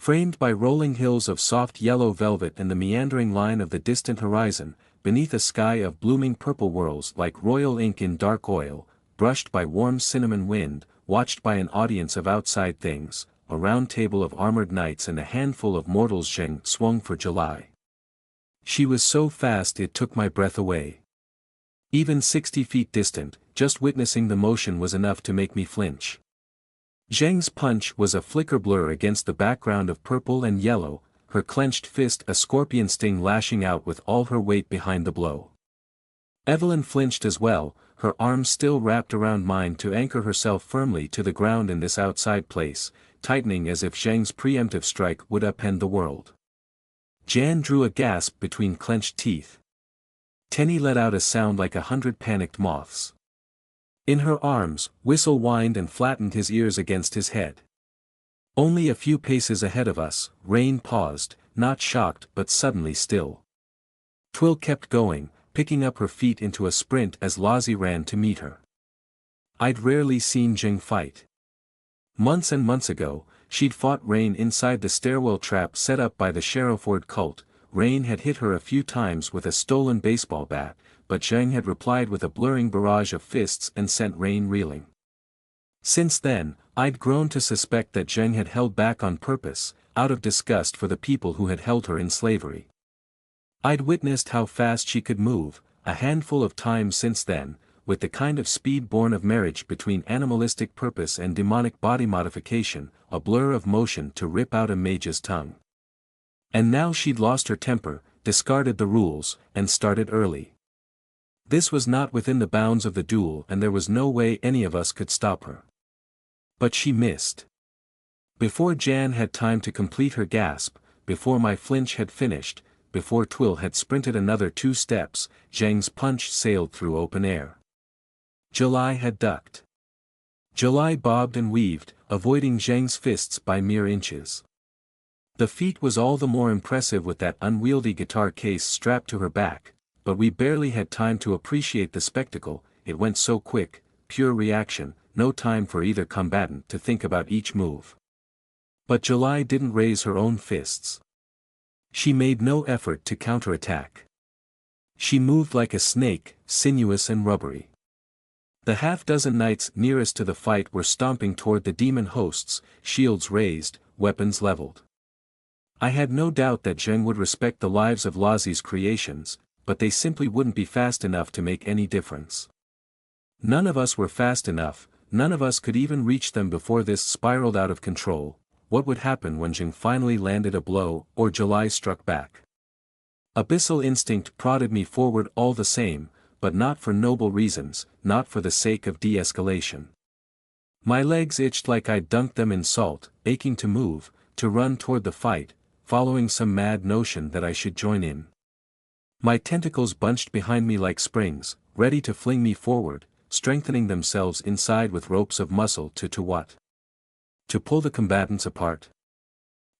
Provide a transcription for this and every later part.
Framed by rolling hills of soft yellow velvet and the meandering line of the distant horizon, beneath a sky of blooming purple whirls like royal ink in dark oil, brushed by warm cinnamon wind, watched by an audience of outside things, a round table of armored knights and a handful of mortals, Zheng swung for July. She was so fast it took my breath away. Even 60 feet distant, just witnessing the motion was enough to make me flinch. Zheng's punch was a flicker blur against the background of purple and yellow, her clenched fist a scorpion sting lashing out with all her weight behind the blow. Evelyn flinched as well, her arms still wrapped around mine to anchor herself firmly to the ground in this outside place, tightening as if Zheng's preemptive strike would upend the world. Jan drew a gasp between clenched teeth. Tenny let out a sound like 100 panicked moths. In her arms, Whistle whined and flattened his ears against his head. Only a few paces ahead of us, Rain paused, not shocked but suddenly still. Twill kept going, picking up her feet into a sprint as Lozzie ran to meet her. I'd rarely seen Zheng fight. Months and months ago, she'd fought Rain inside the stairwell trap set up by the Sherrowford cult. Rain had hit her a few times with a stolen baseball bat, but Zheng had replied with a blurring barrage of fists and sent Rain reeling. Since then, I'd grown to suspect that Zheng had held back on purpose, out of disgust for the people who had held her in slavery. I'd witnessed how fast she could move, a handful of times since then, with the kind of speed born of marriage between animalistic purpose and demonic body modification, a blur of motion to rip out a mage's tongue. And now she'd lost her temper, discarded the rules, and started early. This was not within the bounds of the duel and there was no way any of us could stop her. But she missed. Before Jan had time to complete her gasp, before my flinch had finished, before Twill had sprinted another 2 steps, Zheng's punch sailed through open air. July had ducked. July bobbed and weaved, avoiding Zheng's fists by mere inches. The feat was all the more impressive with that unwieldy guitar case strapped to her back, but we barely had time to appreciate the spectacle, it went so quick, pure reaction, no time for either combatant to think about each move. But July didn't raise her own fists. She made no effort to counterattack. She moved like a snake, sinuous and rubbery. The half-dozen knights nearest to the fight were stomping toward the demon hosts, shields raised, weapons leveled. I had no doubt that Zheng would respect the lives of Lozzie's creations, but they simply wouldn't be fast enough to make any difference. None of us were fast enough, none of us could even reach them before this spiraled out of control. What would happen when Zheng finally landed a blow, or July struck back? Abyssal instinct prodded me forward all the same, but not for noble reasons, not for the sake of de-escalation. My legs itched like I'd dunked them in salt, aching to move, to run toward the fight, following some mad notion that I should join in. My tentacles bunched behind me like springs, ready to fling me forward, strengthening themselves inside with ropes of muscle to what? To pull the combatants apart?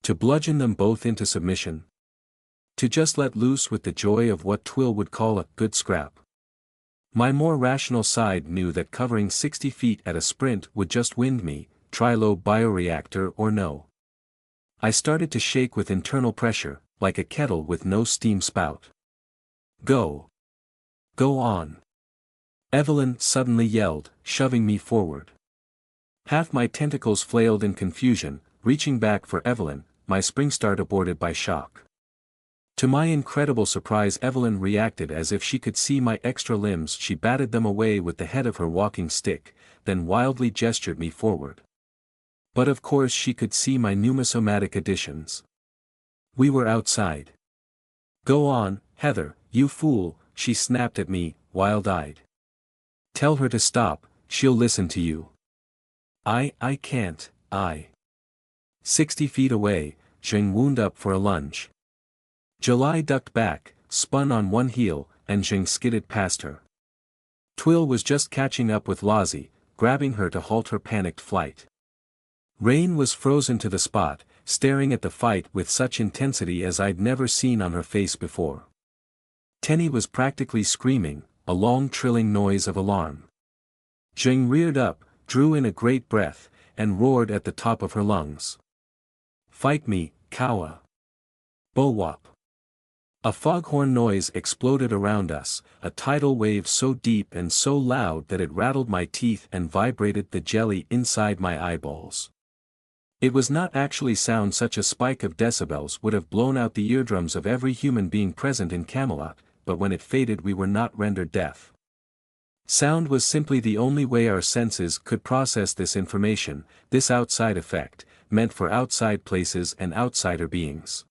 To bludgeon them both into submission? To just let loose with the joy of what Twill would call a good scrap? My more rational side knew that covering 60 feet at a sprint would just wind me, trilobe bioreactor or no. I started to shake with internal pressure, like a kettle with no steam spout. Go. Go on. Evelyn suddenly yelled, shoving me forward. Half my tentacles flailed in confusion, reaching back for Evelyn, my spring start aborted by shock. To my incredible surprise, Evelyn reacted as if she could see my extra limbs. She batted them away with the head of her walking stick, then wildly gestured me forward. But of course she could see my pneumosomatic additions. We were outside. Go on, Heather, you fool, she snapped at me, wild-eyed. Tell her to stop, she'll listen to you. I can't, 60 feet away, Zheng wound up for a lunge. July ducked back, spun on one heel, and Zheng skidded past her. Twill was just catching up with Lozzie, grabbing her to halt her panicked flight. Rain was frozen to the spot, staring at the fight with such intensity as I'd never seen on her face before. Tenny was practically screaming, a long trilling noise of alarm. Zheng reared up, drew in a great breath, and roared at the top of her lungs. Fight me, Kawa. Bowwop. A foghorn noise exploded around us, a tidal wave so deep and so loud that it rattled my teeth and vibrated the jelly inside my eyeballs. It was not actually sound. Such a spike of decibels would have blown out the eardrums of every human being present in Camelot, but when it faded we were not rendered deaf. Sound was simply the only way our senses could process this information, this outside effect, meant for outside places and outsider beings.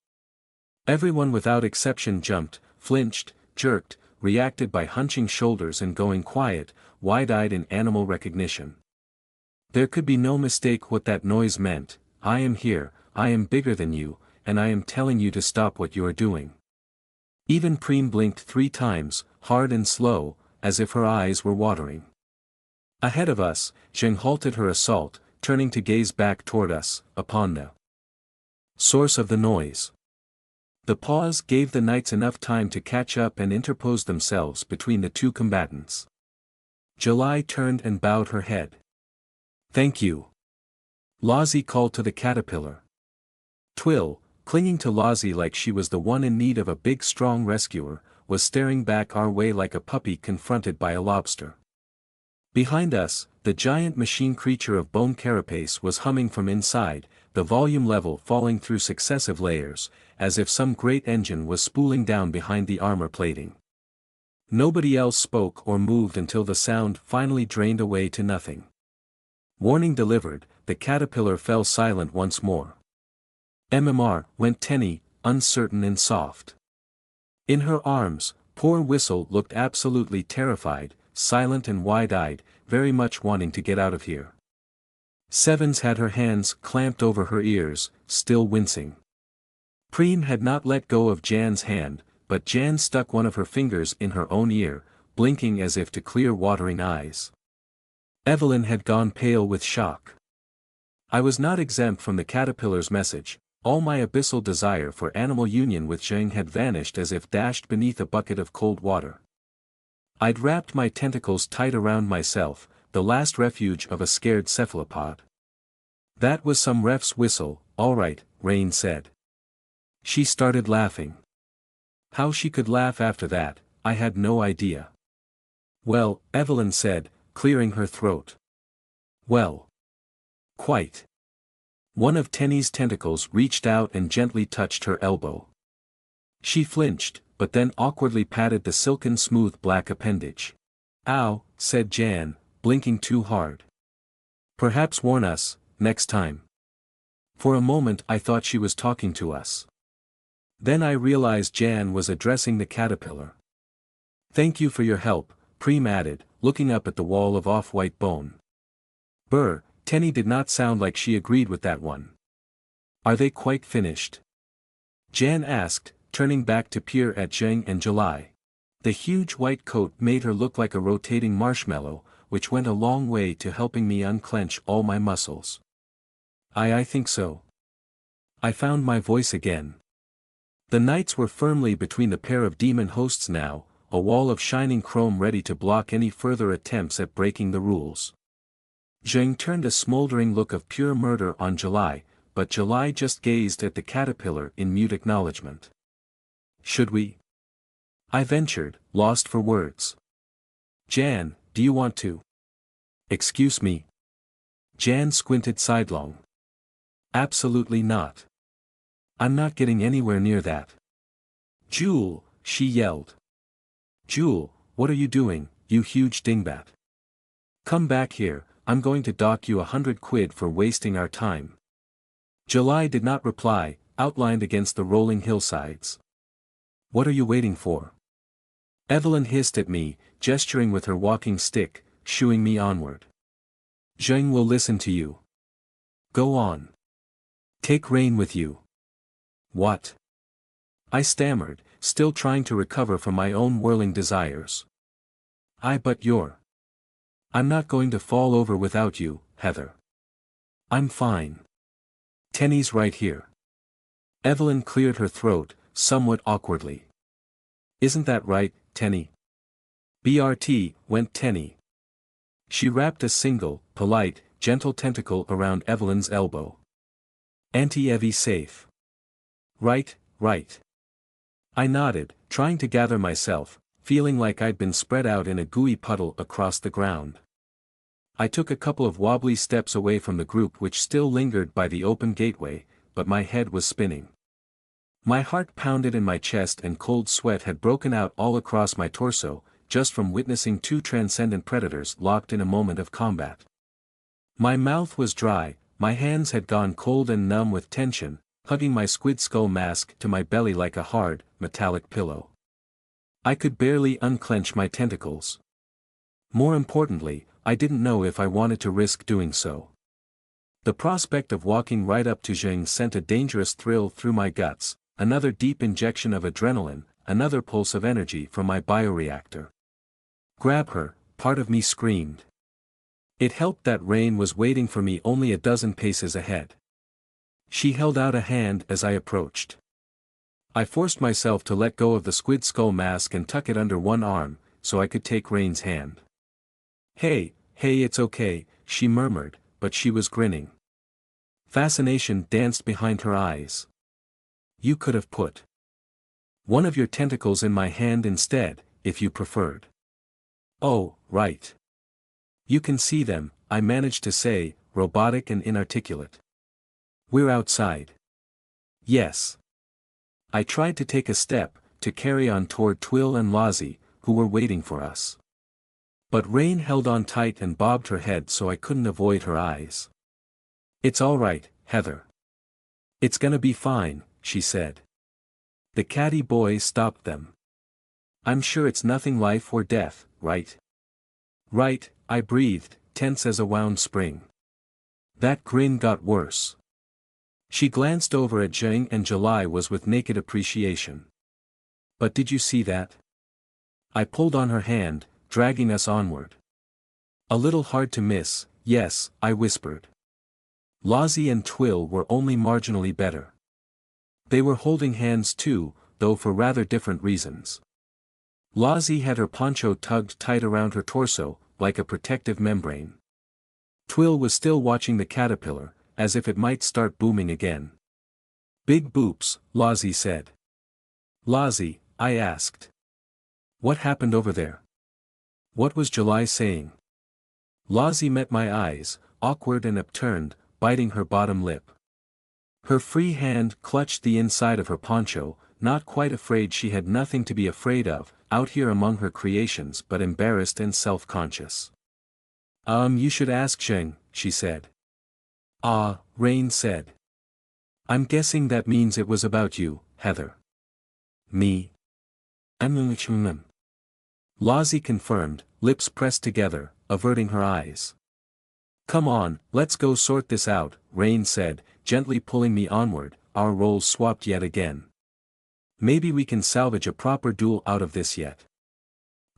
Everyone without exception jumped, flinched, jerked, reacted by hunching shoulders and going quiet, wide-eyed in animal recognition. There could be no mistake what that noise meant. I am here, I am bigger than you, and I am telling you to stop what you are doing. Even Preem blinked 3 times, hard and slow, as if her eyes were watering. Ahead of us, Zheng halted her assault, turning to gaze back toward us, upon the source of the noise. The pause gave the knights enough time to catch up and interpose themselves between the two combatants. July turned and bowed her head. "Thank you." Lozzie called to the caterpillar. Twill, clinging to Lozzie like she was the one in need of a big strong rescuer, was staring back our way like a puppy confronted by a lobster. Behind us, the giant machine creature of bone carapace was humming from inside, the volume level falling through successive layers, as if some great engine was spooling down behind the armor plating. Nobody else spoke or moved until the sound finally drained away to nothing. Warning delivered, the caterpillar fell silent once more. "MMR," went Tenny, uncertain and soft. In her arms, poor Whistle looked absolutely terrified, silent and wide-eyed, very much wanting to get out of here. Sevens had her hands clamped over her ears, still wincing. Preem had not let go of Jan's hand, but Jan stuck one of her fingers in her own ear, blinking as if to clear watering eyes. Evelyn had gone pale with shock. I was not exempt from the caterpillar's message. All my abyssal desire for animal union with Zheng had vanished as if dashed beneath a bucket of cold water. I'd wrapped my tentacles tight around myself, the last refuge of a scared cephalopod. "That was some ref's whistle, all right," Rain said. She started laughing. How she could laugh after that, I had no idea. "Well," Evelyn said, clearing her throat. "Well. Quite." One of Tenny's tentacles reached out and gently touched her elbow. She flinched, but then awkwardly patted the silken smooth black appendage. "Ow," said Jan, blinking too hard. "Perhaps warn us, next time." For a moment I thought she was talking to us. Then I realized Jan was addressing the caterpillar. "Thank you for your help," Preem added, looking up at the wall of off-white bone. "Brr," Tenny did not sound like she agreed with that one. "Are they quite finished?" Jan asked, turning back to peer at Zheng and July. The huge white coat made her look like a rotating marshmallow, which went a long way to helping me unclench all my muscles. I think so." I found my voice again. The knights were firmly between the pair of demon hosts now, a wall of shining chrome ready to block any further attempts at breaking the rules. Zheng turned a smoldering look of pure murder on July, but July just gazed at the caterpillar in mute acknowledgement. "Should we?" I ventured, lost for words. "Jan, do you want to?" "Excuse me?" Jan squinted sidelong. "Absolutely not. I'm not getting anywhere near that." "Jewel," she yelled. "Jewel, what are you doing, you huge dingbat? Come back here, I'm going to dock you 100 quid for wasting our time." July did not reply, outlined against the rolling hillsides. "What are you waiting for?" Evelyn hissed at me, gesturing with her walking stick, shooing me onward. "Zheng will listen to you. Go on. Take Rain with you." "What?" I stammered, still trying to recover from my own whirling desires. But you're. I'm not going to fall over without you, Heather. I'm fine. Tenny's right here." Evelyn cleared her throat, somewhat awkwardly. "Isn't that right, Tenny?" "BRT," went Tenny. She wrapped a single, polite, gentle tentacle around Evelyn's elbow. Anti-EV safe. Right, right. I nodded, trying to gather myself, feeling like I'd been spread out in a gooey puddle across the ground. I took a couple of wobbly steps away from the group which still lingered by the open gateway, but my head was spinning. My heart pounded in my chest and cold sweat had broken out all across my torso, just from witnessing two transcendent predators locked in a moment of combat. My mouth was dry, my hands had gone cold and numb with tension, hugging my squid skull mask to my belly like a hard, metallic pillow. I could barely unclench my tentacles. More importantly, I didn't know if I wanted to risk doing so. The prospect of walking right up to Jing sent a dangerous thrill through my guts, another deep injection of adrenaline, another pulse of energy from my bioreactor. Grab her, part of me screamed. It helped that Rain was waiting for me only a dozen paces ahead. She held out a hand as I approached. I forced myself to let go of the squid skull mask and tuck it under one arm, so I could take Rain's hand. Hey, it's okay, she murmured, but she was grinning. Fascination danced behind her eyes. You could have put one of your tentacles in my hand instead, if you preferred. Oh, right. You can see them, I managed to say, robotic and inarticulate. We're outside. Yes. I tried to take a step, to carry on toward Twill and Lozzie, who were waiting for us. But Rain held on tight and bobbed her head so I couldn't avoid her eyes. It's all right, Heather. It's gonna be fine, she said. The catty boy stopped them. I'm sure it's nothing life or death, right? Right, I breathed, tense as a wound spring. That grin got worse. She glanced over at Jing and July was with naked appreciation. But did you see that? I pulled on her hand, dragging us onward. A little hard to miss, yes, I whispered. Lozzie and Twill were only marginally better. They were holding hands too, though for rather different reasons. Lozzie had her poncho tugged tight around her torso, like a protective membrane. Twill was still watching the caterpillar, as if it might start booming again. Big boops, Lozzie said. Lozzie, I asked. What happened over there? What was July saying? Lozzie met my eyes, awkward and upturned, biting her bottom lip. Her free hand clutched the inside of her poncho, not quite afraid she had nothing to be afraid of, out here among her creations but embarrassed and self-conscious. You should ask Zheng, she said. Rain said. I'm guessing that means it was about you, Heather. Me? Lozzie confirmed, lips pressed together, averting her eyes. Come on, let's go sort this out, Rain said, gently pulling me onward, our roles swapped yet again. Maybe we can salvage a proper duel out of this yet.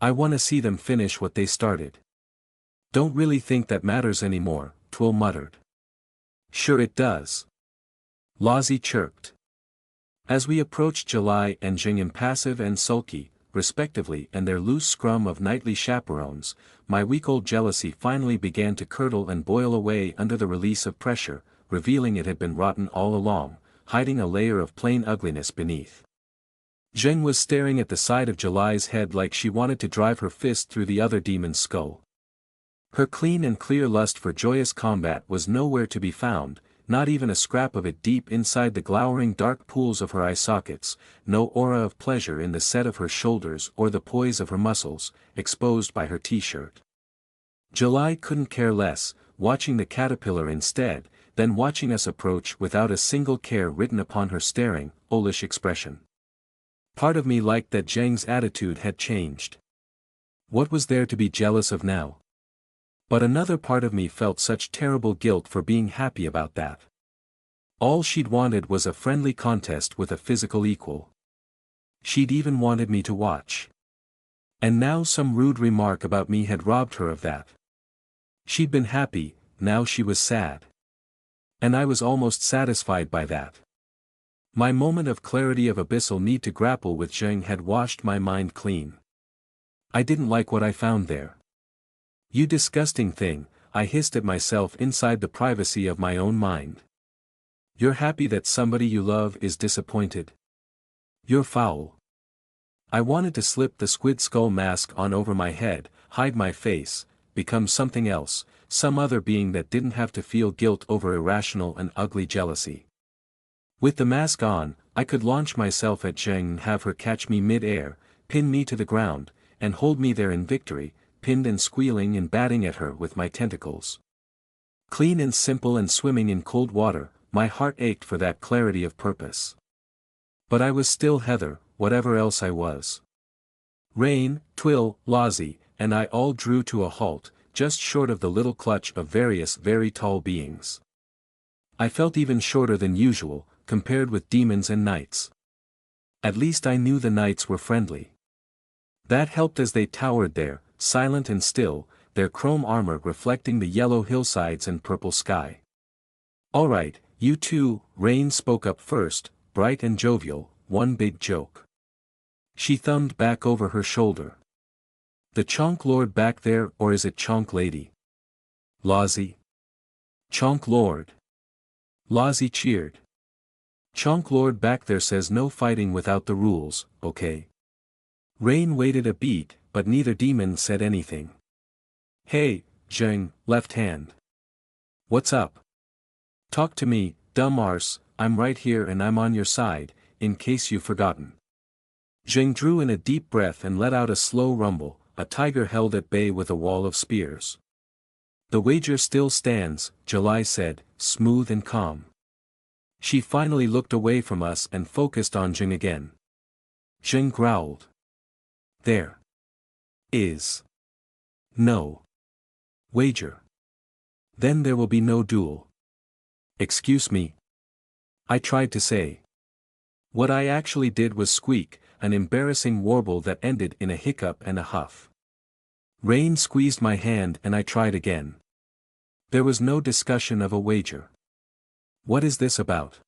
I want to see them finish what they started. Don't really think that matters anymore, Twill muttered. Sure it does. Lozzie chirped. As we approached July and Jing impassive and sulky, respectively, and their loose scrum of nightly chaperones, my week-old jealousy finally began to curdle and boil away under the release of pressure, revealing it had been rotten all along, hiding a layer of plain ugliness beneath. Jing was staring at the side of July's head like she wanted to drive her fist through the other demon's skull. Her clean and clear lust for joyous combat was nowhere to be found, not even a scrap of it deep inside the glowering dark pools of her eye sockets, no aura of pleasure in the set of her shoulders or the poise of her muscles, exposed by her t-shirt. July couldn't care less, watching the caterpillar instead, than watching us approach without a single care written upon her staring, owlish expression. Part of me liked that Zheng's attitude had changed. What was there to be jealous of now? But another part of me felt such terrible guilt for being happy about that. All she'd wanted was a friendly contest with a physical equal. She'd even wanted me to watch. And now some rude remark about me had robbed her of that. She'd been happy, now she was sad. And I was almost satisfied by that. My moment of clarity of abyssal need to grapple with Zheng had washed my mind clean. I didn't like what I found there. You disgusting thing, I hissed at myself inside the privacy of my own mind. You're happy that somebody you love is disappointed. You're foul. I wanted to slip the squid skull mask on over my head, hide my face, become something else, some other being that didn't have to feel guilt over irrational and ugly jealousy. With the mask on, I could launch myself at Zheng and have her catch me mid-air, pin me to the ground, and hold me there in victory, pinned and squealing and batting at her with my tentacles. Clean and simple and swimming in cold water, my heart ached for that clarity of purpose. But I was still Heather, whatever else I was. Rain, Twill, Lozzie, and I all drew to a halt, just short of the little clutch of various very tall beings. I felt even shorter than usual, compared with demons and knights. At least I knew the knights were friendly. That helped as they towered there, silent and still, their chrome armor reflecting the yellow hillsides and purple sky. "All right, you two," Rain spoke up first, bright and jovial, "one big joke." She thumbed back over her shoulder. "The Chonk Lord back there, or is it Chonk Lady?" "Lozzie." "Chonk Lord." Lozzie cheered. "Chonk Lord back there says no fighting without the rules, okay?" Rain waited a beat, but neither demon said anything. "Hey, Zheng, left hand. What's up? Talk to me, dumb arse, I'm right here and I'm on your side, in case you've forgotten." Zheng drew in a deep breath and let out a slow rumble, a tiger held at bay with a wall of spears. "The wager still stands," July said, smooth and calm. She finally looked away from us and focused on Zheng again. Zheng growled. "There is no wager. Then there will be no duel." "Excuse me." I tried to say. What I actually did was squeak, an embarrassing warble that ended in a hiccup and a huff. Rain squeezed my hand and I tried again. There was no discussion of a wager. "What is this about?"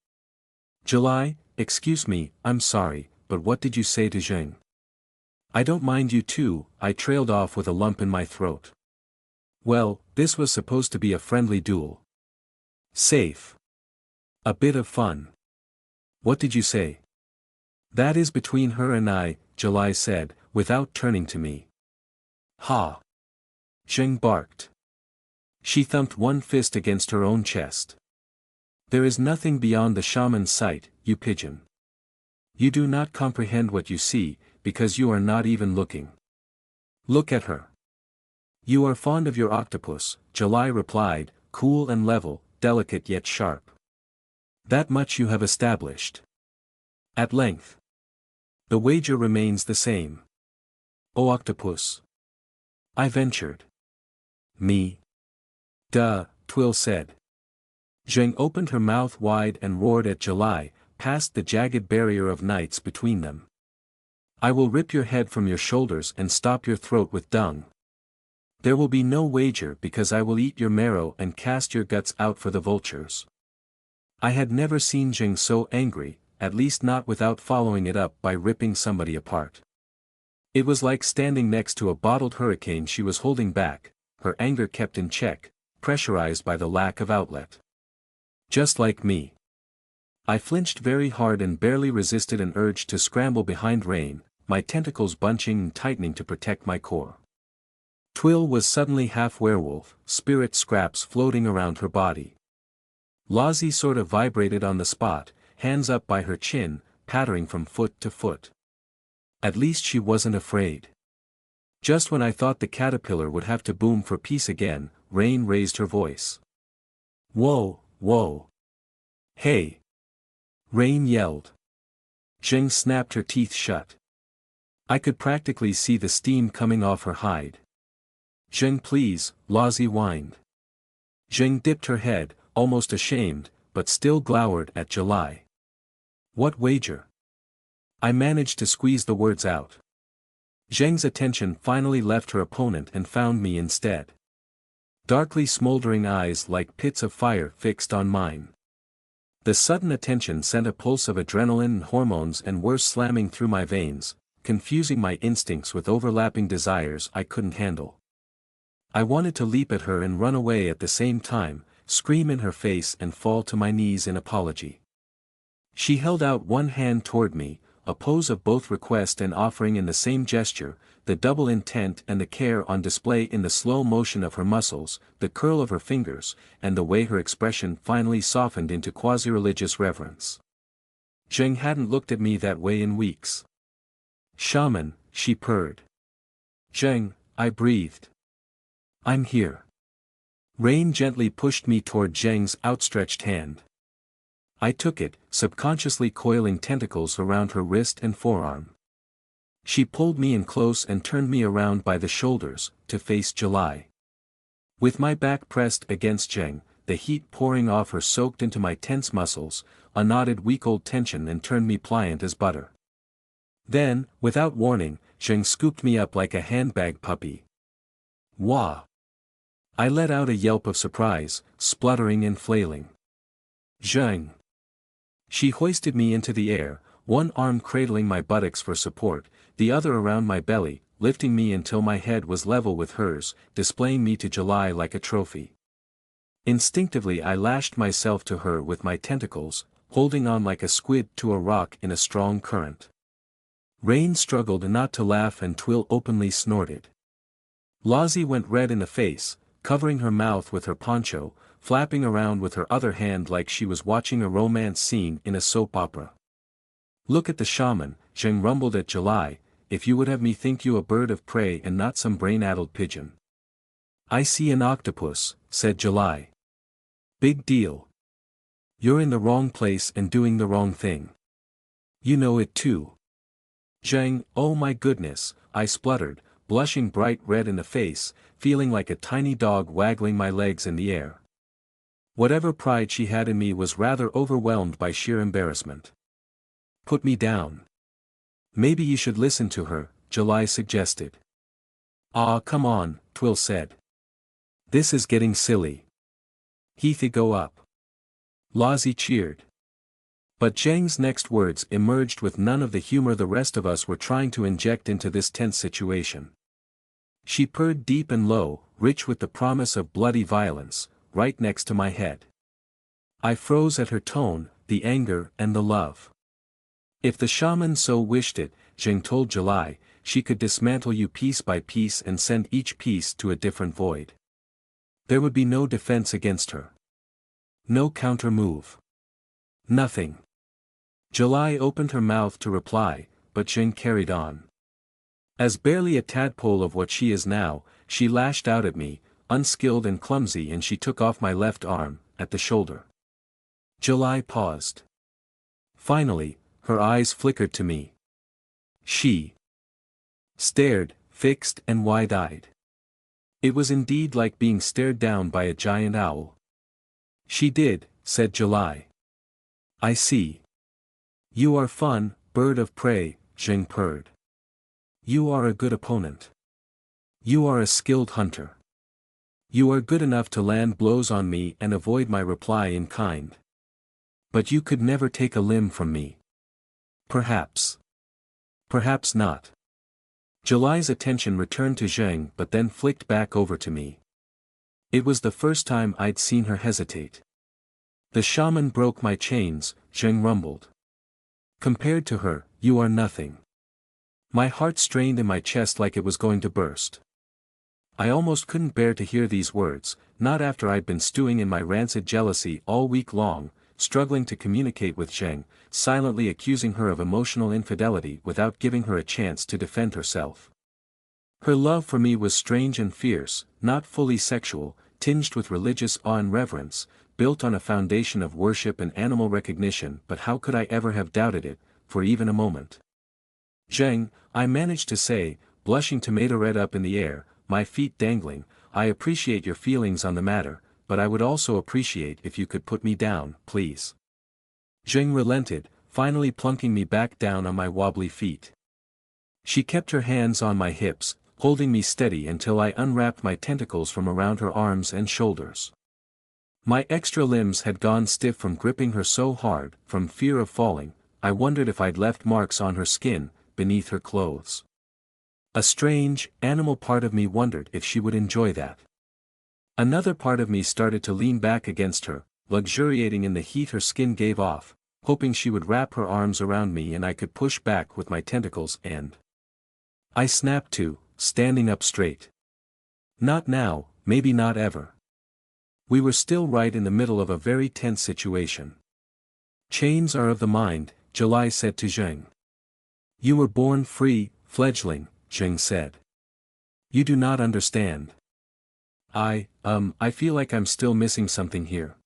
"July, excuse me, I'm sorry, but what did you say to Zheng?" "I don't mind you too," I trailed off with a lump in my throat. Well, this was supposed to be a friendly duel. Safe. A bit of fun. "What did you say?" "That is between her and I," July said, without turning to me. "Ha!" Zheng barked. She thumped one fist against her own chest. "There is nothing beyond the shaman's sight, you pigeon. You do not comprehend what you see, because you are not even looking. Look at her." "You are fond of your octopus," July replied, cool and level, delicate yet sharp. "That much you have established." "At length. The wager remains the same." "Oh octopus." I ventured. "Me?" "Duh," Twill said. Zheng opened her mouth wide and roared at July, past the jagged barrier of nights between them. "I will rip your head from your shoulders and stop your throat with dung. There will be no wager because I will eat your marrow and cast your guts out for the vultures." I had never seen Zheng so angry, at least not without following it up by ripping somebody apart. It was like standing next to a bottled hurricane she was holding back, her anger kept in check, pressurized by the lack of outlet. Just like me. I flinched very hard and barely resisted an urge to scramble behind Rain, my tentacles bunching and tightening to protect my core. Twill was suddenly half werewolf, spirit scraps floating around her body. Lozzie sort of vibrated on the spot, hands up by her chin, pattering from foot to foot. At least she wasn't afraid. Just when I thought the caterpillar would have to boom for peace again, Rain raised her voice. "Whoa, whoa. Hey!" Rain yelled. Zheng snapped her teeth shut. I could practically see the steam coming off her hide. "Zheng please," Lozzie whined. Zheng dipped her head, almost ashamed, but still glowered at July. "What wager?" I managed to squeeze the words out. Zheng's attention finally left her opponent and found me instead. Darkly smoldering eyes like pits of fire fixed on mine. The sudden attention sent a pulse of adrenaline and hormones and worse slamming through my veins, confusing my instincts with overlapping desires I couldn't handle. I wanted to leap at her and run away at the same time, scream in her face and fall to my knees in apology. She held out one hand toward me, a pose of both request and offering in the same gesture, the double intent and the care on display in the slow motion of her muscles, the curl of her fingers, and the way her expression finally softened into quasi-religious reverence. Zheng hadn't looked at me that way in weeks. "Shaman," she purred. "Zheng," I breathed. "I'm here." Rain gently pushed me toward Zheng's outstretched hand. I took it, subconsciously coiling tentacles around her wrist and forearm. She pulled me in close and turned me around by the shoulders, to face July. With my back pressed against Zheng, the heat pouring off her soaked into my tense muscles, a knotted week-old tension and turned me pliant as butter. Then, without warning, Zheng scooped me up like a handbag puppy. Wah! I let out a yelp of surprise, spluttering and flailing. "Zheng!" She hoisted me into the air, one arm cradling my buttocks for support, the other around my belly, lifting me until my head was level with hers, displaying me to July like a trophy. Instinctively I lashed myself to her with my tentacles, holding on like a squid to a rock in a strong current. Rain struggled not to laugh and Twill openly snorted. Lozzie went red in the face, covering her mouth with her poncho, flapping around with her other hand like she was watching a romance scene in a soap opera. "Look at the shaman," Zheng rumbled at July, "if you would have me think you a bird of prey and not some brain-addled pigeon." "I see an octopus," said July. "Big deal. You're in the wrong place and doing the wrong thing. You know it too." "Zheng, oh my goodness," I spluttered, blushing bright red in the face, feeling like a tiny dog waggling my legs in the air. Whatever pride she had in me was rather overwhelmed by sheer embarrassment. "Put me down." "Maybe you should listen to her," July suggested. "Ah, come on," Twill said. "This is getting silly." "Heathy, go up." Lozzie cheered. But Zheng's next words emerged with none of the humor the rest of us were trying to inject into this tense situation. She purred deep and low, rich with the promise of bloody violence, right next to my head. I froze at her tone, the anger and the love. If the shaman so wished it, Zheng told July, she could dismantle you piece by piece and send each piece to a different void. There would be no defense against her. No counter move. Nothing. July opened her mouth to reply, but Zheng carried on. As barely a tadpole of what she is now, she lashed out at me, unskilled and clumsy, and she took off my left arm, at the shoulder. July paused. Finally, her eyes flickered to me. She stared, fixed and wide-eyed. It was indeed like being stared down by a giant owl. "She did," said July. "I see. You are fun, bird of prey," Zheng purred. "You are a good opponent. You are a skilled hunter. You are good enough to land blows on me and avoid my reply in kind. But you could never take a limb from me. Perhaps. Perhaps not." July's attention returned to Zheng but then flicked back over to me. It was the first time I'd seen her hesitate. "The shaman broke my chains," Zheng rumbled. "Compared to her, you are nothing." My heart strained in my chest like it was going to burst. I almost couldn't bear to hear these words, not after I'd been stewing in my rancid jealousy all week long, struggling to communicate with Zheng, silently accusing her of emotional infidelity without giving her a chance to defend herself. Her love for me was strange and fierce, not fully sexual, tinged with religious awe and reverence, built on a foundation of worship and animal recognition, but how could I ever have doubted it, for even a moment? "Zheng," I managed to say, blushing tomato red up in the air, my feet dangling, "I appreciate your feelings on the matter, but I would also appreciate if you could put me down, please." Zheng relented, finally plunking me back down on my wobbly feet. She kept her hands on my hips, holding me steady until I unwrapped my tentacles from around her arms and shoulders. My extra limbs had gone stiff from gripping her so hard, from fear of falling. I wondered if I'd left marks on her skin, beneath her clothes. A strange, animal part of me wondered if she would enjoy that. Another part of me started to lean back against her, luxuriating in the heat her skin gave off, hoping she would wrap her arms around me and I could push back with my tentacles and... I snapped to, standing up straight. Not now, maybe not ever. We were still right in the middle of a very tense situation. Chains are of the mind, July said to Zheng. You were born free, fledgling, Zheng said. You do not understand. I feel like I'm still missing something here.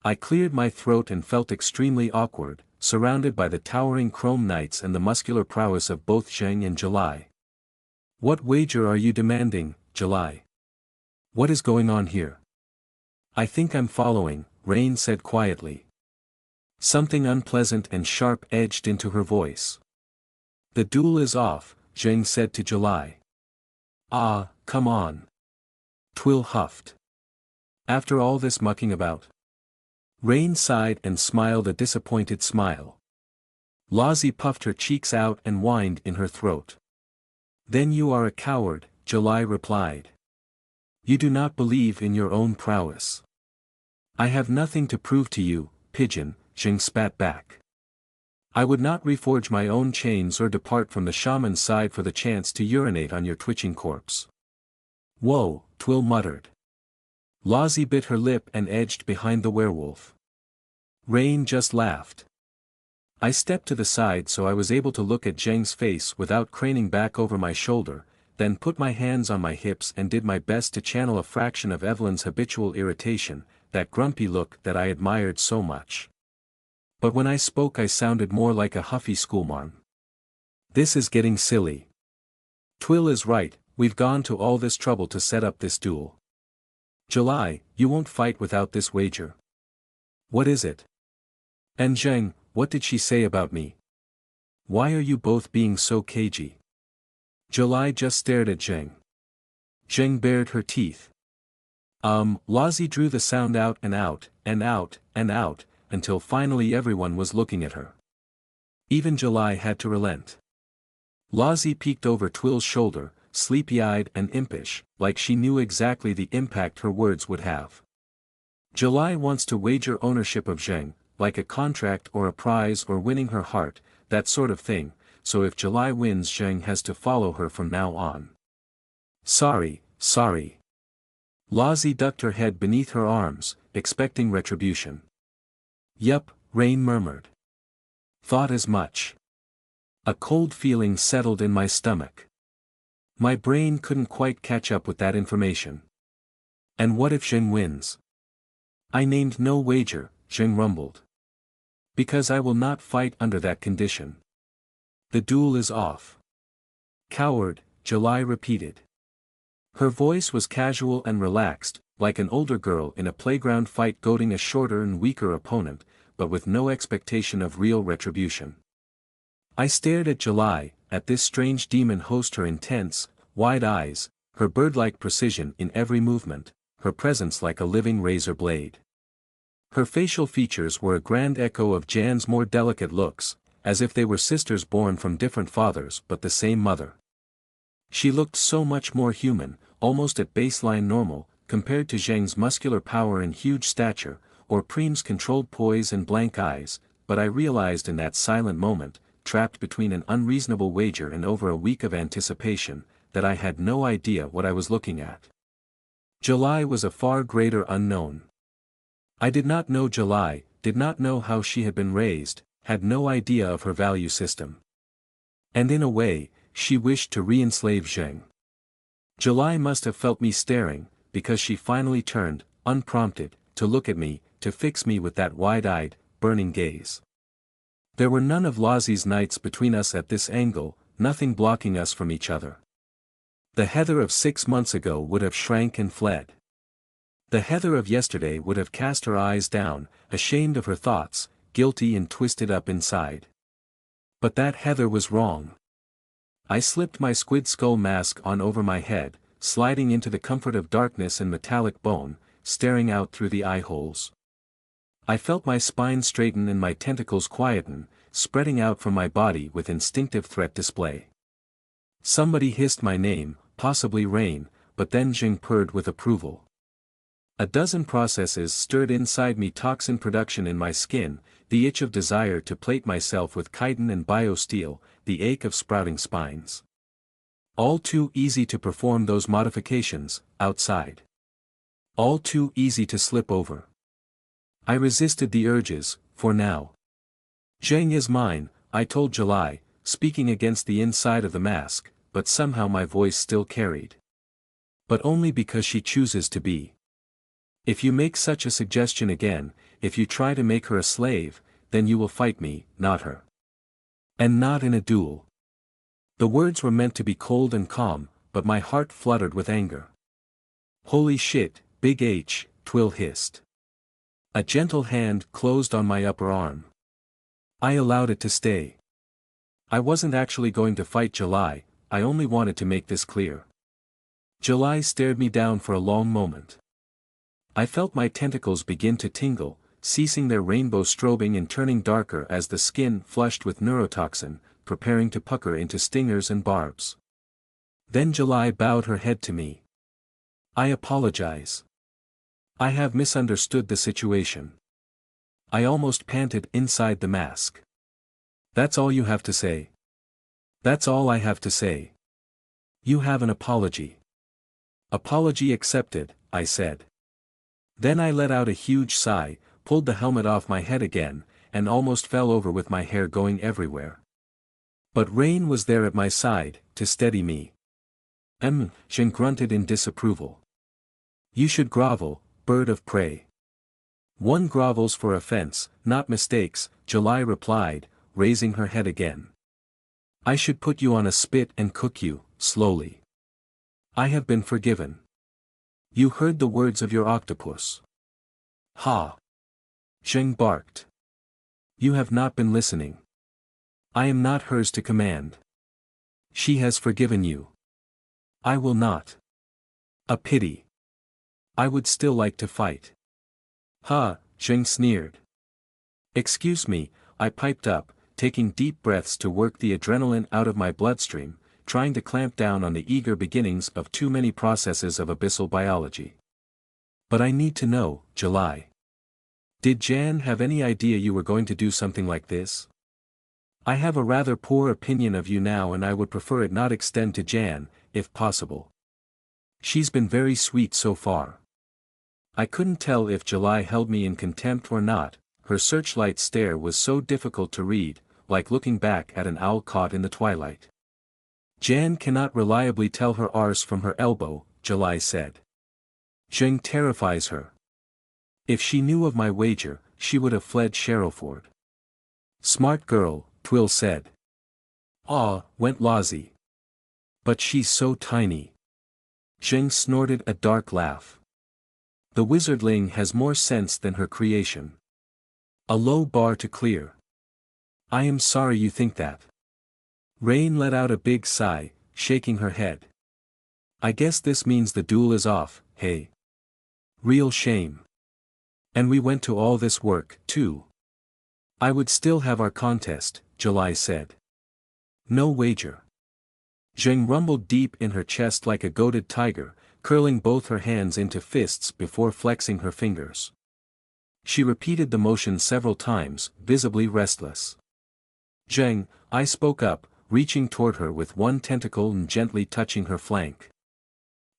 I cleared my throat and felt extremely awkward, surrounded by the towering chrome knights and the muscular prowess of both Zheng and July. What wager are you demanding, July? What is going on here? I think I'm following, Rain said quietly. Something unpleasant and sharp edged into her voice. The duel is off, Zheng said to July. Ah, come on. Twill huffed. After all this mucking about? Rain sighed and smiled a disappointed smile. Lozzie puffed her cheeks out and whined in her throat. Then you are a coward, July replied. You do not believe in your own prowess. I have nothing to prove to you, pigeon, Zheng spat back. I would not reforge my own chains or depart from the shaman's side for the chance to urinate on your twitching corpse. Whoa, Twill muttered. Lozzie bit her lip and edged behind the werewolf. Rain just laughed. I stepped to the side so I was able to look at Zheng's face without craning back over my shoulder, then put my hands on my hips and did my best to channel a fraction of Evelyn's habitual irritation, that grumpy look that I admired so much. But when I spoke I sounded more like a huffy schoolmarm. This is getting silly. Twill is right, we've gone to all this trouble to set up this duel. July, you won't fight without this wager. What is it? And Zheng, what did she say about me? Why are you both being so cagey? July just stared at Zheng. Zheng bared her teeth. Lozzie drew the sound out and out, and out, and out, until finally everyone was looking at her. Even July had to relent. Lozzie peeked over Twill's shoulder, sleepy-eyed and impish, like she knew exactly the impact her words would have. July wants to wager ownership of Zheng, like a contract or a prize or winning her heart, that sort of thing, so if July wins Zheng has to follow her from now on. Sorry. Lozzie ducked her head beneath her arms, expecting retribution. Yup, Rain murmured. Thought as much. A cold feeling settled in my stomach. My brain couldn't quite catch up with that information. And what if Zheng wins? I named no wager, Zheng rumbled. Because I will not fight under that condition. The duel is off. Coward, July repeated. Her voice was casual and relaxed, like an older girl in a playground fight goading a shorter and weaker opponent, but with no expectation of real retribution. I stared at July, at this strange demon host, her intense, wide eyes, her bird-like precision in every movement, her presence like a living razor blade. Her facial features were a grand echo of Jan's more delicate looks, as if they were sisters born from different fathers but the same mother. She looked so much more human, almost at baseline normal, compared to Zheng's muscular power and huge stature, or Preem's controlled poise and blank eyes, but I realized in that silent moment, trapped between an unreasonable wager and over a week of anticipation, that I had no idea what I was looking at. July was a far greater unknown. I did not know July, did not know how she had been raised, had no idea of her value system. And in a way, she wished to re-enslave Zheng. July must have felt me staring, because she finally turned, unprompted, to look at me, to fix me with that wide-eyed, burning gaze. There were none of Lozzie's knights between us at this angle, nothing blocking us from each other. The Heather of 6 months ago would have shrank and fled. The Heather of yesterday would have cast her eyes down, ashamed of her thoughts, guilty and twisted up inside. But that Heather was wrong. I slipped my squid skull mask on over my head, sliding into the comfort of darkness and metallic bone, staring out through the eye holes. I felt my spine straighten and my tentacles quieten, spreading out from my body with instinctive threat display. Somebody hissed my name, possibly Rain, but then Zheng purred with approval. A dozen processes stirred inside me, toxin production in my skin, the itch of desire to plate myself with chitin and biosteel, the ache of sprouting spines. All too easy to perform those modifications, outside. All too easy to slip over. I resisted the urges, for now. Zheng is mine, I told July, speaking against the inside of the mask, but somehow my voice still carried. But only because she chooses to be. If you make such a suggestion again, if you try to make her a slave, then you will fight me, not her. And not in a duel. The words were meant to be cold and calm, but my heart fluttered with anger. Holy shit, Big H, Twill hissed. A gentle hand closed on my upper arm. I allowed it to stay. I wasn't actually going to fight July, I only wanted to make this clear. July stared me down for a long moment. I felt my tentacles begin to tingle, ceasing their rainbow strobing and turning darker as the skin flushed with neurotoxin, preparing to pucker into stingers and barbs. Then July bowed her head to me. I apologize. I have misunderstood the situation. I almost panted inside the mask. That's all you have to say. That's all I have to say. You have an apology. Apology accepted, I said. Then I let out a huge sigh, pulled the helmet off my head again, and almost fell over with my hair going everywhere. But Rain was there at my side, to steady me. Shin grunted in disapproval. You should grovel, bird of prey. One grovels for offense, not mistakes, July replied, raising her head again. I should put you on a spit and cook you, slowly. I have been forgiven. You heard the words of your octopus. Ha! Zheng barked. You have not been listening. I am not hers to command. She has forgiven you. I will not. A pity. I would still like to fight. Ha, Zheng sneered. Excuse me, I piped up, taking deep breaths to work the adrenaline out of my bloodstream, trying to clamp down on the eager beginnings of too many processes of abyssal biology. But I need to know, July. Did Jan have any idea you were going to do something like this? I have a rather poor opinion of you now, and I would prefer it not extend to Jan, if possible. She's been very sweet so far. I couldn't tell if July held me in contempt or not, her searchlight stare was so difficult to read, like looking back at an owl caught in the twilight. Jan cannot reliably tell her arse from her elbow, July said. Zheng terrifies her. If she knew of my wager, she would have fled Sherrowford. Smart girl, Twill said. Ah, went Lozzie. But she's so tiny. Zheng snorted a dark laugh. The wizardling has more sense than her creation. A low bar to clear. I am sorry you think that. Rain let out a big sigh, shaking her head. I guess this means the duel is off, hey? Real shame. And we went to all this work, too. I would still have our contest, July said. No wager. Zheng rumbled deep in her chest like a goaded tiger, curling both her hands into fists before flexing her fingers. She repeated the motion several times, visibly restless. Zheng, I spoke up, reaching toward her with one tentacle and gently touching her flank.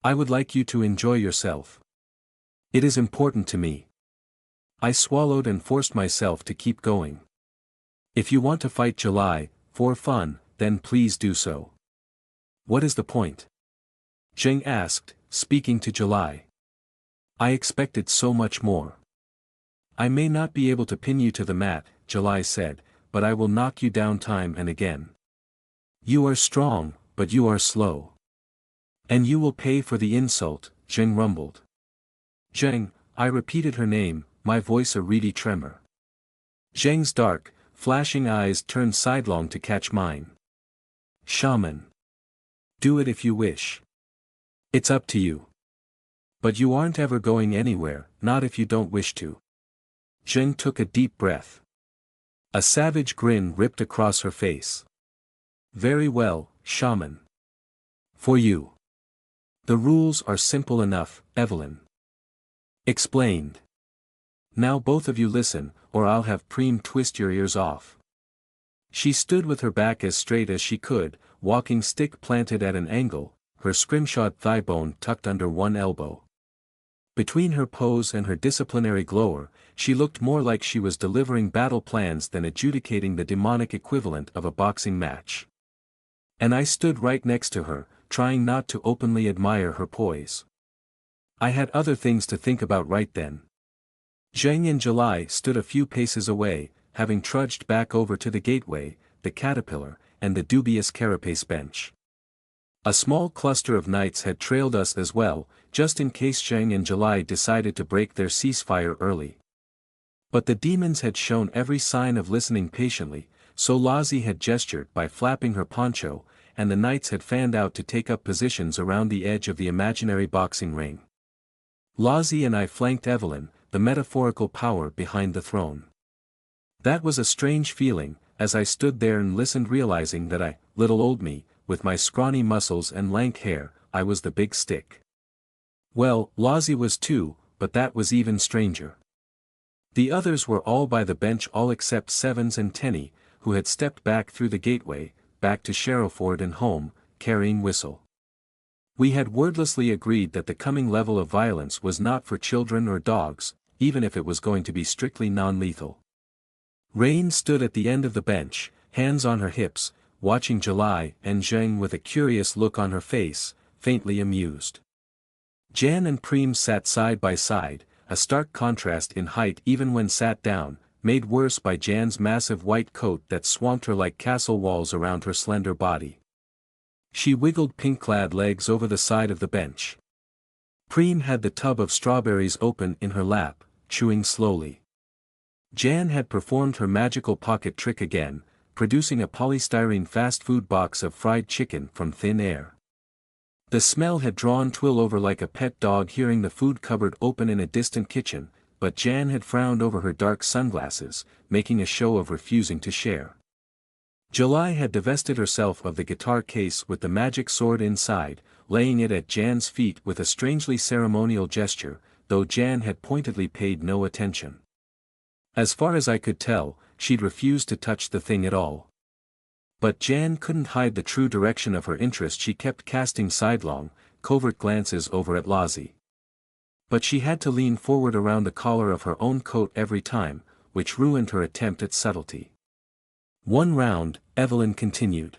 I would like you to enjoy yourself. It is important to me. I swallowed and forced myself to keep going. If you want to fight July, for fun, then please do so. What is the point? Zheng asked, speaking to July. I expected so much more. I may not be able to pin you to the mat, July said, but I will knock you down time and again. You are strong, but you are slow. And you will pay for the insult, Zheng rumbled. Zheng, I repeated her name, my voice a reedy tremor. Zheng's dark, flashing eyes turned sidelong to catch mine. Shaman. Do it if you wish. It's up to you. But you aren't ever going anywhere, not if you don't wish to. Zheng took a deep breath. A savage grin ripped across her face. Very well, Shaman. For you. The rules are simple enough, Evelyn. Explained. Now both of you listen, or I'll have Preem twist your ears off. She stood with her back as straight as she could, walking stick planted at an angle, her scrimshawed thigh bone tucked under one elbow. Between her pose and her disciplinary glower, she looked more like she was delivering battle plans than adjudicating the demonic equivalent of a boxing match. And I stood right next to her, trying not to openly admire her poise. I had other things to think about right then. Zheng and July stood a few paces away, having trudged back over to the gateway, the caterpillar, and the dubious carapace bench. A small cluster of knights had trailed us as well, just in case Zheng and July decided to break their ceasefire early. But the demons had shown every sign of listening patiently, so Lazi had gestured by flapping her poncho, and the knights had fanned out to take up positions around the edge of the imaginary boxing ring. Lazi and I flanked Evelyn, the metaphorical power behind the throne. That was a strange feeling, as I stood there and listened, realizing that I, little old me, with my scrawny muscles and lank hair, I was the big stick. Well, Lazi was too, but that was even stranger. The others were all by the bench, all except Sevens and Tenny, who had stepped back through the gateway, back to Sherrowford and home, carrying Whistle. We had wordlessly agreed that the coming level of violence was not for children or dogs, even if it was going to be strictly non-lethal. Rain stood at the end of the bench, hands on her hips, watching July and Zheng with a curious look on her face, faintly amused. Jan and Preem sat side by side, a stark contrast in height even when sat down, made worse by Jan's massive white coat that swamped her like castle walls around her slender body. She wiggled pink-clad legs over the side of the bench. Preem had the tub of strawberries open in her lap, chewing slowly. Jan had performed her magical pocket trick again, producing a polystyrene fast food box of fried chicken from thin air. The smell had drawn Twill over like a pet dog hearing the food cupboard open in a distant kitchen, but Jan had frowned over her dark sunglasses, making a show of refusing to share. July had divested herself of the guitar case with the magic sword inside, laying it at Jan's feet with a strangely ceremonial gesture, though Jan had pointedly paid no attention. As far as I could tell, she'd refused to touch the thing at all. But Jan couldn't hide the true direction of her interest. She kept casting sidelong, covert glances over at Lazi. But she had to lean forward around the collar of her own coat every time, which ruined her attempt at subtlety. One round, Evelyn continued.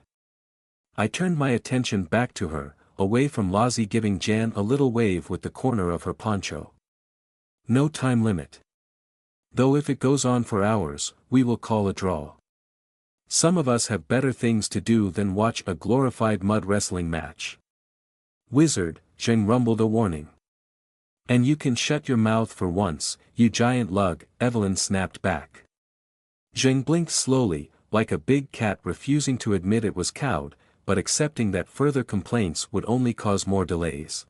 I turned my attention back to her, away from Lazi, giving Jan a little wave with the corner of her poncho. No time limit. Though if it goes on for hours, we will call a draw. Some of us have better things to do than watch a glorified mud wrestling match. Wizard, Zheng rumbled a warning. And you can shut your mouth for once, you giant lug, Evelyn snapped back. Zheng blinked slowly, like a big cat refusing to admit it was cowed, but accepting that further complaints would only cause more delays.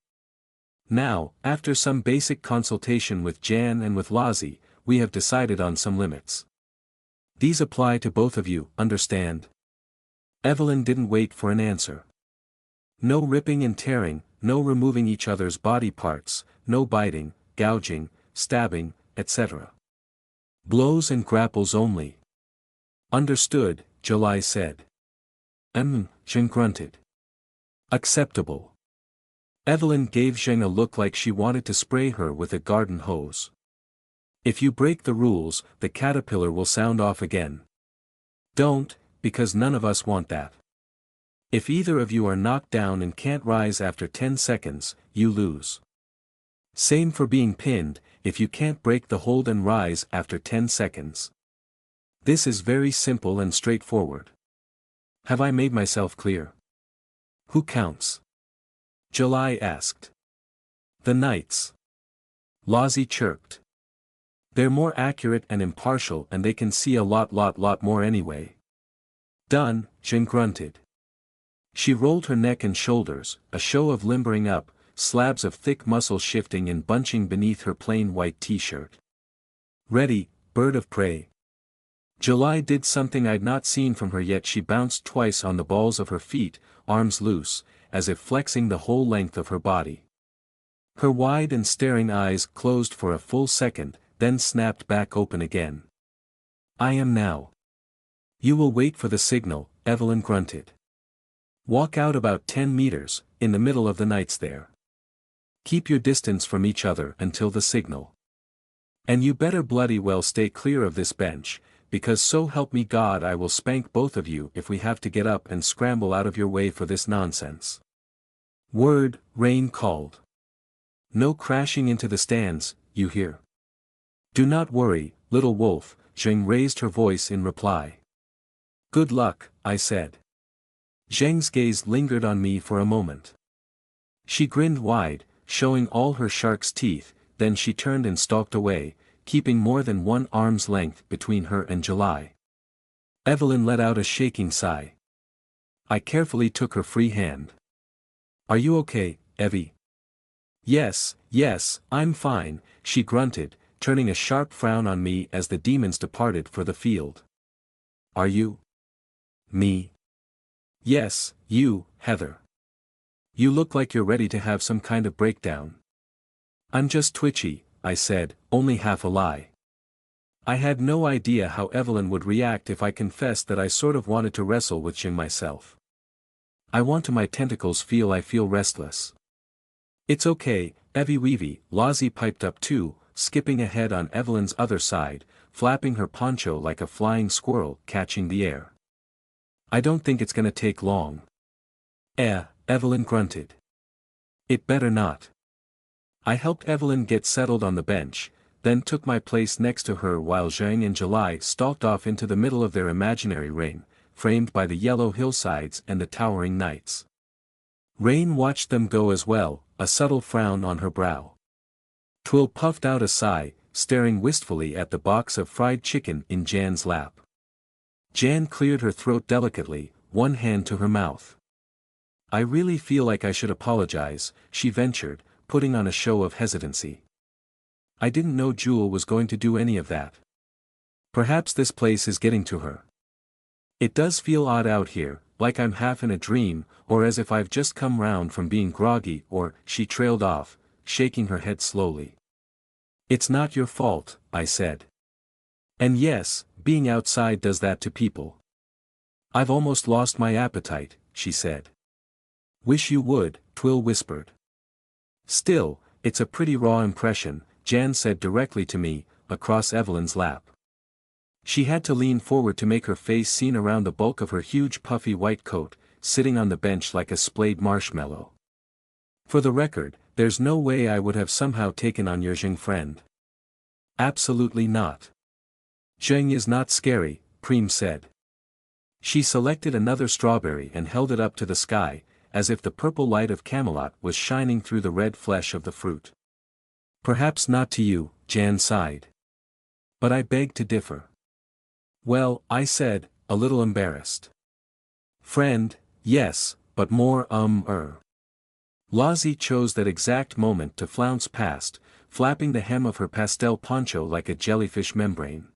Now, after some basic consultation with Jan and with Lazi, we have decided on some limits. These apply to both of you, understand? Evelyn didn't wait for an answer. No ripping and tearing, no removing each other's body parts, no biting, gouging, stabbing, etc. Blows and grapples only. Understood, July said. Zheng grunted. Acceptable. Evelyn gave Zheng a look like she wanted to spray her with a garden hose. If you break the rules, the caterpillar will sound off again. Don't, because none of us want that. If either of you are knocked down and can't rise after 10 seconds, you lose. Same for being pinned, if you can't break the hold and rise after 10 seconds. This is very simple and straightforward. Have I made myself clear? Who counts? July asked. The knights. Lazi chirped. They're more accurate and impartial and they can see a lot more anyway. Done, Zheng grunted. She rolled her neck and shoulders, a show of limbering up, slabs of thick muscle shifting and bunching beneath her plain white t-shirt. Ready, bird of prey. July did something I'd not seen from her yet. She bounced twice on the balls of her feet, arms loose, as if flexing the whole length of her body. Her wide and staring eyes closed for a full second, then snapped back open again. I am now. You will wait for the signal, Evelyn grunted. Walk out about 10 meters, in the middle of the nights there. Keep your distance from each other until the signal. And you better bloody well stay clear of this bench, because so help me God I will spank both of you if we have to get up and scramble out of your way for this nonsense. Word, Rain called. No crashing into the stands, you hear? Do not worry, little wolf, Zheng raised her voice in reply. Good luck, I said. Zheng's gaze lingered on me for a moment. She grinned wide, showing all her shark's teeth, then she turned and stalked away, keeping more than one arm's length between her and July. Evelyn let out a shaking sigh. I carefully took her free hand. Are you okay, Evie? Yes, I'm fine, she grunted, turning a sharp frown on me as the demons departed for the field. Are you? Me? Yes, you, Heather. You look like you're ready to have some kind of breakdown. I'm just twitchy, I said, only half a lie. I had no idea how Evelyn would react if I confessed that I sort of wanted to wrestle with Jing myself. I want to my tentacles I feel restless. It's okay, Evie Weevie, Lozzie piped up too, skipping ahead on Evelyn's other side, flapping her poncho like a flying squirrel catching the air. I don't think it's gonna take long. Evelyn grunted. It better not. I helped Evelyn get settled on the bench, then took my place next to her while Zhang and July stalked off into the middle of their imaginary ring, framed by the yellow hillsides and the towering nights. Rain watched them go as well, a subtle frown on her brow. Twill puffed out a sigh, staring wistfully at the box of fried chicken in Jan's lap. Jan cleared her throat delicately, one hand to her mouth. I really feel like I should apologize, she ventured, putting on a show of hesitancy. I didn't know Jewel was going to do any of that. Perhaps this place is getting to her. It does feel odd out here, like I'm half in a dream, or as if I've just come round from being groggy or, she trailed off, shaking her head slowly. It's not your fault, I said. And yes, being outside does that to people. I've almost lost my appetite, she said. Wish you would, Twill whispered. Still, it's a pretty raw impression, Jan said directly to me, across Evelyn's lap. She had to lean forward to make her face seen around the bulk of her huge puffy white coat, sitting on the bench like a splayed marshmallow. For the record, there's no way I would have somehow taken on your Zheng friend. Absolutely not. Zheng is not scary, Preem said. She selected another strawberry and held it up to the sky, as if the purple light of Camelot was shining through the red flesh of the fruit. Perhaps not to you, Jan sighed. But I beg to differ. Well, I said, a little embarrassed. Friend, yes, but more Lozzie chose that exact moment to flounce past, flapping the hem of her pastel poncho like a jellyfish membrane.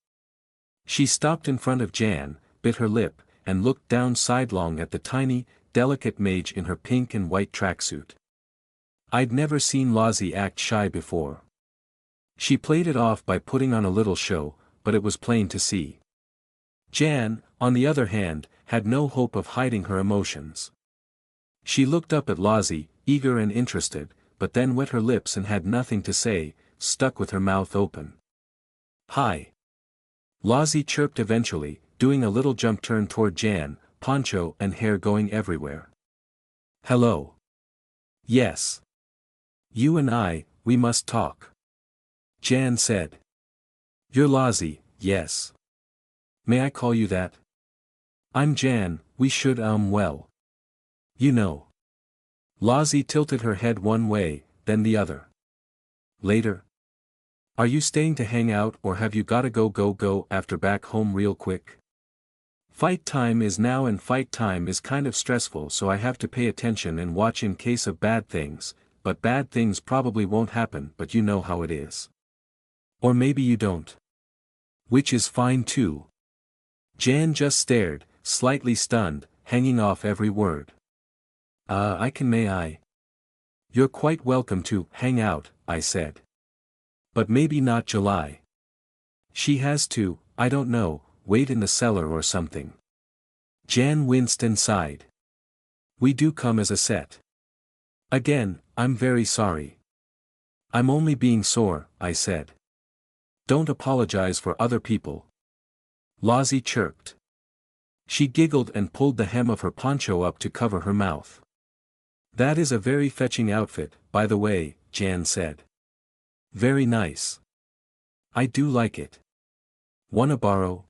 She stopped in front of Jan, bit her lip, and looked down sidelong at the tiny, delicate mage in her pink and white tracksuit. I'd never seen Lozzie act shy before. She played it off by putting on a little show, but it was plain to see. Jan, on the other hand, had no hope of hiding her emotions. She looked up at Lozzie, eager and interested, but then wet her lips and had nothing to say, stuck with her mouth open. Hi. Lozzie chirped eventually, doing a little jump turn toward Jan, poncho and hair going everywhere. Hello. Yes. You and I, we must talk. Jan said. You're Lozzie, yes. May I call you that? I'm Jan, we should well. You know. Lozzie tilted her head one way, then the other. Later? Are you staying to hang out or have you gotta go after back home real quick? Fight time is now and fight time is kind of stressful so I have to pay attention and watch in case of bad things, but bad things probably won't happen but you know how it is. Or maybe you don't. Which is fine too. Jan just stared, slightly stunned, hanging off every word. May I? You're quite welcome to hang out, I said. But maybe not July. She has to, I don't know, wait in the cellar or something. Jan winced and sighed. We do come as a set. Again, I'm very sorry. I'm only being sore, I said. Don't apologize for other people. Lozzie chirped. She giggled and pulled the hem of her poncho up to cover her mouth. That is a very fetching outfit, by the way, Jan said. Very nice. I do like it. Wanna borrow?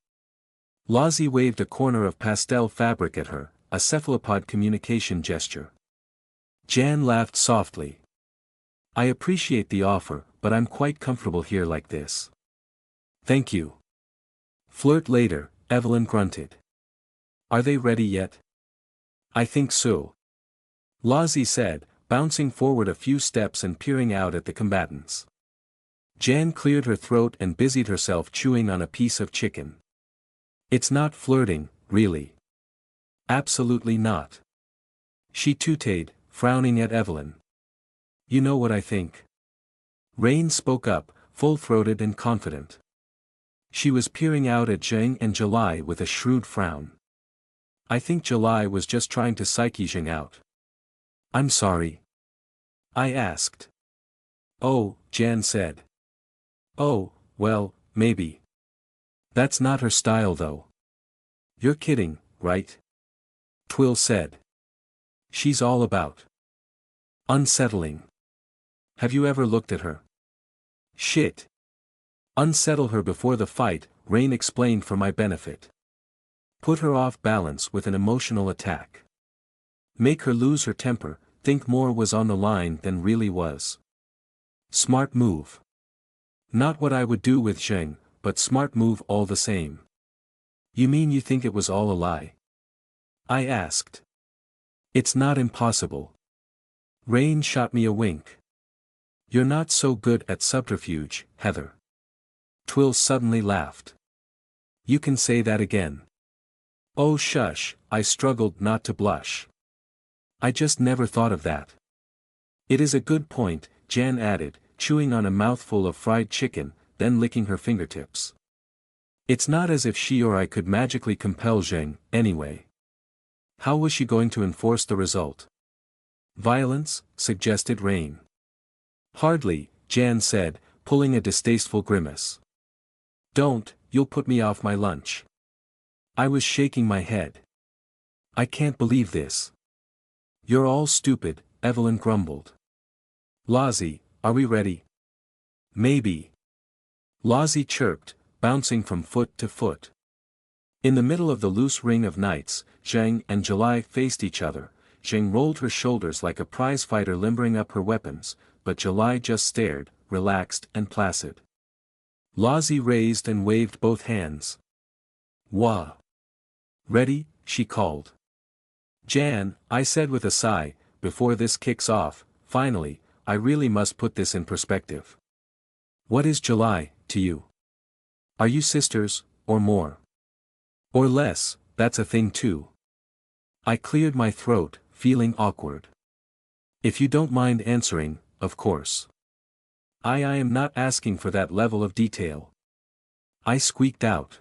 Lozzie waved a corner of pastel fabric at her, a cephalopod communication gesture. Jan laughed softly. I appreciate the offer, but I'm quite comfortable here like this. Thank you. Flirt later, Evelyn grunted. Are they ready yet? I think so. Lozzie said, bouncing forward a few steps and peering out at the combatants. Jan cleared her throat and busied herself chewing on a piece of chicken. It's not flirting, really. Absolutely not. She tooted, frowning at Evelyn. You know what I think? Rain spoke up, full-throated and confident. She was peering out at Zheng and July with a shrewd frown. I think July was just trying to psyche Zheng out. I'm sorry. I asked. Oh, Jan said. Oh, well, maybe. That's not her style though. You're kidding, right? Twill said. She's all about unsettling. Have you ever looked at her? Shit. Unsettle her before the fight, Rain explained for my benefit. Put her off balance with an emotional attack. Make her lose her temper, think more was on the line than really was. Smart move. Not what I would do with Zheng, but smart move all the same. You mean you think it was all a lie? I asked. It's not impossible. Rain shot me a wink. You're not so good at subterfuge, Heather. Twill suddenly laughed. You can say that again. Oh shush, I struggled not to blush. I just never thought of that. It is a good point, Jan added, chewing on a mouthful of fried chicken, then licking her fingertips. It's not as if she or I could magically compel Zheng, anyway. How was she going to enforce the result? Violence, suggested Rain. Hardly, Jan said, pulling a distasteful grimace. Don't, you'll put me off my lunch. I was shaking my head. I can't believe this. You're all stupid, Evelyn grumbled. Lozzie, are we ready? Maybe. Lozzie chirped, bouncing from foot to foot. In the middle of the loose ring of knights, Zheng and July faced each other. Zheng rolled her shoulders like a prizefighter limbering up her weapons, but July just stared, relaxed and placid. Lozzie raised and waved both hands. Wah! Ready, she called. Jan, I said with a sigh, before this kicks off, finally, I really must put this in perspective. What is July, to you? Are you sisters, or more? Or less, that's a thing too. I cleared my throat, feeling awkward. If you don't mind answering, of course. I am not asking for that level of detail. I squeaked out.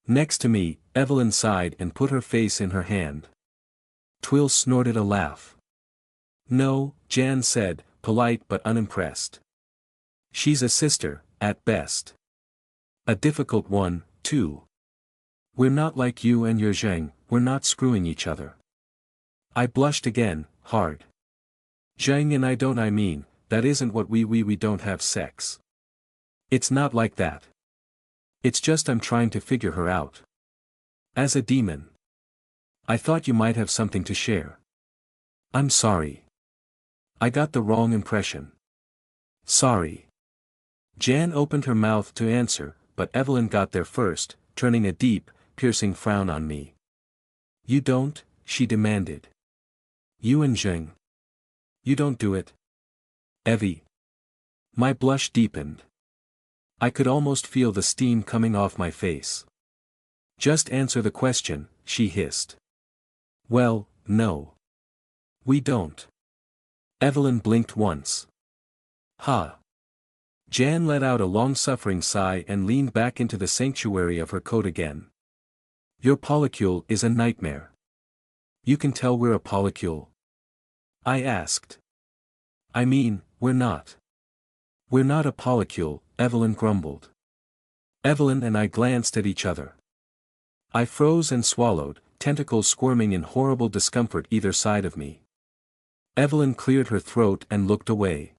Next to me, Evelyn sighed and put her face in her hand. Twill snorted a laugh. No, Jan said, polite but unimpressed. She's a sister, at best. A difficult one, too. We're not like you and your Zheng, we're not screwing each other. I blushed again, hard. Zheng and I mean, that isn't what we don't have sex. It's not like that. It's just I'm trying to figure her out. As a demon. I thought you might have something to share. I'm sorry. I got the wrong impression. Sorry. Jan opened her mouth to answer, but Evelyn got there first, turning a deep, piercing frown on me. You don't, she demanded. You and Zheng. You don't do it. Evie. My blush deepened. I could almost feel the steam coming off my face. Just answer the question, she hissed. Well, no. We don't. Evelyn blinked once. Ha! Jan let out a long-suffering sigh and leaned back into the sanctuary of her coat again. Your polycule is a nightmare. You can tell we're a polycule? I asked. I mean, we're not. We're not a polycule, Evelyn grumbled. Evelyn and I glanced at each other. I froze and swallowed, tentacles squirming in horrible discomfort either side of me. Evelyn cleared her throat and looked away.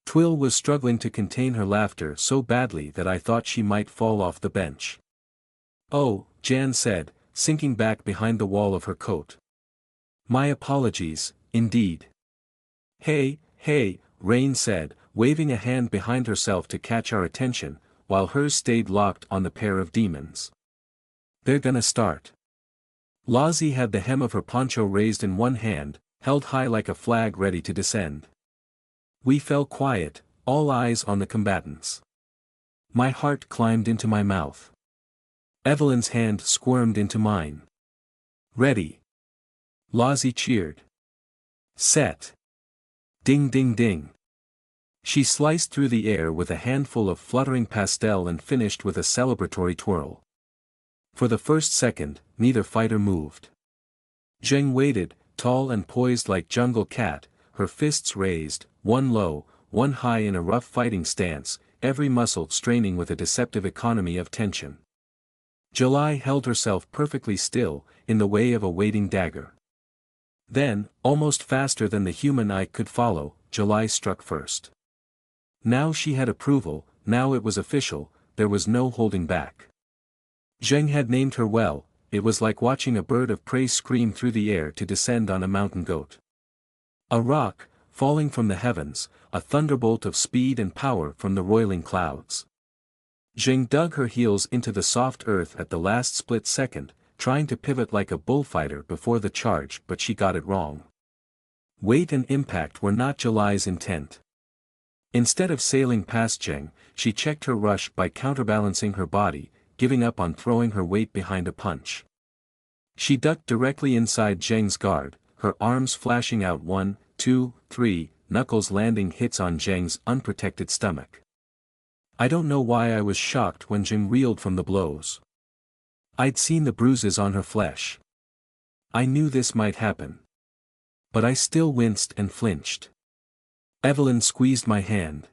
Twill was struggling to contain her laughter so badly that I thought she might fall off the bench. Oh, Jan said, sinking back behind the wall of her coat. My apologies, indeed. Hey, hey, Rain said, waving a hand behind herself to catch our attention, while hers stayed locked on the pair of demons. They're gonna start. Lozzie had the hem of her poncho raised in one hand, held high like a flag ready to descend. We fell quiet, all eyes on the combatants. My heart climbed into my mouth. Evelyn's hand squirmed into mine. Ready. Lozzie cheered. Set. Ding ding ding. She sliced through the air with a handful of fluttering pastel and finished with a celebratory twirl. For the first second, neither fighter moved. Zheng waited, tall and poised like jungle cat, her fists raised, one low, one high in a rough fighting stance, every muscle straining with a deceptive economy of tension. July held herself perfectly still, in the way of a waiting dagger. Then, almost faster than the human eye could follow, July struck first. Now she had approval, now it was official, there was no holding back. Zheng had named her well, it was like watching a bird of prey scream through the air to descend on a mountain goat. A rock, falling from the heavens, a thunderbolt of speed and power from the roiling clouds. Zheng dug her heels into the soft earth at the last split second, trying to pivot like a bullfighter before the charge, but she got it wrong. Weight and impact were not July's intent. Instead of sailing past Zheng, she checked her rush by counterbalancing her body, giving up on throwing her weight behind a punch. She ducked directly inside Zheng's guard, her arms flashing out 1, 2, 3, knuckles landing hits on Zheng's unprotected stomach. I don't know why I was shocked when Zheng reeled from the blows. I'd seen the bruises on her flesh. I knew this might happen. But I still winced and flinched. Evelyn squeezed my hand.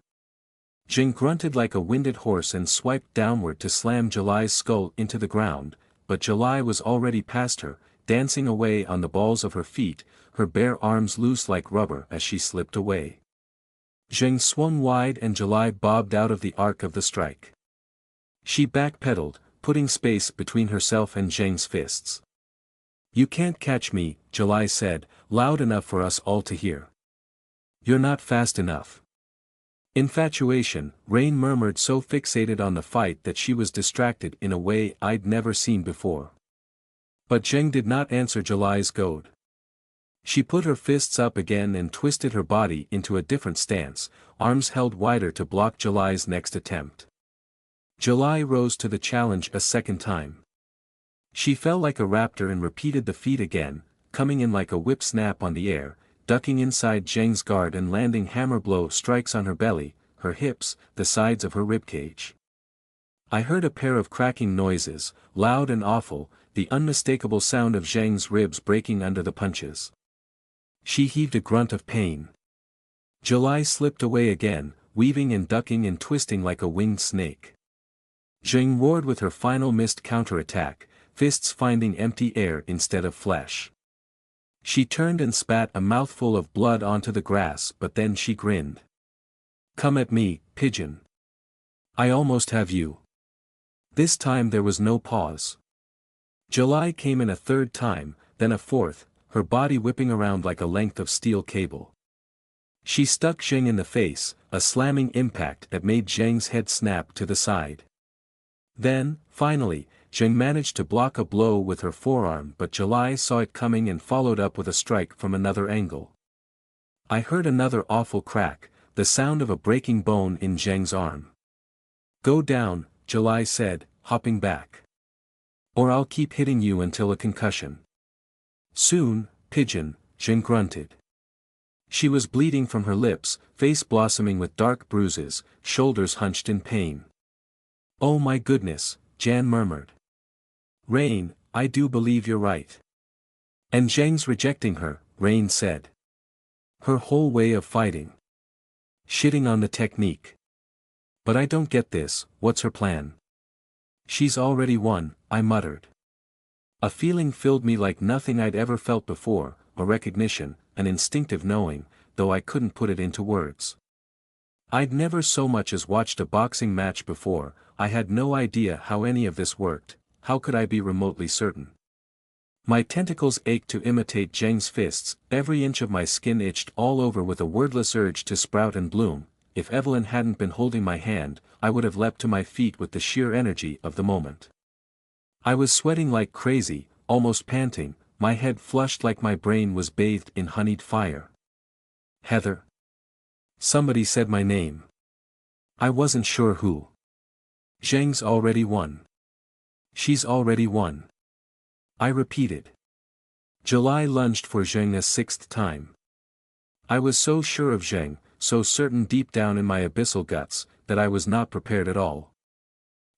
Zheng grunted like a winded horse and swiped downward to slam July's skull into the ground, but July was already past her, dancing away on the balls of her feet, her bare arms loose like rubber as she slipped away. Zheng swung wide and July bobbed out of the arc of the strike. She backpedaled, putting space between herself and Zheng's fists. You can't catch me, July said, loud enough for us all to hear. You're not fast enough. Infatuation, Rain murmured, so fixated on the fight that she was distracted in a way I'd never seen before. But Zheng did not answer July's goad. She put her fists up again and twisted her body into a different stance, arms held wider to block July's next attempt. July rose to the challenge a second time. She fell like a raptor and repeated the feat again, coming in like a whip snap on the air, ducking inside Zheng's guard and landing hammer blow strikes on her belly, her hips, the sides of her ribcage. I heard a pair of cracking noises, loud and awful, the unmistakable sound of Zheng's ribs breaking under the punches. She heaved a grunt of pain. July slipped away again, weaving and ducking and twisting like a winged snake. Zheng roared with her final missed counterattack, fists finding empty air instead of flesh. She turned and spat a mouthful of blood onto the grass, but then she grinned. Come at me, pigeon. I almost have you. This time there was no pause. July came in a third time, then a fourth, her body whipping around like a length of steel cable. She stuck Zheng in the face, a slamming impact that made Zheng's head snap to the side. Then, finally, Zheng managed to block a blow with her forearm, but July saw it coming and followed up with a strike from another angle. I heard another awful crack, the sound of a breaking bone in Zheng's arm. Go down, July said, hopping back. Or I'll keep hitting you until a concussion. Soon, pigeon, Zheng grunted. She was bleeding from her lips, face blossoming with dark bruises, shoulders hunched in pain. "Oh my goodness," Jan murmured. "Rain, I do believe you're right." "And Zheng's rejecting her," Rain said. "Her whole way of fighting. Shitting on the technique. But I don't get this, what's her plan?" "She's already won," I muttered. A feeling filled me like nothing I'd ever felt before, a recognition, an instinctive knowing, though I couldn't put it into words. I'd never so much as watched a boxing match before, I had no idea how any of this worked, how could I be remotely certain? My tentacles ached to imitate Zheng's fists, every inch of my skin itched all over with a wordless urge to sprout and bloom. If Evelyn hadn't been holding my hand, I would have leapt to my feet with the sheer energy of the moment. I was sweating like crazy, almost panting, my head flushed like my brain was bathed in honeyed fire. "Heather." Somebody said my name. I wasn't sure who. "Zheng's already won." "She's already won." I repeated. July lunged for Zheng a sixth time. I was so sure of Zheng, so certain deep down in my abyssal guts, that I was not prepared at all.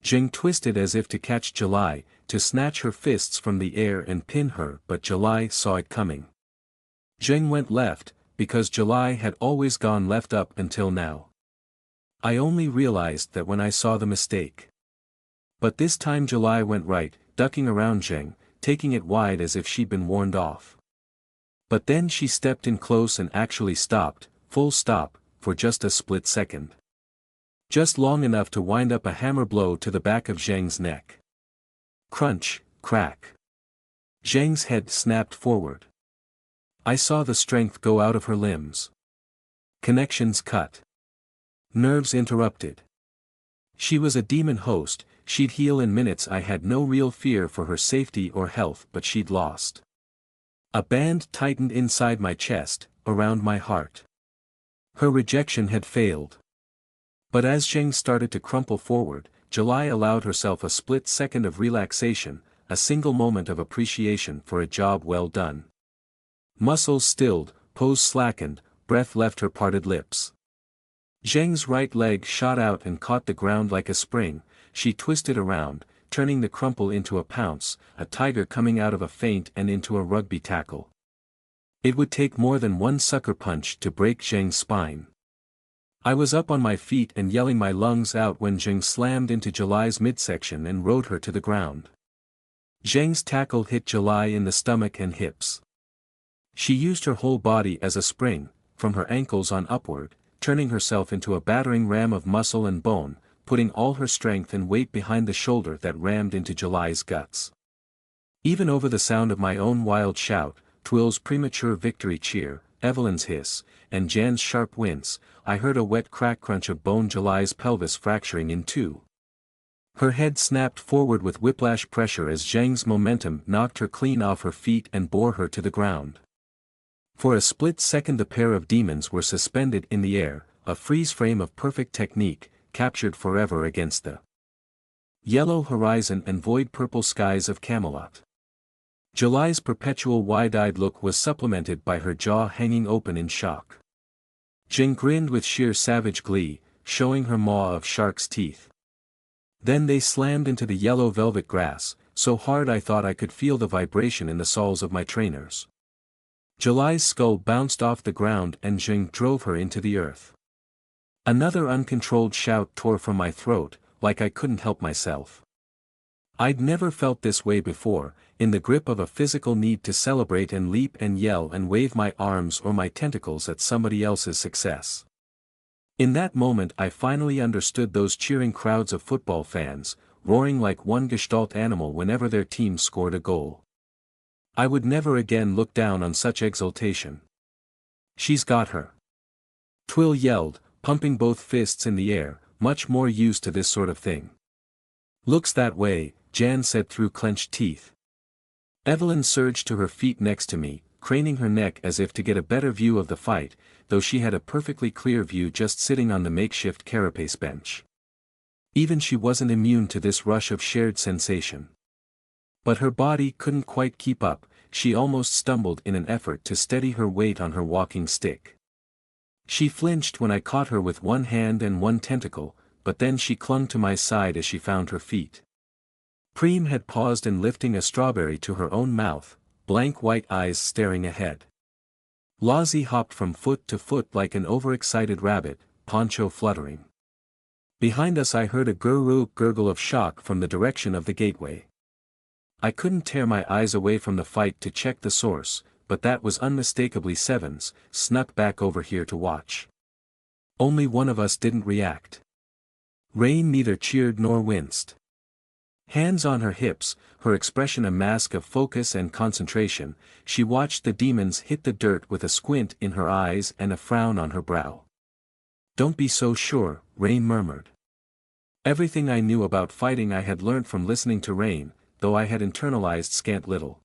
Zheng twisted as if to catch July, to snatch her fists from the air and pin her, but July saw it coming. Zheng went left, because July had always gone left up until now. I only realized that when I saw the mistake. But this time July went right, ducking around Zheng, taking it wide as if she'd been warned off. But then she stepped in close and actually stopped, full stop, for just a split second. Just long enough to wind up a hammer blow to the back of Zheng's neck. Crunch, crack. Zheng's head snapped forward. I saw the strength go out of her limbs. Connections cut. Nerves interrupted. She was a demon host, she'd heal in minutes. I had no real fear for her safety or health, but she'd lost. A band tightened inside my chest, around my heart. Her rejection had failed. But as Zheng started to crumple forward, July allowed herself a split second of relaxation, a single moment of appreciation for a job well done. Muscles stilled, pose slackened, breath left her parted lips. Zheng's right leg shot out and caught the ground like a spring. She twisted around, turning the crumple into a pounce, a tiger coming out of a feint and into a rugby tackle. It would take more than one sucker punch to break Zheng's spine. I was up on my feet and yelling my lungs out when Zheng slammed into July's midsection and rode her to the ground. Zheng's tackle hit July in the stomach and hips. She used her whole body as a spring, from her ankles on upward, turning herself into a battering ram of muscle and bone, putting all her strength and weight behind the shoulder that rammed into July's guts. Even over the sound of my own wild shout, Twill's premature victory cheer, Evelyn's hiss, and Jan's sharp wince, I heard a wet crack crunch of bone, July's pelvis fracturing in two. Her head snapped forward with whiplash pressure as Zheng's momentum knocked her clean off her feet and bore her to the ground. For a split second the pair of demons were suspended in the air, a freeze frame of perfect technique, captured forever against the yellow horizon and void purple skies of Camelot. July's perpetual wide-eyed look was supplemented by her jaw hanging open in shock. Zheng grinned with sheer savage glee, showing her maw of shark's teeth. Then they slammed into the yellow velvet grass, so hard I thought I could feel the vibration in the soles of my trainers. July's skull bounced off the ground and Zheng drove her into the earth. Another uncontrolled shout tore from my throat, like I couldn't help myself. I'd never felt this way before, in the grip of a physical need to celebrate and leap and yell and wave my arms or my tentacles at somebody else's success. In that moment I finally understood those cheering crowds of football fans, roaring like one gestalt animal whenever their team scored a goal. I would never again look down on such exultation. "She's got her!" Twill yelled, pumping both fists in the air, much more used to this sort of thing. "Looks that way," Jan said through clenched teeth. Evelyn surged to her feet next to me, craning her neck as if to get a better view of the fight, though she had a perfectly clear view just sitting on the makeshift carapace bench. Even she wasn't immune to this rush of shared sensation. But her body couldn't quite keep up, she almost stumbled in an effort to steady her weight on her walking stick. She flinched when I caught her with one hand and one tentacle, but then she clung to my side as she found her feet. Preem had paused in lifting a strawberry to her own mouth, blank white eyes staring ahead. Lozzie hopped from foot to foot like an overexcited rabbit, poncho fluttering. Behind us I heard a gurgle of shock from the direction of the gateway. I couldn't tear my eyes away from the fight to check the source, but that was unmistakably Sevens, snuck back over here to watch. Only one of us didn't react. Rain neither cheered nor winced. Hands on her hips, her expression a mask of focus and concentration, she watched the demons hit the dirt with a squint in her eyes and a frown on her brow. "Don't be so sure," Rain murmured. Everything I knew about fighting I had learnt from listening to Rain, though I had internalized scant little.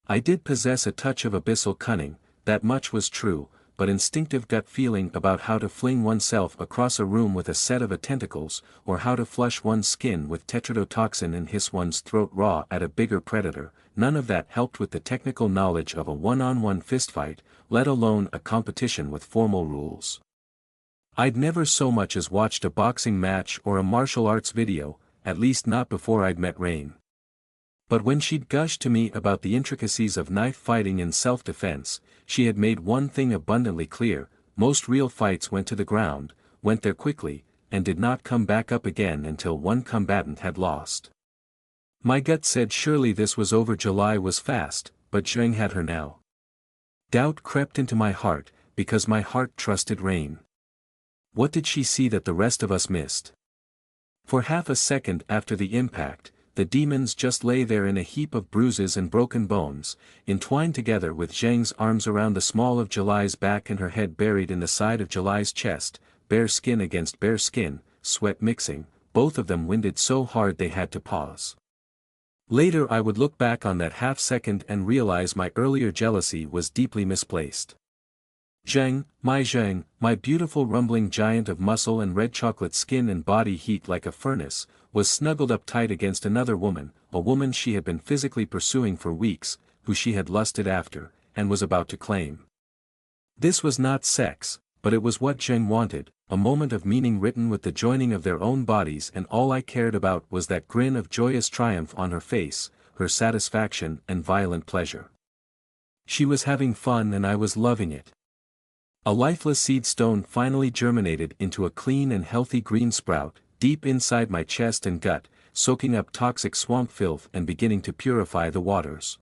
I did possess a touch of abyssal cunning, that much was true, but instinctive gut feeling about how to fling oneself across a room with a set of tentacles, or how to flush one's skin with tetrodotoxin and hiss one's throat raw at a bigger predator, none of that helped with the technical knowledge of a one-on-one fistfight, let alone a competition with formal rules. I'd never so much as watched a boxing match or a martial arts video, at least not before I'd met Rain. But when she'd gushed to me about the intricacies of knife fighting and self-defense, she had made one thing abundantly clear: most real fights went to the ground, went there quickly, and did not come back up again until one combatant had lost. My gut said surely this was over. July was fast, but Zheng had her now. Doubt crept into my heart, because my heart trusted Rain. What did she see that the rest of us missed? For half a second after the impact, the demons just lay there in a heap of bruises and broken bones, entwined together with Zheng's arms around the small of July's back and her head buried in the side of July's chest, bare skin against bare skin, sweat mixing, both of them winded so hard they had to pause. Later I would look back on that half second and realize my earlier jealousy was deeply misplaced. Zheng, my beautiful rumbling giant of muscle and red chocolate skin and body heat like a furnace, was snuggled up tight against another woman, a woman she had been physically pursuing for weeks, who she had lusted after, and was about to claim. This was not sex, but it was what Zheng wanted, a moment of meaning written with the joining of their own bodies, and all I cared about was that grin of joyous triumph on her face, her satisfaction and violent pleasure. She was having fun and I was loving it. A lifeless seed stone finally germinated into a clean and healthy green sprout, deep inside my chest and gut, soaking up toxic swamp filth and beginning to purify the waters.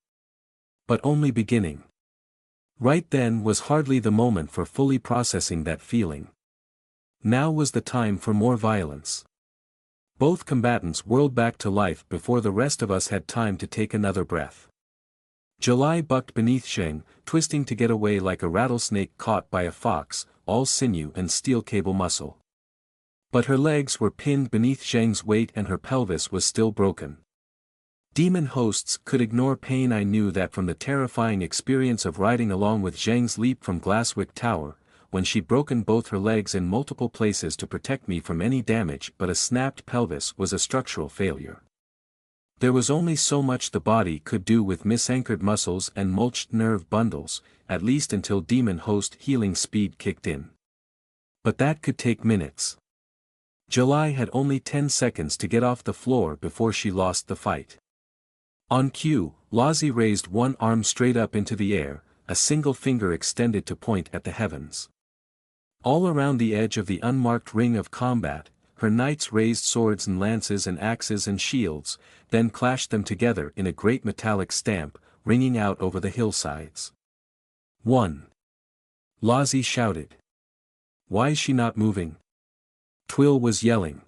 But only beginning. Right then was hardly the moment for fully processing that feeling. Now was the time for more violence. Both combatants whirled back to life before the rest of us had time to take another breath. July bucked beneath Zheng, twisting to get away like a rattlesnake caught by a fox, all sinew and steel cable muscle. But her legs were pinned beneath Zheng's weight and her pelvis was still broken. Demon hosts could ignore pain. I knew that from the terrifying experience of riding along with Zheng's leap from Glasswick Tower, when she'd broken both her legs in multiple places to protect me from any damage, but a snapped pelvis was a structural failure. There was only so much the body could do with misanchored muscles and mulched nerve bundles, at least until demon host healing speed kicked in. But that could take minutes. July had only 10 seconds to get off the floor before she lost the fight. On cue, Lozzie raised one arm straight up into the air, a single finger extended to point at the heavens. All around the edge of the unmarked ring of combat, her knights raised swords and lances and axes and shields, then clashed them together in a great metallic stamp, ringing out over the hillsides. 1. Lozzie shouted. "Why is she not moving?" Twill was yelling.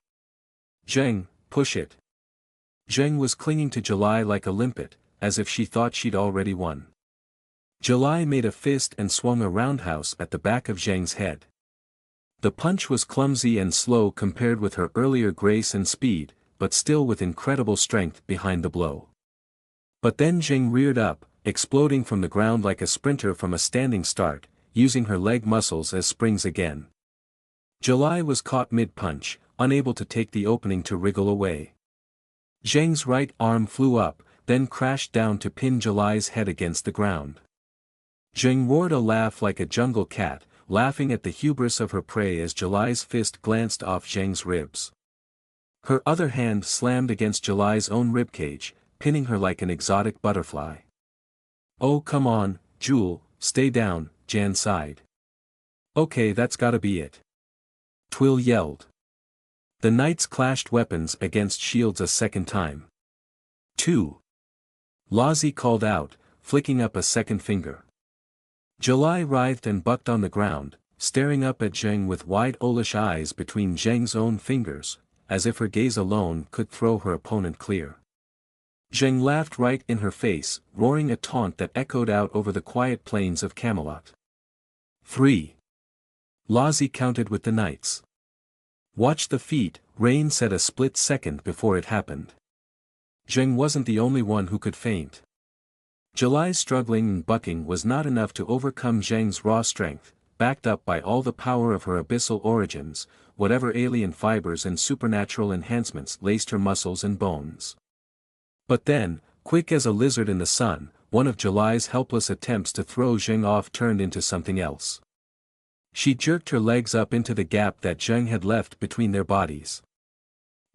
"Zheng, push it." Zheng was clinging to July like a limpet, as if she thought she'd already won. July made a fist and swung a roundhouse at the back of Zheng's head. The punch was clumsy and slow compared with her earlier grace and speed, but still with incredible strength behind the blow. But then Zheng reared up, exploding from the ground like a sprinter from a standing start, using her leg muscles as springs again. July was caught mid-punch, unable to take the opening to wriggle away. Zheng's right arm flew up, then crashed down to pin July's head against the ground. Zheng roared a laugh like a jungle cat, laughing at the hubris of her prey as July's fist glanced off Zheng's ribs. Her other hand slammed against July's own ribcage, pinning her like an exotic butterfly. "Oh come on, Jewel, stay down," Jan sighed. "Okay, that's gotta be it," Twill yelled. The knights clashed weapons against shields a second time. 2. Lozzie called out, flicking up a second finger. July writhed and bucked on the ground, staring up at Zheng with wide owlish eyes between Zheng's own fingers, as if her gaze alone could throw her opponent clear. Zheng laughed right in her face, roaring a taunt that echoed out over the quiet plains of Camelot. 3. Lozzie counted with the knights. "Watch the feet," Rain said a split second before it happened. Zheng wasn't the only one who could feint. July's struggling and bucking was not enough to overcome Zheng's raw strength, backed up by all the power of her abyssal origins, whatever alien fibers and supernatural enhancements laced her muscles and bones. But then, quick as a lizard in the sun, one of July's helpless attempts to throw Zheng off turned into something else. She jerked her legs up into the gap that Zheng had left between their bodies.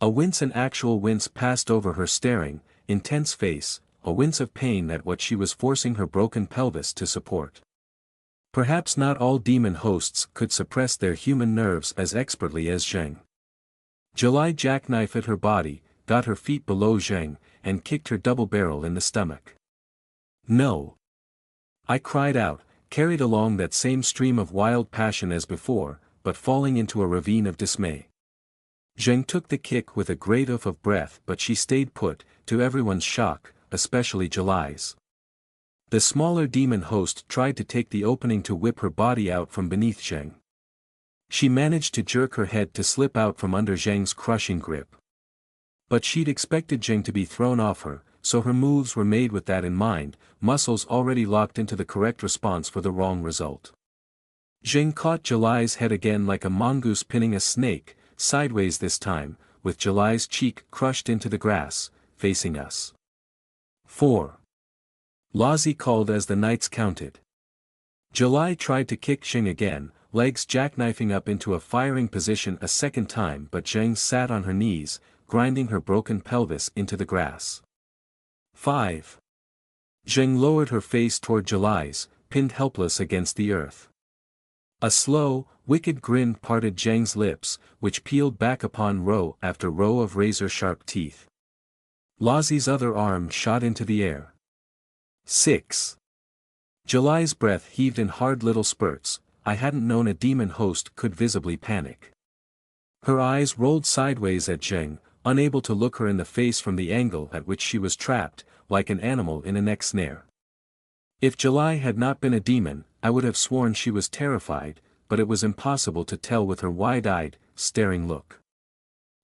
A wince, an actual wince, passed over her staring, intense face, a wince of pain at what she was forcing her broken pelvis to support. Perhaps not all demon hosts could suppress their human nerves as expertly as Zheng. July jackknifed her body, got her feet below Zheng, and kicked her double barrel in the stomach. "No!" I cried out, carried along that same stream of wild passion as before, but falling into a ravine of dismay. Zheng took the kick with a great oof of breath, but she stayed put, to everyone's shock, especially July's. The smaller demon host tried to take the opening to whip her body out from beneath Zheng. She managed to jerk her head to slip out from under Zheng's crushing grip. But she'd expected Zheng to be thrown off her, so her moves were made with that in mind, muscles already locked into the correct response for the wrong result. Zheng caught July's head again like a mongoose pinning a snake, sideways this time, with July's cheek crushed into the grass, facing us. 4. Lozzie called as the knights counted. July tried to kick Zheng again, legs jackknifing up into a firing position a second time, but Zheng sat on her knees, grinding her broken pelvis into the grass. 5. Zheng lowered her face toward July's, pinned helpless against the earth. A slow, wicked grin parted Zheng's lips, which peeled back upon row after row of razor-sharp teeth. Lozzie's other arm shot into the air. 6. July's breath heaved in hard little spurts. I hadn't known a demon host could visibly panic. Her eyes rolled sideways at Zheng, unable to look her in the face from the angle at which she was trapped, like an animal in a neck snare. If July had not been a demon, I would have sworn she was terrified, but it was impossible to tell with her wide-eyed, staring look.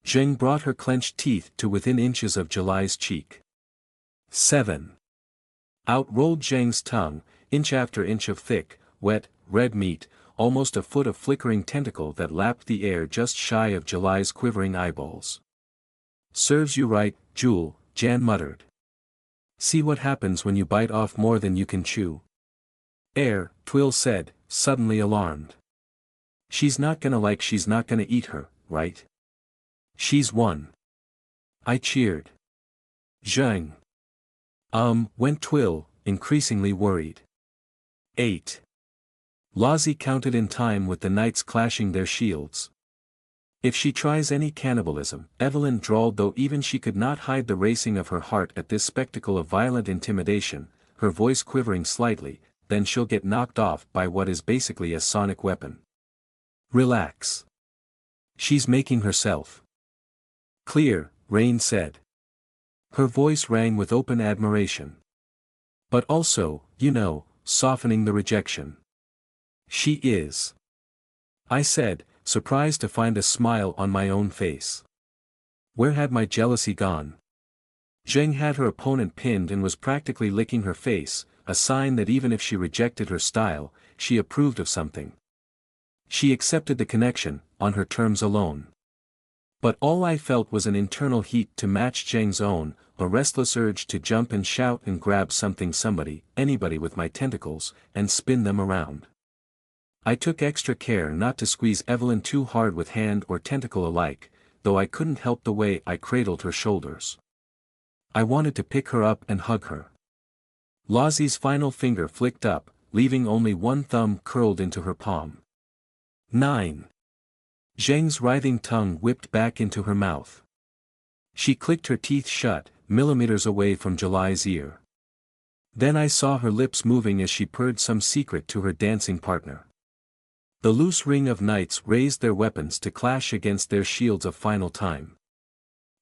Zheng brought her clenched teeth to within inches of July's cheek. 7. Out rolled Zheng's tongue, inch after inch of thick, wet, red meat, almost a foot of flickering tentacle that lapped the air just shy of July's quivering eyeballs. "Serves you right, Jewel," Jan muttered. "See what happens when you bite off more than you can chew." Twill said, suddenly alarmed. She's not gonna eat her, right? She's won." I cheered. "Zheng." Went Twill, increasingly worried. 8. Lozzie counted in time with the knights clashing their shields. "If she tries any cannibalism," Evelyn drawled, though even she could not hide the racing of her heart at this spectacle of violent intimidation, her voice quivering slightly, "then she'll get knocked off by what is basically a sonic weapon. Relax. She's making herself clear," Rain said. Her voice rang with open admiration. "But also, softening the rejection. She is," I said, surprised to find a smile on my own face. Where had my jealousy gone? Zheng had her opponent pinned and was practically licking her face, a sign that even if she rejected her style, she approved of something. She accepted the connection, on her terms alone. But all I felt was an internal heat to match Zheng's own, a restless urge to jump and shout and grab somebody, anybody with my tentacles, and spin them around. I took extra care not to squeeze Evelyn too hard with hand or tentacle alike, though I couldn't help the way I cradled her shoulders. I wanted to pick her up and hug her. Lozzie's final finger flicked up, leaving only one thumb curled into her palm. 9. Zheng's writhing tongue whipped back into her mouth. She clicked her teeth shut, millimeters away from July's ear. Then I saw her lips moving as she purred some secret to her dancing partner. The loose ring of knights raised their weapons to clash against their shields of final time.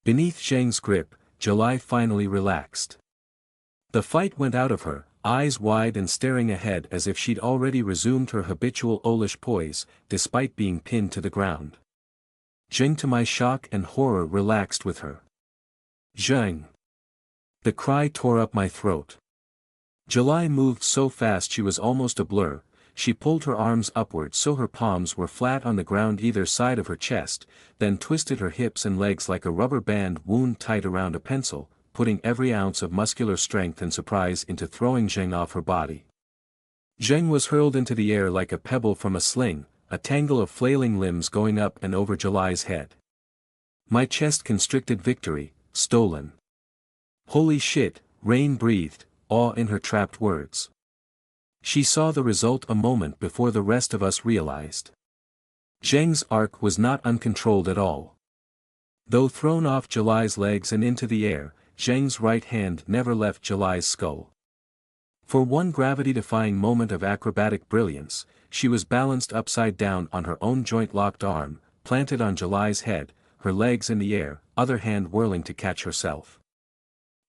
Beneath Zheng's grip, July finally relaxed. The fight went out of her, eyes wide and staring ahead as if she'd already resumed her habitual owlish poise, despite being pinned to the ground. Zheng, to my shock and horror, relaxed with her. Zheng! The cry tore up my throat. July moved so fast she was almost a blur. She pulled her arms upward so her palms were flat on the ground either side of her chest, then twisted her hips and legs like a rubber band wound tight around a pencil, putting every ounce of muscular strength and surprise into throwing Zheng off her body. Zheng was hurled into the air like a pebble from a sling, a tangle of flailing limbs going up and over July's head. My chest constricted. Victory, stolen. Holy shit, Rain breathed, awe in her trapped words. She saw the result a moment before the rest of us realized. Zheng's arc was not uncontrolled at all. Though thrown off July's legs and into the air, Zheng's right hand never left July's skull. For one gravity-defying moment of acrobatic brilliance, she was balanced upside down on her own joint-locked arm, planted on July's head, her legs in the air, other hand whirling to catch herself.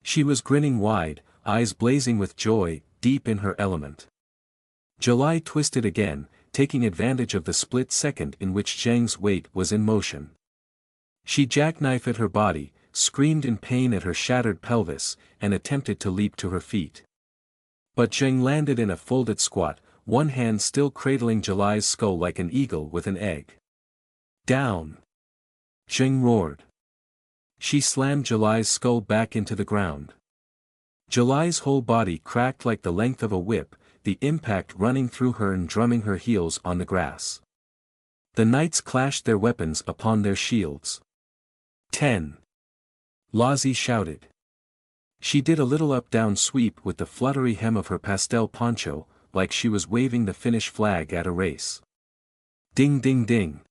She was grinning wide, eyes blazing with joy, deep in her element. July twisted again, taking advantage of the split second in which Zheng's weight was in motion. She jackknifed her body, screamed in pain at her shattered pelvis, and attempted to leap to her feet. But Zheng landed in a folded squat, one hand still cradling July's skull like an eagle with an egg. Down! Zheng roared. She slammed July's skull back into the ground. July's whole body cracked like the length of a whip, the impact running through her and drumming her heels on the grass. The knights clashed their weapons upon their shields. 10. Lozzie shouted. She did a little up-down sweep with the fluttery hem of her pastel poncho, like she was waving the Finnish flag at a race. Ding ding ding.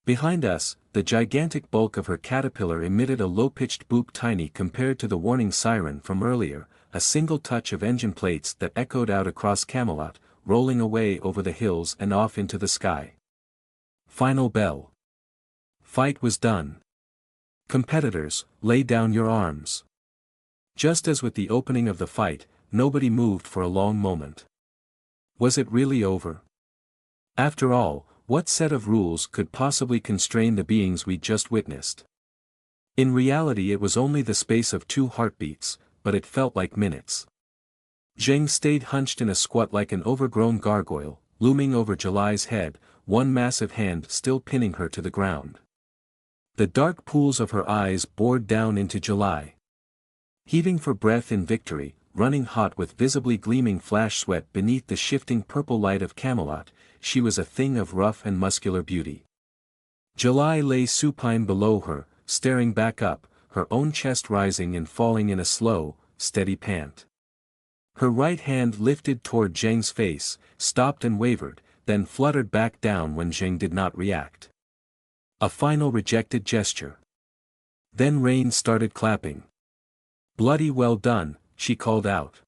Behind us, the gigantic bulk of her caterpillar emitted a low-pitched boop tiny compared to the warning siren from earlier, a single touch of engine plates that echoed out across Camelot, rolling away over the hills and off into the sky. Final bell. Fight was done. Competitors, lay down your arms. Just as with the opening of the fight, nobody moved for a long moment. Was it really over? After all, what set of rules could possibly constrain the beings we'd just witnessed? In reality, it was only the space of 2 heartbeats, but it felt like minutes. Zheng stayed hunched in a squat like an overgrown gargoyle, looming over July's head, one massive hand still pinning her to the ground. The dark pools of her eyes bored down into July. Heaving for breath in victory, running hot with visibly gleaming flash sweat beneath the shifting purple light of Camelot, she was a thing of rough and muscular beauty. July lay supine below her, staring back up, her own chest rising and falling in a slow, steady pant. Her right hand lifted toward Zheng's face, stopped and wavered, then fluttered back down when Zheng did not react. A final rejected gesture. Then Rain started clapping. Bloody well done, she called out.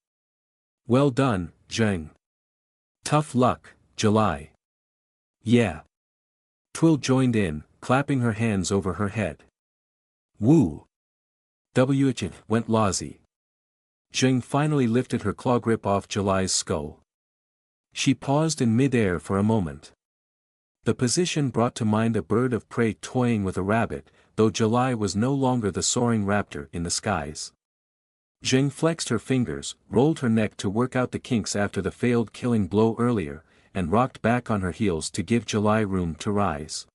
Well done, Zheng. Tough luck, July. Yeah. Twill joined in, clapping her hands over her head. Woo! WH went Lozzie. Zheng finally lifted her claw grip off July's skull. She paused in mid-air for a moment. The position brought to mind a bird of prey toying with a rabbit, though July was no longer the soaring raptor in the skies. Zheng flexed her fingers, rolled her neck to work out the kinks after the failed killing blow earlier, and rocked back on her heels to give July room to rise.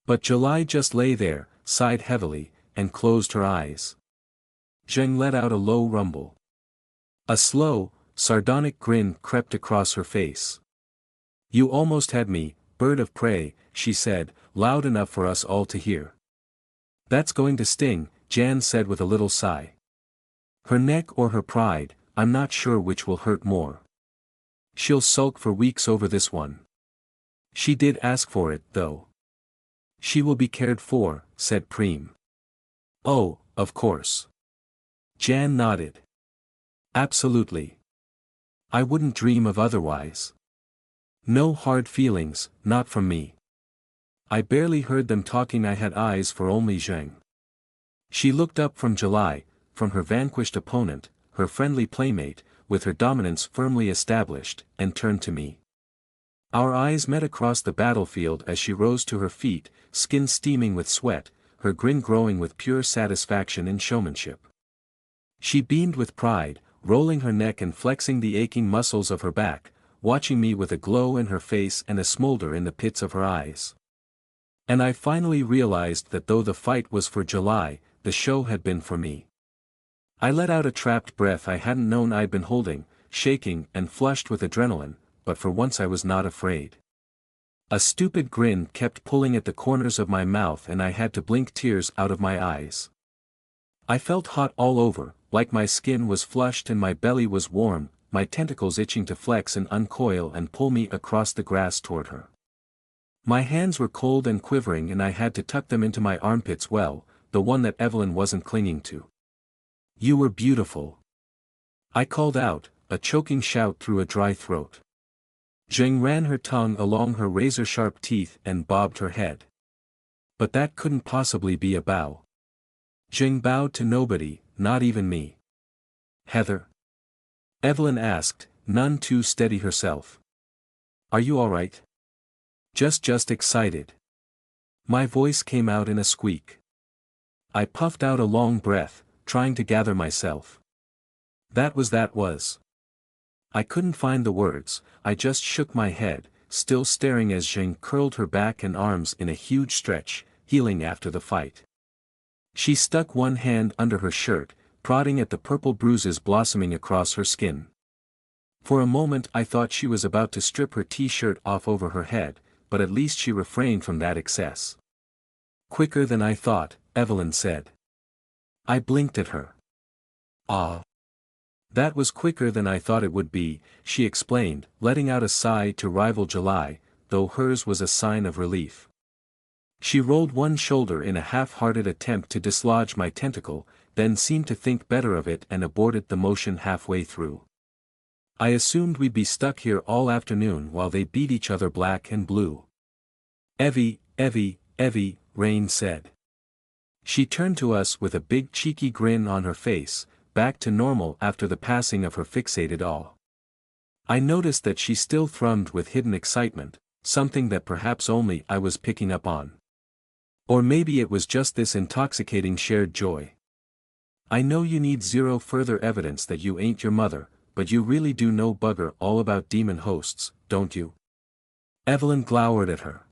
But July just lay there, sighed heavily, and closed her eyes. Zheng let out a low rumble. A slow, sardonic grin crept across her face. You almost had me, bird of prey, she said, loud enough for us all to hear. That's going to sting, Jan said with a little sigh. Her neck or her pride, I'm not sure which will hurt more. She'll sulk for weeks over this one. She did ask for it, though. She will be cared for, said Preem. Oh, of course. Jan nodded. Absolutely. I wouldn't dream of otherwise. No hard feelings, not from me. I barely heard them talking. I had eyes for only Zheng. She looked up from July, from her vanquished opponent, her friendly playmate, with her dominance firmly established, and turned to me. Our eyes met across the battlefield as she rose to her feet, skin steaming with sweat, her grin growing with pure satisfaction in showmanship. She beamed with pride, rolling her neck and flexing the aching muscles of her back, watching me with a glow in her face and a smolder in the pits of her eyes. And I finally realized that though the fight was for July, the show had been for me. I let out a trapped breath I hadn't known I'd been holding, shaking and flushed with adrenaline, but for once I was not afraid. A stupid grin kept pulling at the corners of my mouth and I had to blink tears out of my eyes. I felt hot all over, like my skin was flushed and my belly was warm, my tentacles itching to flex and uncoil and pull me across the grass toward her. My hands were cold and quivering and I had to tuck them into my armpits, well, the one that Evelyn wasn't clinging to. You were beautiful. I called out, a choking shout through a dry throat. Zheng ran her tongue along her razor-sharp teeth and bobbed her head. But that couldn't possibly be a bow. Zheng bowed to nobody, not even me. Heather? Evelyn asked, none too steady herself. Are you all right? Just excited. My voice came out in a squeak. I puffed out a long breath, trying to gather myself. That was. I couldn't find the words, I just shook my head, still staring as Zheng curled her back and arms in a huge stretch, healing after the fight. She stuck one hand under her shirt, prodding at the purple bruises blossoming across her skin. For a moment I thought she was about to strip her t-shirt off over her head, but at least she refrained from that excess. Quicker than I thought, Evelyn said. I blinked at her. Ah. That was quicker than I thought it would be, she explained, letting out a sigh to rival July, though hers was a sign of relief. She rolled one shoulder in a half-hearted attempt to dislodge my tentacle, then seemed to think better of it and aborted the motion halfway through. I assumed we'd be stuck here all afternoon while they beat each other black and blue. Evie, Rain said. She turned to us with a big cheeky grin on her face, back to normal after the passing of her fixated awe. I noticed that she still thrummed with hidden excitement, something that perhaps only I was picking up on. Or maybe it was just this intoxicating shared joy. I know you need zero further evidence that you ain't your mother, but you really do know bugger all about demon hosts, don't you? Evelyn glowered at her.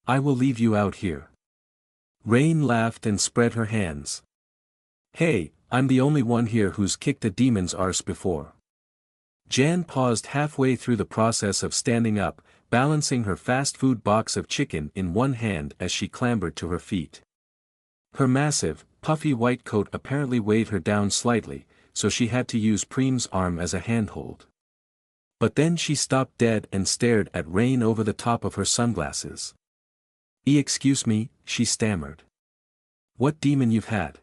I will leave you out here. Rain laughed and spread her hands. Hey, I'm the only one here who's kicked a demon's arse before. Jan paused halfway through the process of standing up, balancing her fast food box of chicken in one hand as she clambered to her feet. Her massive, puffy white coat apparently weighed her down slightly, so she had to use Preem's arm as a handhold. But then she stopped dead and stared at Rain over the top of her sunglasses. Excuse me, she stammered. What demon you've had?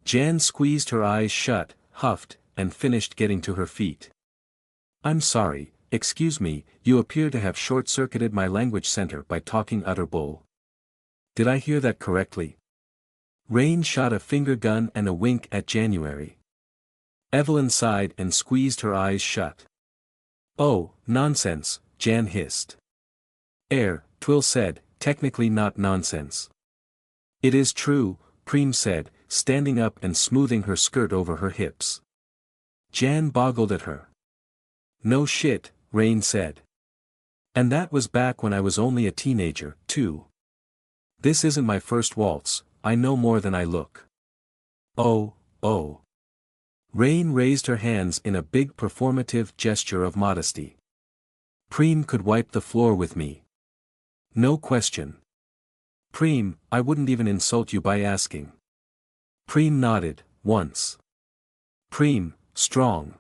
Jan squeezed her eyes shut, huffed, and finished getting to her feet. I'm sorry, excuse me, you appear to have short-circuited my language center by talking utter bull. Did I hear that correctly? Rain shot a finger gun and a wink at January. Evelyn sighed and squeezed her eyes shut. Oh, nonsense, Jan hissed. Twill said, technically not nonsense. It is true, Preem said, standing up and smoothing her skirt over her hips. Jan boggled at her. No shit, Rain said. And that was back when I was only a teenager, too. This isn't my first waltz, I know more than I look. Oh. Rain raised her hands in a big performative gesture of modesty. Preem could wipe the floor with me. No question. Preem, I wouldn't even insult you by asking. Preem nodded, once. Preem, strong.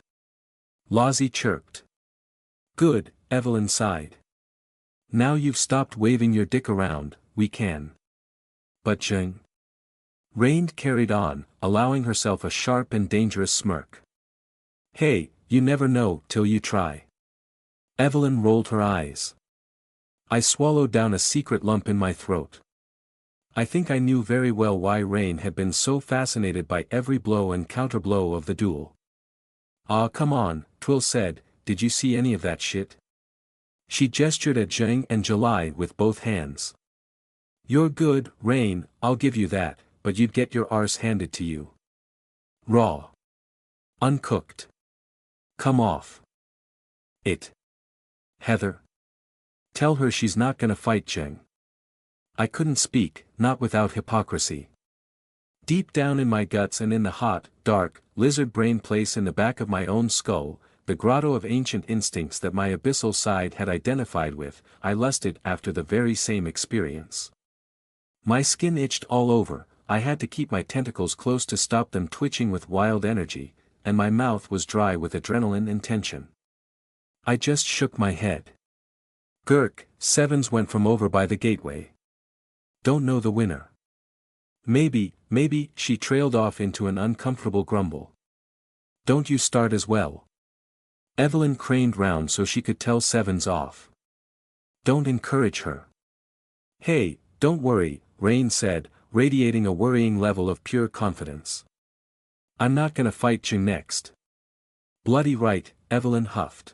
Lozzie chirped. Good, Evelyn sighed. Now you've stopped waving your dick around, we can. But Jing? Rain carried on, allowing herself a sharp and dangerous smirk. Hey, you never know till you try. Evelyn rolled her eyes. I swallowed down a secret lump in my throat. I think I knew very well why Rain had been so fascinated by every blow and counterblow of the duel. Ah, come on, Twill said, did you see any of that shit? She gestured at Jing and July with both hands. You're good, Rain, I'll give you that, but you'd get your arse handed to you. Raw. Uncooked. Come off. It. Heather. Tell her she's not gonna fight Jing. I couldn't speak, not without hypocrisy. Deep down in my guts and in the hot, dark, lizard brain place in the back of my own skull, the grotto of ancient instincts that my abyssal side had identified with, I lusted after the very same experience. My skin itched all over, I had to keep my tentacles close to stop them twitching with wild energy, and my mouth was dry with adrenaline and tension. I just shook my head. Gurk, Sevens went from over by the gateway. Don't know the winner. Maybe, she trailed off into an uncomfortable grumble. Don't you start as well. Evelyn craned round so she could tell Sevens off. Don't encourage her. Hey, don't worry, Rain said, radiating a worrying level of pure confidence. I'm not gonna fight Jing next. Bloody right, Evelyn huffed.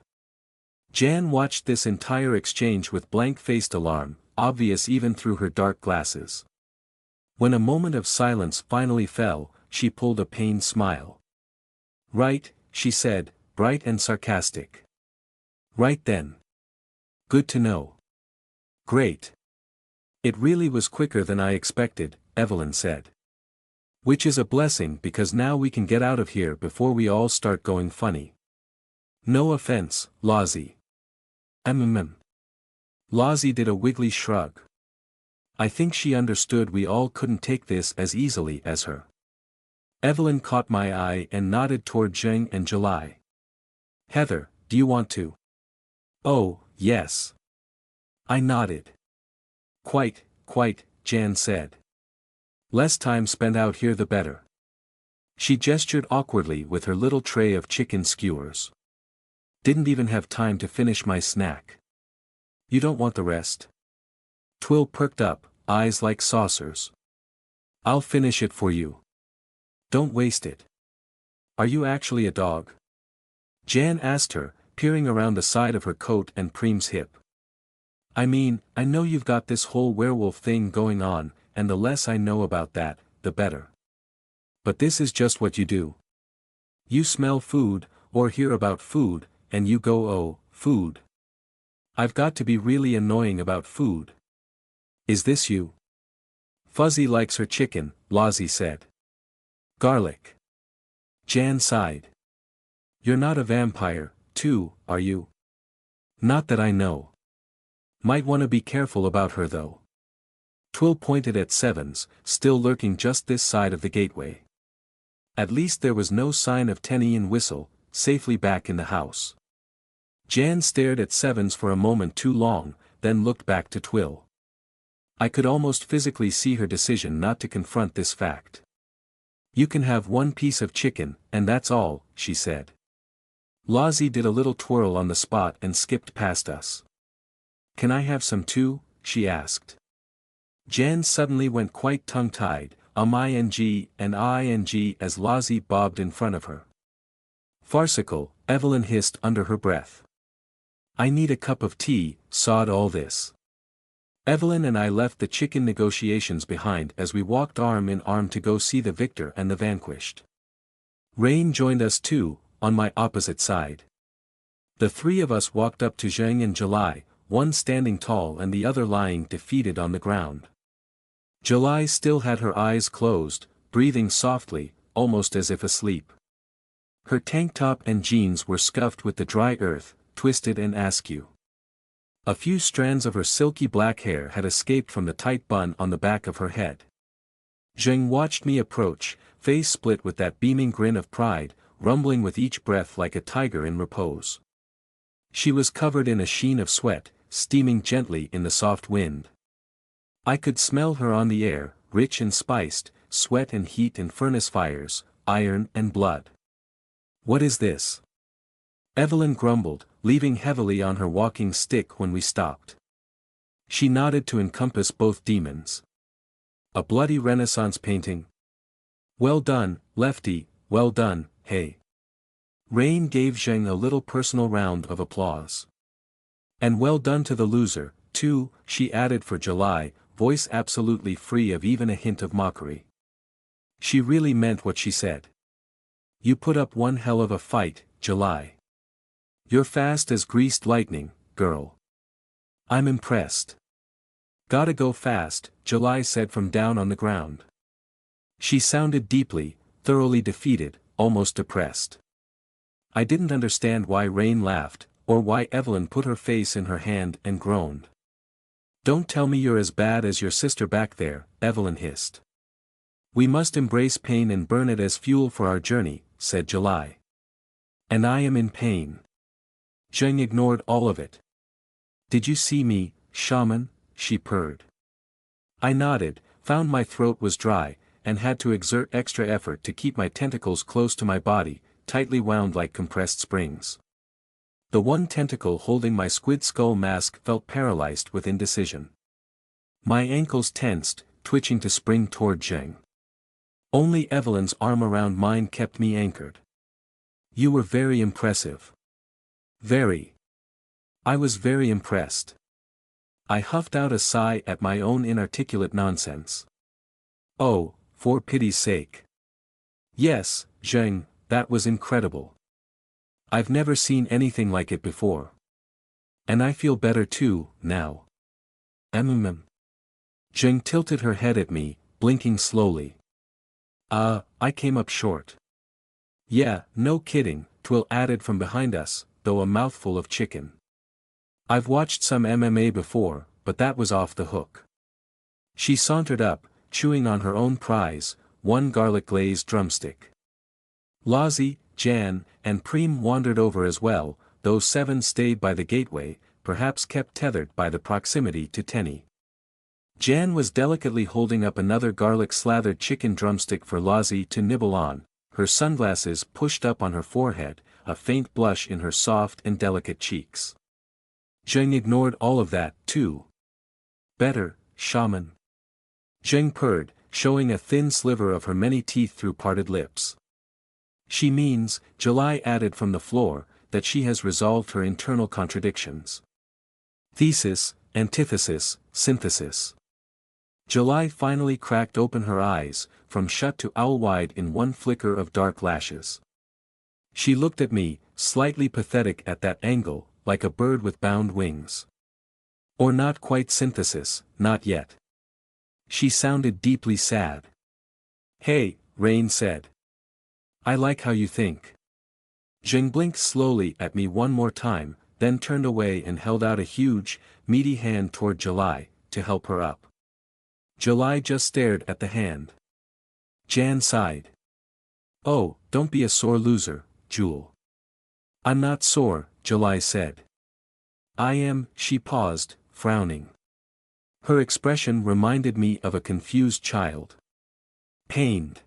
Jan watched this entire exchange with blank-faced alarm, obvious even through her dark glasses. When a moment of silence finally fell, she pulled a pained smile. Right, she said, bright and sarcastic. Right then. Good to know. Great. It really was quicker than I expected, Evelyn said. Which is a blessing because now we can get out of here before we all start going funny. No offense, Lozzie. Lozzie did a wiggly shrug. I think she understood we all couldn't take this as easily as her. Evelyn caught my eye and nodded toward Jing and July. Heather, do you want to? Oh, yes. I nodded. Quite, Jan said. Less time spent out here the better. She gestured awkwardly with her little tray of chicken skewers. Didn't even have time to finish my snack. You don't want the rest? Twill perked up, eyes like saucers. I'll finish it for you. Don't waste it. Are you actually a dog? Jan asked her, peering around the side of her coat and Preem's hip. I mean, I know you've got this whole werewolf thing going on, and the less I know about that, the better. But this is just what you do. You smell food, or hear about food, and you go, oh, food. I've got to be really annoying about food. Is this you? Fuzzy likes her chicken, Lozzie said. Garlic. Jan sighed. You're not a vampire, too, are you? Not that I know. Might want to be careful about her though. Twill pointed at Sevens, still lurking just this side of the gateway. At least there was no sign of Tenny and Whistle, safely back in the house. Jan stared at Sevens for a moment too long, then looked back to Twill. I could almost physically see her decision not to confront this fact. You can have one piece of chicken, and that's all, she said. Lozzie did a little twirl on the spot and skipped past us. Can I have some too? She asked. Jan suddenly went quite tongue-tied, ing and ing as Lozzie bobbed in front of her. Farcical, Evelyn hissed under her breath. I need a cup of tea, sod all this. Evelyn and I left the chicken negotiations behind as we walked arm in arm to go see the victor and the vanquished. Rain joined us too, on my opposite side. The three of us walked up to Zheng and July, one standing tall and the other lying defeated on the ground. July still had her eyes closed, breathing softly, almost as if asleep. Her tank top and jeans were scuffed with the dry earth, twisted and askew. A few strands of her silky black hair had escaped from the tight bun on the back of her head. Zheng watched me approach, face split with that beaming grin of pride, rumbling with each breath like a tiger in repose. She was covered in a sheen of sweat, steaming gently in the soft wind. I could smell her on the air, rich and spiced, sweat and heat and furnace fires, iron and blood. "What is this?" Evelyn grumbled, leaving heavily on her walking stick when we stopped. She nodded to encompass both demons. "A bloody Renaissance painting? Well done, Lefty, well done, hey." Rain gave Zheng a little personal round of applause. "And well done to the loser, too," she added for July, voice absolutely free of even a hint of mockery. She really meant what she said. "You put up one hell of a fight, July. You're fast as greased lightning, girl. I'm impressed." "Gotta go fast," July said from down on the ground. She sounded deeply, thoroughly defeated, almost depressed. I didn't understand why Rain laughed, or why Evelyn put her face in her hand and groaned. "Don't tell me you're as bad as your sister back there," Evelyn hissed. "We must embrace pain and burn it as fuel for our journey," said July. "And I am in pain." Zheng ignored all of it. "Did you see me, shaman?" she purred. I nodded, found my throat was dry, and had to exert extra effort to keep my tentacles close to my body, tightly wound like compressed springs. The one tentacle holding my squid skull mask felt paralyzed with indecision. My ankles tensed, twitching to spring toward Zheng. Only Evelyn's arm around mine kept me anchored. "You were very impressive." "Very. I was very impressed." I huffed out a sigh at my own inarticulate nonsense. "Oh, for pity's sake." "Yes, Zheng, that was incredible. I've never seen anything like it before. And I feel better too, now." Zheng tilted her head at me, blinking slowly. I came up short." "Yeah, no kidding," Twill added from behind us, though a mouthful of chicken. "I've watched some MMA before, but that was off the hook." She sauntered up, chewing on her own prize, one garlic-glazed drumstick. Lozzie, Jan, and Preem wandered over as well, though 7 stayed by the gateway, perhaps kept tethered by the proximity to Tenny. Jan was delicately holding up another garlic-slathered chicken drumstick for Lozzie to nibble on, her sunglasses pushed up on her forehead, a faint blush in her soft and delicate cheeks. Zheng ignored all of that, too. "Better, shaman." Zheng purred, showing a thin sliver of her many teeth through parted lips. "She means," July added from the floor, "that she has resolved her internal contradictions. Thesis, antithesis, synthesis." July finally cracked open her eyes, from shut to owl-wide in one flicker of dark lashes. She looked at me, slightly pathetic at that angle, like a bird with bound wings. "Or not quite synthesis, not yet." She sounded deeply sad. "Hey," Rain said. "I like how you think." Zheng blinked slowly at me one more time, then turned away and held out a huge, meaty hand toward July, to help her up. July just stared at the hand. Jan sighed. "Oh, don't be a sore loser, Jewel." "I'm not sore," July said. "I am," she paused, frowning. Her expression reminded me of a confused child. Pained.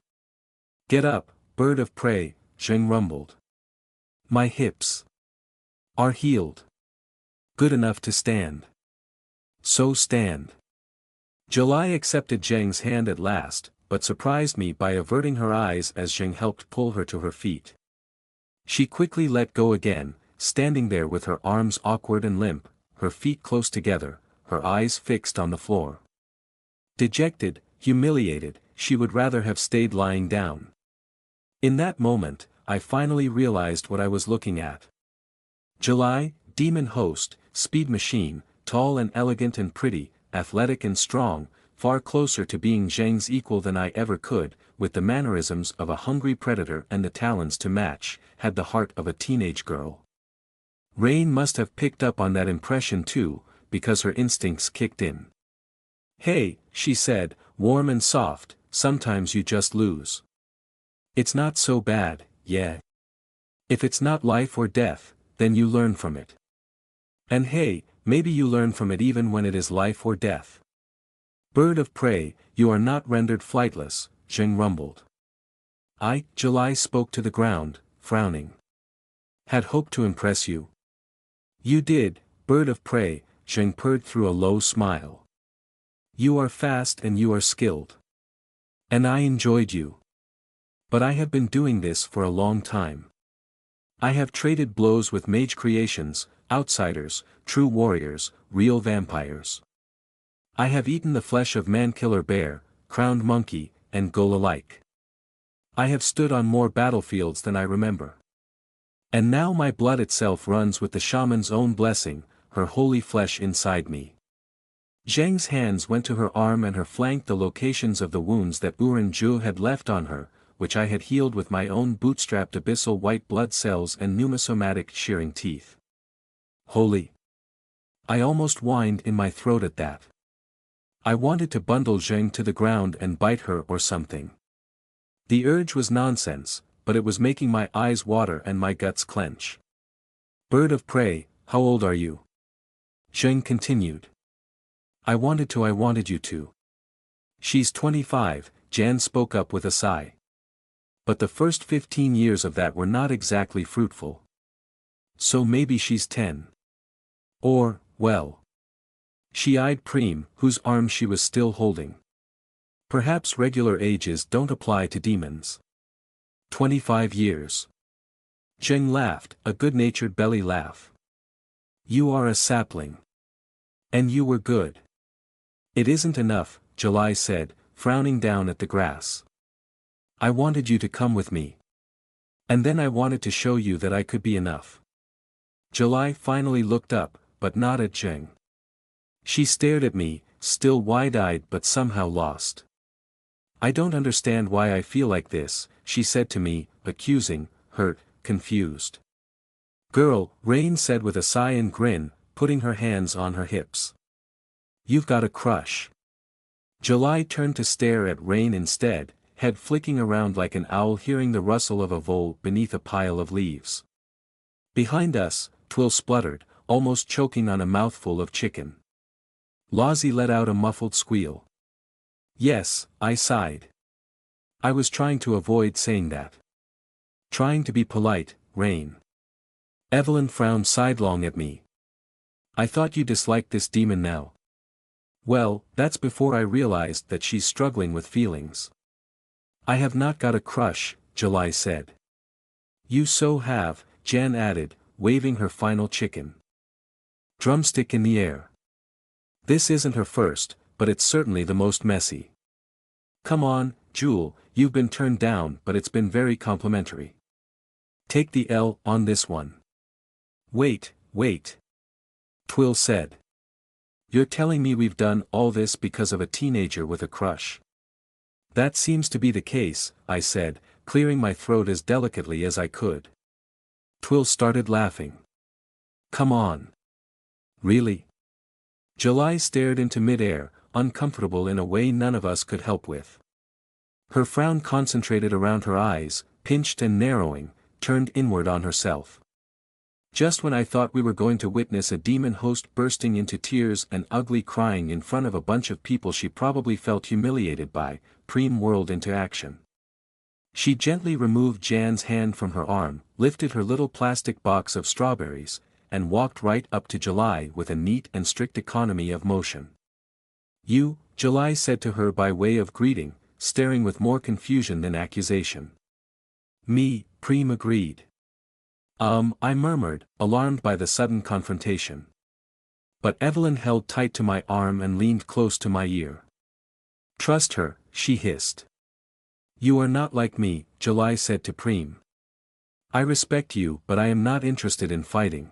"Get up, bird of prey," Zheng rumbled. "My hips are healed. Good enough to stand. So stand." July accepted Zheng's hand at last, but surprised me by averting her eyes as Zheng helped pull her to her feet. She quickly let go again, standing there with her arms awkward and limp, her feet close together, her eyes fixed on the floor. Dejected, humiliated, she would rather have stayed lying down. In that moment, I finally realized what I was looking at. July, demon host, speed machine, tall and elegant and pretty, athletic and strong, far closer to being Zheng's equal than I ever could, with the mannerisms of a hungry predator and the talons to match, had the heart of a teenage girl. Rain must have picked up on that impression too, because her instincts kicked in. "Hey," she said, warm and soft, "sometimes you just lose. It's not so bad, yeah. If it's not life or death, then you learn from it. And hey, maybe you learn from it even when it is life or death." "Bird of prey, you are not rendered flightless," Jing rumbled. July spoke to the ground, frowning. "Had hoped to impress you." "You did, bird of prey," Jing purred through a low smile. "You are fast and you are skilled. And I enjoyed you. But I have been doing this for a long time. I have traded blows with mage creations, outsiders, true warriors, real vampires. I have eaten the flesh of man-killer bear, crowned monkey, and ghoul alike. I have stood on more battlefields than I remember. And now my blood itself runs with the shaman's own blessing, her holy flesh inside me." Zheng's hands went to her arm and her flanked the locations of the wounds that Uren Zhu had left on her, which I had healed with my own bootstrapped abyssal white blood cells and pneumosomatic shearing teeth. Holy! I almost whined in my throat at that. I wanted to bundle Zheng to the ground and bite her or something. The urge was nonsense, but it was making my eyes water and my guts clench. "Bird of prey, how old are you?" Zheng continued. I wanted you to. "She's 25, Jan spoke up with a sigh. "But the first 15 years of that were not exactly fruitful. So maybe she's 10. Or, well." She eyed Preem, whose arm she was still holding. "Perhaps regular ages don't apply to demons. 25 years. Zheng laughed, a good-natured belly laugh. "You are a sapling. And you were good." "It isn't enough," July said, frowning down at the grass. "I wanted you to come with me. And then I wanted to show you that I could be enough." July finally looked up, but not at Zheng. She stared at me, still wide-eyed but somehow lost. "I don't understand why I feel like this," she said to me, accusing, hurt, confused. "Girl," Rain said with a sigh and grin, putting her hands on her hips. "You've got a crush." July turned to stare at Rain instead, head flicking around like an owl hearing the rustle of a vole beneath a pile of leaves. Behind us, Twill spluttered, almost choking on a mouthful of chicken. Lozzie let out a muffled squeal. "Yes," I sighed. I was trying to avoid saying that. Trying to be polite, Rain. Evelyn frowned sidelong at me. "I thought you disliked this demon now." "Well, that's before I realized that she's struggling with feelings." "I have not got a crush," July said. "You so have," Jan added, waving her final chicken drumstick in the air. "This isn't her first, but it's certainly the most messy." "Come on, Jewel, you've been turned down but it's been very complimentary. Take the L on this one." Wait," Twill said. "You're telling me we've done all this because of a teenager with a crush?" "That seems to be the case," I said, clearing my throat as delicately as I could. Twill started laughing. "Come on. Really?" July stared into mid-air, uncomfortable in a way none of us could help with. Her frown concentrated around her eyes, pinched and narrowing, turned inward on herself. Just when I thought we were going to witness a demon host bursting into tears and ugly crying in front of a bunch of people she probably felt humiliated by, Preem whirled into action. She gently removed Jan's hand from her arm, lifted her little plastic box of strawberries, and walked right up to July with a neat and strict economy of motion. "You," July said to her by way of greeting, staring with more confusion than accusation. "Me," Preem agreed. I murmured, alarmed by the sudden confrontation. But Evelyn held tight to my arm and leaned close to my ear. "Trust her," she hissed. "You are not like me," July said to Preem. "I respect you but I am not interested in fighting."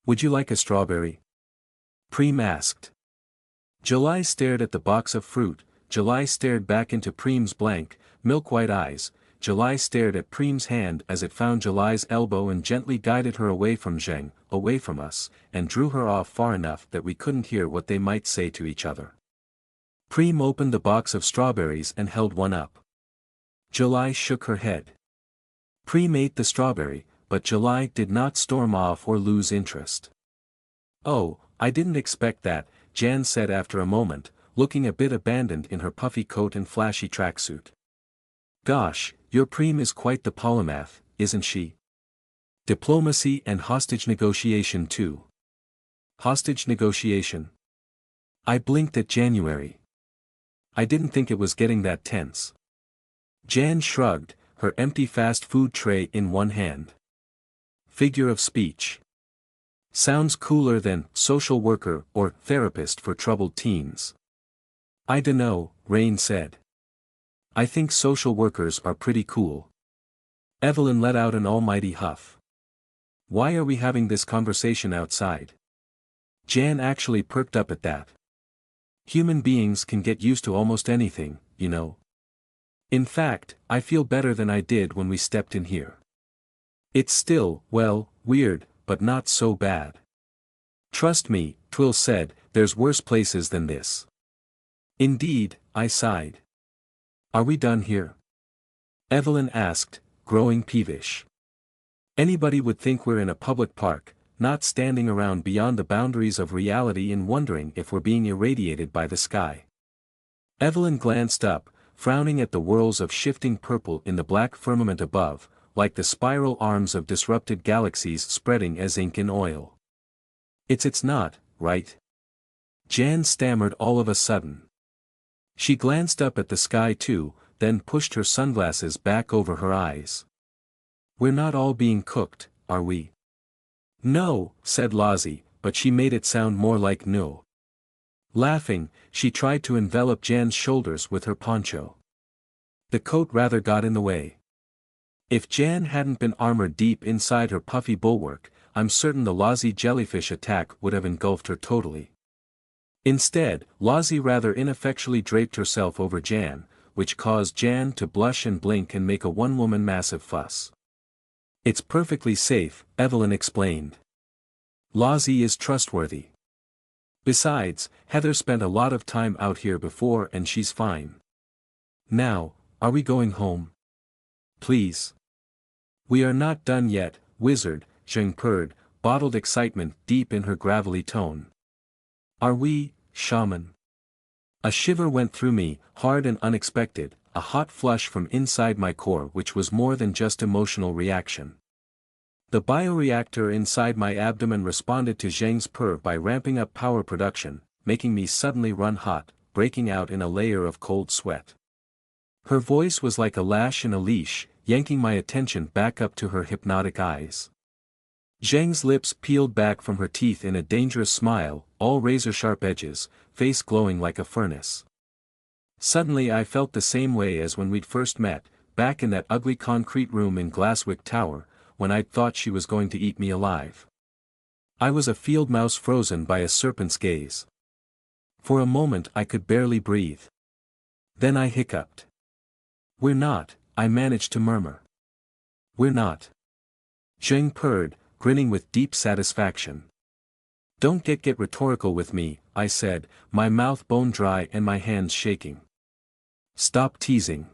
"Would you like a strawberry?" Preem asked. July stared at the box of fruit, July stared back into Preem's blank, milk-white eyes, July stared at Preem's hand as it found July's elbow and gently guided her away from Zheng, away from us, and drew her off far enough that we couldn't hear what they might say to each other. Preem opened the box of strawberries and held one up. July shook her head. Preem ate the strawberry, but July did not storm off or lose interest. "Oh, I didn't expect that," Jan said after a moment, looking a bit abandoned in her puffy coat and flashy tracksuit. "Gosh, your Preem is quite the polymath, isn't she? Diplomacy and hostage negotiation too." "Hostage negotiation?" I blinked at January. I didn't think it was getting that tense. Jan shrugged, her empty fast food tray in one hand. "Figure of speech. Sounds cooler than social worker or therapist for troubled teens." "I dunno," Rain said. "I think social workers are pretty cool." Evelyn let out an almighty huff. "Why are we having this conversation outside?" Jan actually perked up at that. Human beings can get used to almost anything, you know. In fact, I feel better than I did when we stepped in here. It's still, well, weird, but not so bad. "Trust me," Twill said, "there's worse places than this." "Indeed," I sighed. "Are we done here?" Evelyn asked, growing peevish. "Anybody would think we're in a public park, not standing around beyond the boundaries of reality and wondering if we're being irradiated by the sky." Evelyn glanced up, frowning at the whirls of shifting purple in the black firmament above, like the spiral arms of disrupted galaxies spreading as ink in oil. It's not, right?" Jan stammered all of a sudden. She glanced up at the sky too, then pushed her sunglasses back over her eyes. "We're not all being cooked, are we?" "No," said Lozzie, but she made it sound more like no. Laughing, she tried to envelop Jan's shoulders with her poncho. The coat rather got in the way. If Jan hadn't been armored deep inside her puffy bulwark, I'm certain the Lozzie jellyfish attack would have engulfed her totally. Instead, Lozzie rather ineffectually draped herself over Jan, which caused Jan to blush and blink and make a one-woman massive fuss. "It's perfectly safe," Evelyn explained. "Lozzie is trustworthy. Besides, Heather spent a lot of time out here before and she's fine. Now, are we going home? Please." "We are not done yet, wizard," Zheng purred, bottled excitement deep in her gravelly tone. "Are we, shaman?" A shiver went through me, hard and unexpected, a hot flush from inside my core which was more than just emotional reaction. The bioreactor inside my abdomen responded to Zheng's purr by ramping up power production, making me suddenly run hot, breaking out in a layer of cold sweat. Her voice was like a lash in a leash, yanking my attention back up to her hypnotic eyes. Zheng's lips peeled back from her teeth in a dangerous smile, all razor-sharp edges, face glowing like a furnace. Suddenly I felt the same way as when we'd first met, back in that ugly concrete room in Glasswick Tower, when I'd thought she was going to eat me alive. I was a field mouse frozen by a serpent's gaze. For a moment I could barely breathe. Then I hiccuped. "We're not," I managed to murmur. "We're not." Zheng purred, grinning with deep satisfaction. "Don't get rhetorical with me," I said, my mouth bone dry and my hands shaking. "Stop teasing."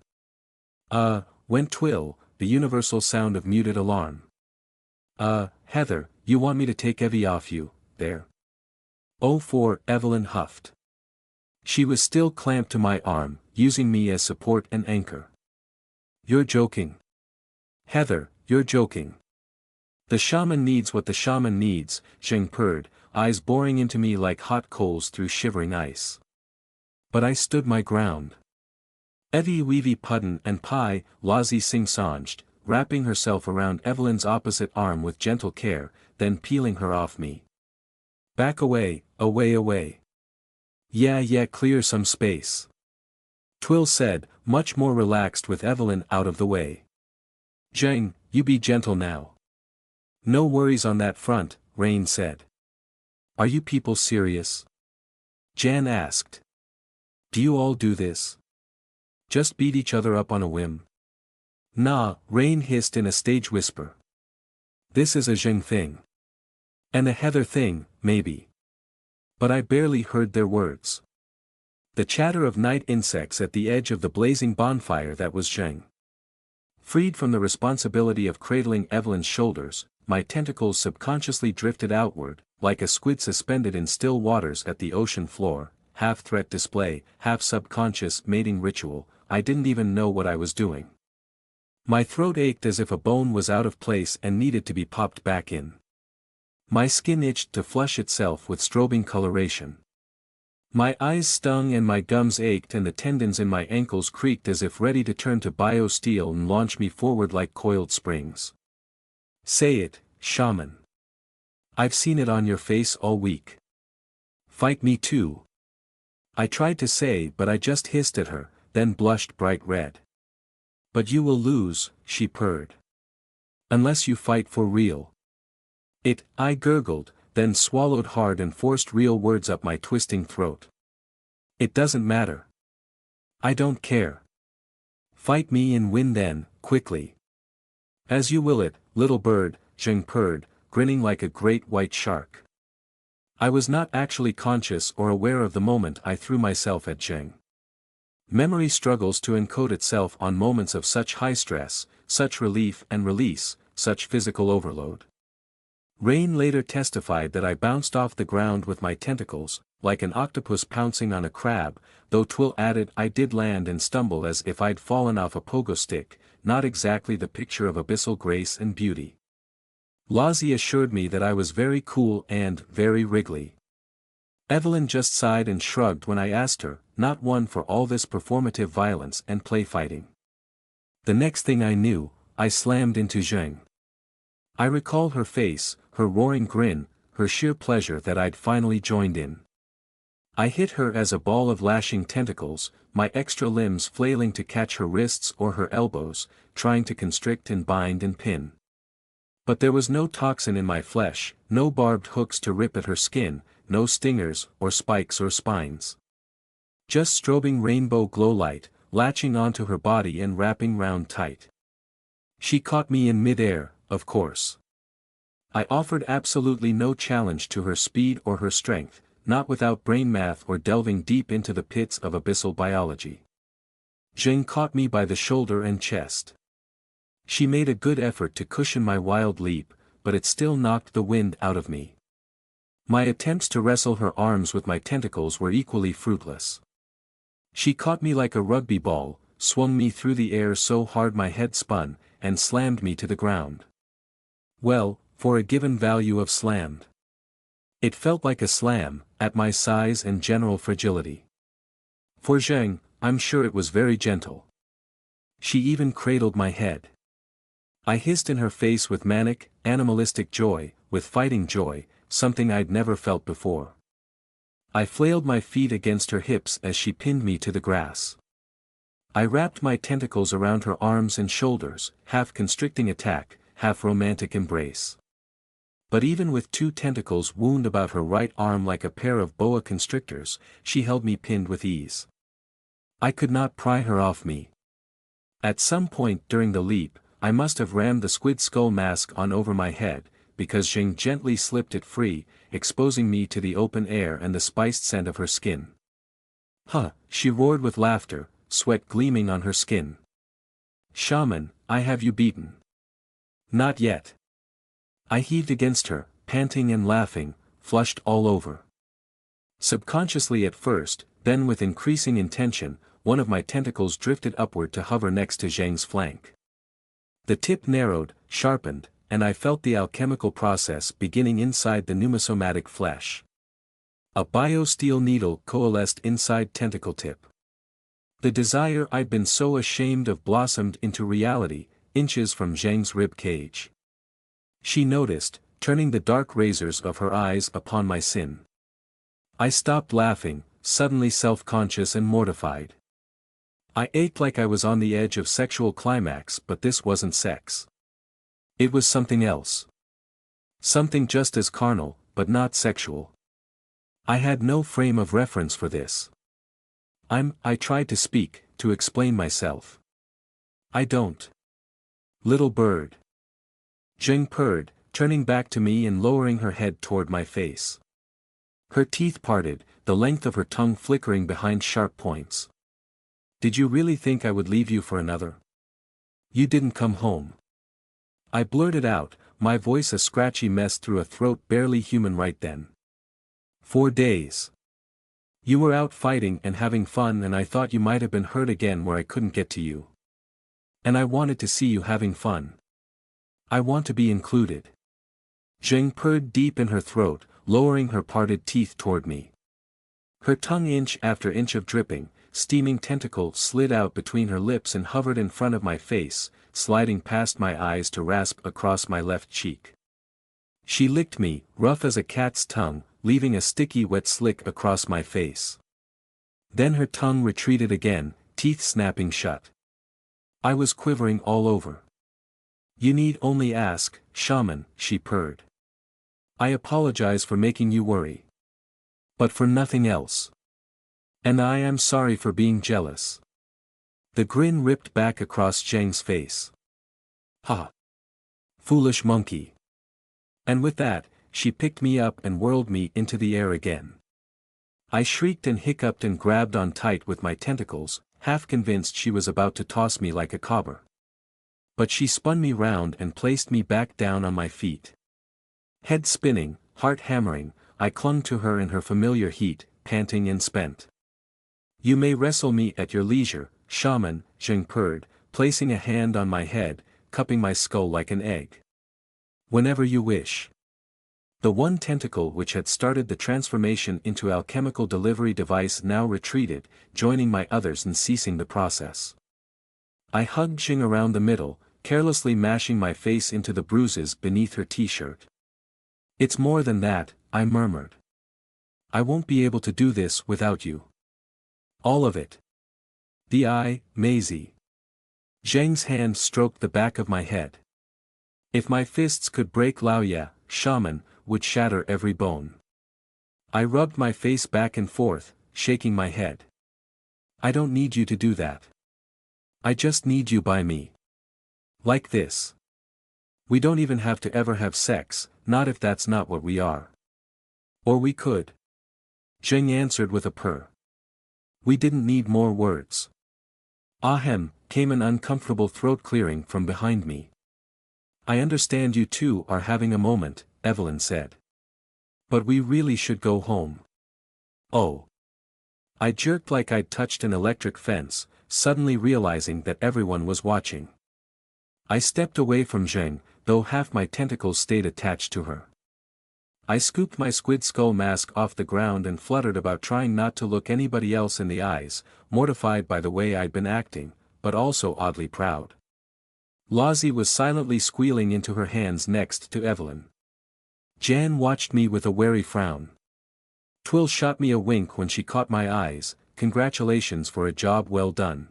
Went Twill, the universal sound of muted alarm. Heather, you want me to take Evie off you, there?" "Oh, for," Evelyn huffed. She was still clamped to my arm, using me as support and anchor. "You're joking. Heather, you're joking." "The shaman needs what the shaman needs," Zheng purred, eyes boring into me like hot coals through shivering ice. But I stood my ground. "Evie weevie puddin' and pie," Lozzie sing-songed, wrapping herself around Evelyn's opposite arm with gentle care, then peeling her off me. "Back away, away. Yeah, clear some space," Twill said, much more relaxed with Evelyn out of the way. "Zheng, you be gentle now." "No worries on that front," Rain said. "Are you people serious?" Jan asked. "Do you all do this? Just beat each other up on a whim?" Nah, Rain hissed in a stage whisper. This is a Zheng thing. And a Heather thing, maybe. But I barely heard their words. The chatter of night insects at the edge of the blazing bonfire that was Zheng. Freed from the responsibility of cradling Evelyn's shoulders, my tentacles subconsciously drifted outward, like a squid suspended in still waters at the ocean floor, half threat display, half subconscious mating ritual. I didn't even know what I was doing. My throat ached as if a bone was out of place and needed to be popped back in. My skin itched to flush itself with strobing coloration. My eyes stung and my gums ached and the tendons in my ankles creaked as if ready to turn to biosteel and launch me forward like coiled springs. Say it, shaman. I've seen it on your face all week. Fight me too. I tried to say but I just hissed at her, then blushed bright red. But you will lose, she purred. Unless you fight for real. I gurgled, then swallowed hard and forced real words up my twisting throat. It doesn't matter. I don't care. Fight me and win then, quickly. As you will it, little bird, Zheng purred, grinning like a great white shark. I was not actually conscious or aware of the moment I threw myself at Zheng. Memory struggles to encode itself on moments of such high stress, such relief and release, such physical overload. Rain later testified that I bounced off the ground with my tentacles, like an octopus pouncing on a crab, though Twill added I did land and stumble as if I'd fallen off a pogo stick, not exactly the picture of abyssal grace and beauty. Lozzie assured me that I was very cool and very wriggly. Evelyn just sighed and shrugged when I asked her, not one for all this performative violence and play fighting. The next thing I knew, I slammed into Zheng. I recall her face, her roaring grin, her sheer pleasure that I'd finally joined in. I hit her as a ball of lashing tentacles, my extra limbs flailing to catch her wrists or her elbows, trying to constrict and bind and pin. But there was no toxin in my flesh, no barbed hooks to rip at her skin, no stingers or spikes or spines. Just strobing rainbow glow light, latching onto her body and wrapping round tight. She caught me in mid-air, of course. I offered absolutely no challenge to her speed or her strength, not without brain math or delving deep into the pits of abyssal biology. Zheng caught me by the shoulder and chest. She made a good effort to cushion my wild leap, but it still knocked the wind out of me. My attempts to wrestle her arms with my tentacles were equally fruitless. She caught me like a rugby ball, swung me through the air so hard my head spun, and slammed me to the ground. Well, for a given value of slammed. It felt like a slam, at my size and general fragility. For Zheng, I'm sure it was very gentle. She even cradled my head. I hissed in her face with manic, animalistic joy, with fighting joy, something I'd never felt before. I flailed my feet against her hips as she pinned me to the grass. I wrapped my tentacles around her arms and shoulders, half constricting attack, half romantic embrace. But even with two tentacles wound about her right arm like a pair of boa constrictors, she held me pinned with ease. I could not pry her off me. At some point during the leap, I must have rammed the squid skull mask on over my head, because Zheng gently slipped it free, exposing me to the open air and the spiced scent of her skin. Huh, she roared with laughter, sweat gleaming on her skin. Shaman, I have you beaten. Not yet. I heaved against her, panting and laughing, flushed all over. Subconsciously at first, then with increasing intention, one of my tentacles drifted upward to hover next to Zheng's flank. The tip narrowed, sharpened, and I felt the alchemical process beginning inside the pneumosomatic flesh. A biosteel needle coalesced inside tentacle tip. The desire I'd been so ashamed of blossomed into reality, inches from Zheng's rib cage. She noticed, turning the dark razors of her eyes upon my sin. I stopped laughing, suddenly self-conscious and mortified. I ached like I was on the edge of sexual climax, but this wasn't sex. It was something else. Something just as carnal, but not sexual. I had no frame of reference for this. I tried to speak, to explain myself. I don't. Little bird. Zheng purred, turning back to me and lowering her head toward my face. Her teeth parted, the length of her tongue flickering behind sharp points. Did you really think I would leave you for another? You didn't come home. I blurted out, my voice a scratchy mess through a throat barely human right then. 4 days. You were out fighting and having fun, and I thought you might have been hurt again where I couldn't get to you. And I wanted to see you having fun. I want to be included. Zheng purred deep in her throat, lowering her parted teeth toward me. Her tongue inch after inch of dripping, steaming tentacle slid out between her lips and hovered in front of my face, sliding past my eyes to rasp across my left cheek. She licked me, rough as a cat's tongue, leaving a sticky wet slick across my face. Then her tongue retreated again, teeth snapping shut. I was quivering all over. You need only ask, shaman, she purred. I apologize for making you worry. But for nothing else. And I am sorry for being jealous. The grin ripped back across Zheng's face. Ha! Foolish monkey. And with that, she picked me up and whirled me into the air again. I shrieked and hiccuped and grabbed on tight with my tentacles, half convinced she was about to toss me like a cobber. But she spun me round and placed me back down on my feet. Head spinning, heart hammering, I clung to her in her familiar heat, panting and spent. You may wrestle me at your leisure, shaman, Zheng purred, placing a hand on my head, cupping my skull like an egg. Whenever you wish. The one tentacle which had started the transformation into alchemical delivery device now retreated, joining my others and ceasing the process. I hugged Zheng around the middle, carelessly mashing my face into the bruises beneath her t-shirt. It's more than that, I murmured. I won't be able to do this without you. All of it. Maisie. Zheng's hand stroked the back of my head. If my fists could break Laoya, shaman, would shatter every bone. I rubbed my face back and forth, shaking my head. I don't need you to do that. I just need you by me. Like this. We don't even have to ever have sex, not if that's not what we are. Or we could. Zheng answered with a purr. We didn't need more words. Ahem, came an uncomfortable throat clearing from behind me. I understand you two are having a moment, Evelyn said. But we really should go home. Oh. I jerked like I'd touched an electric fence, suddenly realizing that everyone was watching. I stepped away from Zheng, though half my tentacles stayed attached to her. I scooped my squid skull mask off the ground and fluttered about, trying not to look anybody else in the eyes, mortified by the way I'd been acting, but also oddly proud. Lozzie was silently squealing into her hands next to Evelyn. Jan watched me with a wary frown. Twill shot me a wink when she caught my eyes, congratulations for a job well done.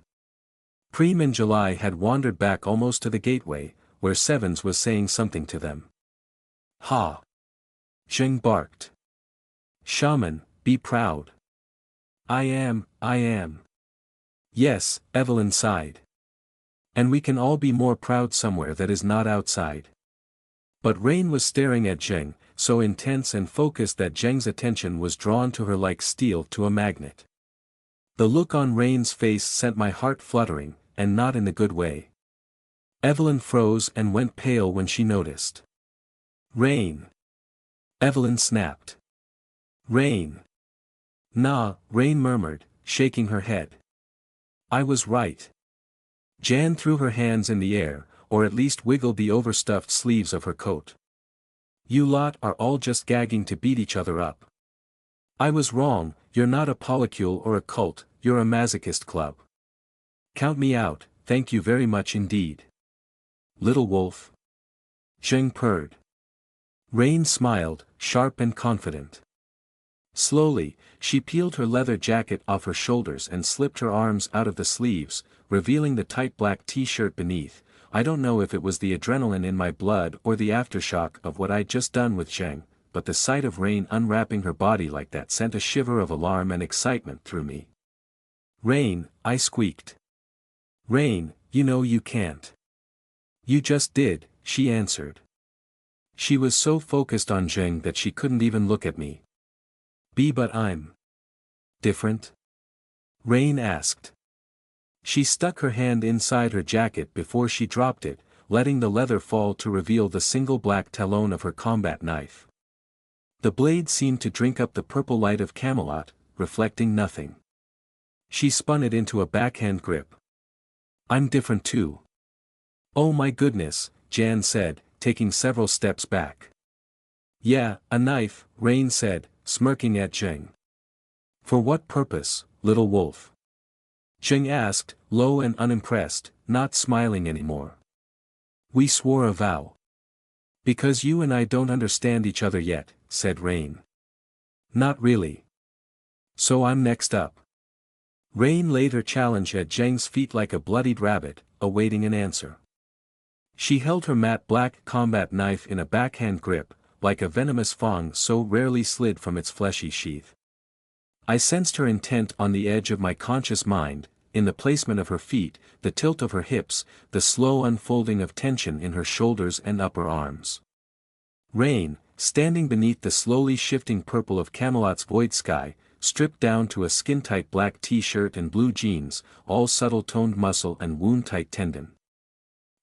Preem and July had wandered back almost to the gateway, where Sevens was saying something to them. Ha! Zheng barked. Shaman, be proud. I am. Yes, Evelyn sighed. And we can all be more proud somewhere that is not outside. But Rain was staring at Zheng, so intense and focused that Zheng's attention was drawn to her like steel to a magnet. The look on Rain's face sent my heart fluttering, and not in the good way. Evelyn froze and went pale when she noticed. Rain. Evelyn snapped. Rain. Nah, Rain murmured, shaking her head. I was right. Jan threw her hands in the air, or at least wiggled the overstuffed sleeves of her coat. You lot are all just gagging to beat each other up. I was wrong, you're not a polycule or a cult, you're a masochist club. Count me out, thank you very much indeed. Little wolf. Zheng purred. Rain smiled, sharp and confident. Slowly, she peeled her leather jacket off her shoulders and slipped her arms out of the sleeves, revealing the tight black t-shirt beneath. I don't know if it was the adrenaline in my blood or the aftershock of what I'd just done with Zheng, but the sight of Rain unwrapping her body like that sent a shiver of alarm and excitement through me. Rain, I squeaked. Rain, you know you can't. You just did, she answered. She was so focused on Zheng that she couldn't even look at me. But I'm different? Rain asked. She stuck her hand inside her jacket before she dropped it, letting the leather fall to reveal the single black talon of her combat knife. The blade seemed to drink up the purple light of Camelot, reflecting nothing. She spun it into a backhand grip. I'm different too. Oh my goodness, Jan said, taking several steps back. Yeah, a knife, Rain said, smirking at Zheng. For what purpose, little wolf? Zheng asked, low and unimpressed, not smiling anymore. We swore a vow. Because you and I don't understand each other yet, said Rain. Not really. So I'm next up. Rain laid her challenge at Zheng's feet like a bloodied rabbit, awaiting an answer. She held her matte black combat knife in a backhand grip, like a venomous fang so rarely slid from its fleshy sheath. I sensed her intent on the edge of my conscious mind, in the placement of her feet, the tilt of her hips, the slow unfolding of tension in her shoulders and upper arms. Rain, standing beneath the slowly shifting purple of Camelot's void sky, stripped down to a skin-tight black t-shirt and blue jeans, all subtle toned muscle and wound-tight tendon.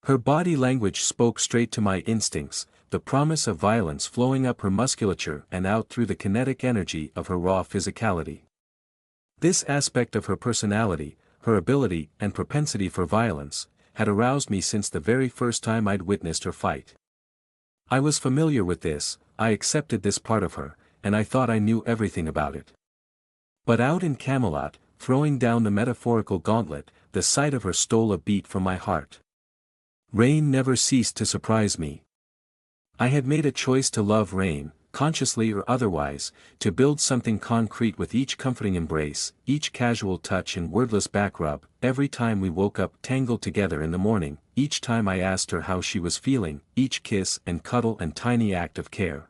Her body language spoke straight to my instincts, the promise of violence flowing up her musculature and out through the kinetic energy of her raw physicality. This aspect of her personality, her ability and propensity for violence, had aroused me since the very first time I'd witnessed her fight. I was familiar with this, I accepted this part of her, and I thought I knew everything about it. But out in Camelot, throwing down the metaphorical gauntlet, the sight of her stole a beat from my heart. Rain never ceased to surprise me. I had made a choice to love Rain, consciously or otherwise, to build something concrete with each comforting embrace, each casual touch and wordless back rub, every time we woke up tangled together in the morning, each time I asked her how she was feeling, each kiss and cuddle and tiny act of care.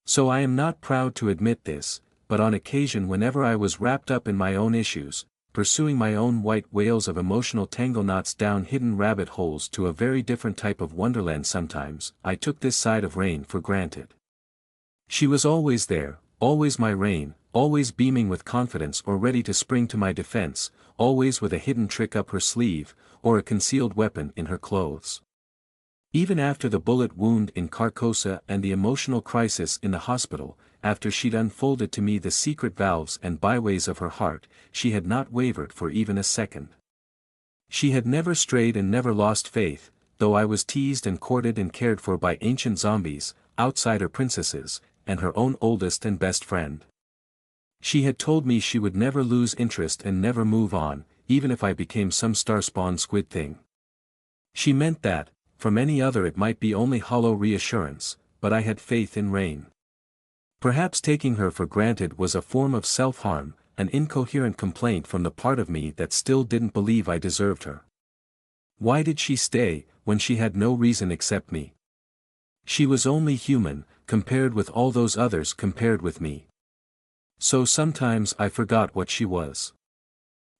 So I am not proud to admit this, but on occasion whenever I was wrapped up in my own issues, pursuing my own white whales of emotional tangle knots down hidden rabbit holes to a very different type of wonderland sometimes, I took this side of Rain for granted. She was always there, always my Rain, always beaming with confidence or ready to spring to my defense, always with a hidden trick up her sleeve, or a concealed weapon in her clothes. Even after the bullet wound in Carcosa and the emotional crisis in the hospital, after she'd unfolded to me the secret valves and byways of her heart, she had not wavered for even a second. She had never strayed and never lost faith, though I was teased and courted and cared for by ancient zombies, outsider princesses, and her own oldest and best friend. She had told me she would never lose interest and never move on, even if I became some star-spawned squid thing. She meant that, from any other it might be only hollow reassurance, but I had faith in Rain. Perhaps taking her for granted was a form of self-harm, an incoherent complaint from the part of me that still didn't believe I deserved her. Why did she stay, when she had no reason except me? She was only human, compared with all those others compared with me. So sometimes I forgot what she was.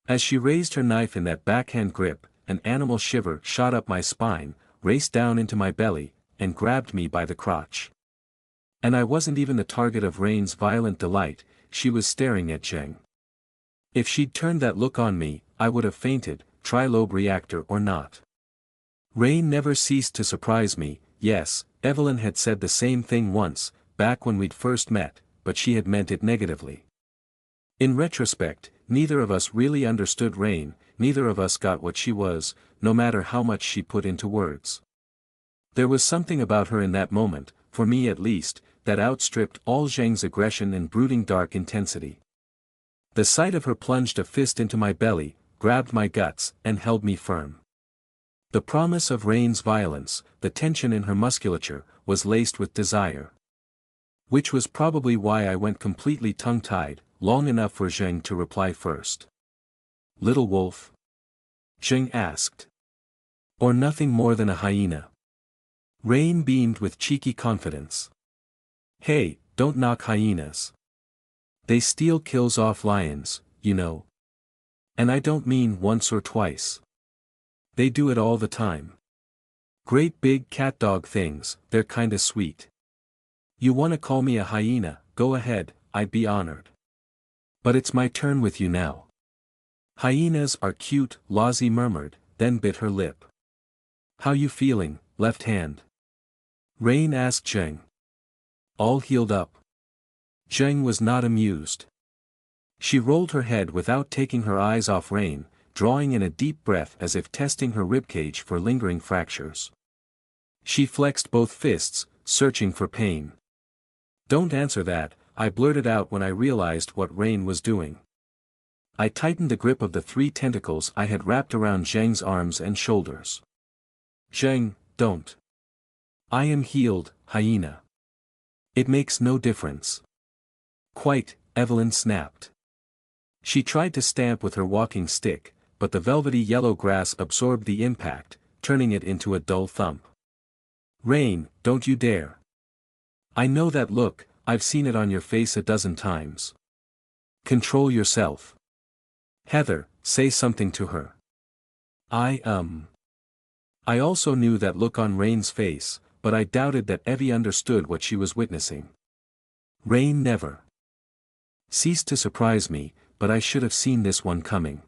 As she raised her knife in that backhand grip, an animal shiver shot up my spine, raced down into my belly, and grabbed me by the crotch. And I wasn't even the target of Rain's violent delight, she was staring at Zheng. If she'd turned that look on me, I would have fainted, trilobe reactor or not. Rain never ceased to surprise me. Yes, Evelyn had said the same thing once, back when we'd first met, but she had meant it negatively. In retrospect, neither of us really understood Rain, neither of us got what she was, no matter how much she put into words. There was something about her in that moment, for me at least, that outstripped all Zheng's aggression and brooding dark intensity. The sight of her plunged a fist into my belly, grabbed my guts, and held me firm. The promise of Rain's violence, the tension in her musculature, was laced with desire. Which was probably why I went completely tongue-tied, long enough for Zheng to reply first. Little wolf? Zheng asked. Or nothing more than a hyena? Rain beamed with cheeky confidence. Hey, don't knock hyenas. They steal kills off lions, you know. And I don't mean once or twice. They do it all the time. Great big cat-dog things, they're kinda sweet. You wanna call me a hyena, go ahead, I'd be honored. But it's my turn with you now. Hyenas are cute, Lozzie murmured, then bit her lip. How you feeling, left hand? Rain asked Zheng. All healed up. Zheng was not amused. She rolled her head without taking her eyes off Rain, drawing in a deep breath as if testing her ribcage for lingering fractures. She flexed both fists, searching for pain. Don't answer that, I blurted out when I realized what Rain was doing. I tightened the grip of the 3 tentacles I had wrapped around Zheng's arms and shoulders. Zheng, don't. I am healed, hyena. It makes no difference. Quite, Evelyn snapped. She tried to stamp with her walking stick, but the velvety yellow grass absorbed the impact, turning it into a dull thump. Rain, don't you dare. I know that look, I've seen it on your face a dozen times. Control yourself. Heather, say something to her. I also knew that look on Rain's face, but I doubted that Evie understood what she was witnessing. Rain never ceased to surprise me, but I should have seen this one coming.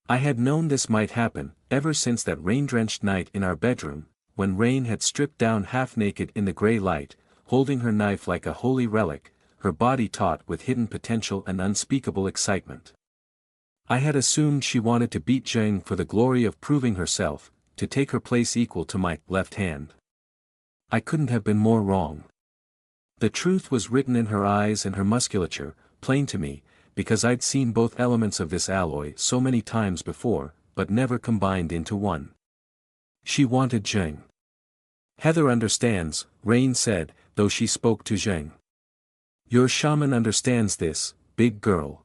I had known this might happen, ever since that rain-drenched night in our bedroom, when Rain had stripped down half-naked in the grey light, holding her knife like a holy relic, her body taut with hidden potential and unspeakable excitement. I had assumed she wanted to beat Zheng for the glory of proving herself, to take her place equal to my left hand. I couldn't have been more wrong. The truth was written in her eyes and her musculature, plain to me, because I'd seen both elements of this alloy so many times before, but never combined into one. She wanted Zheng. Heather understands, Rain said, though she spoke to Zheng. Your shaman understands this, big girl.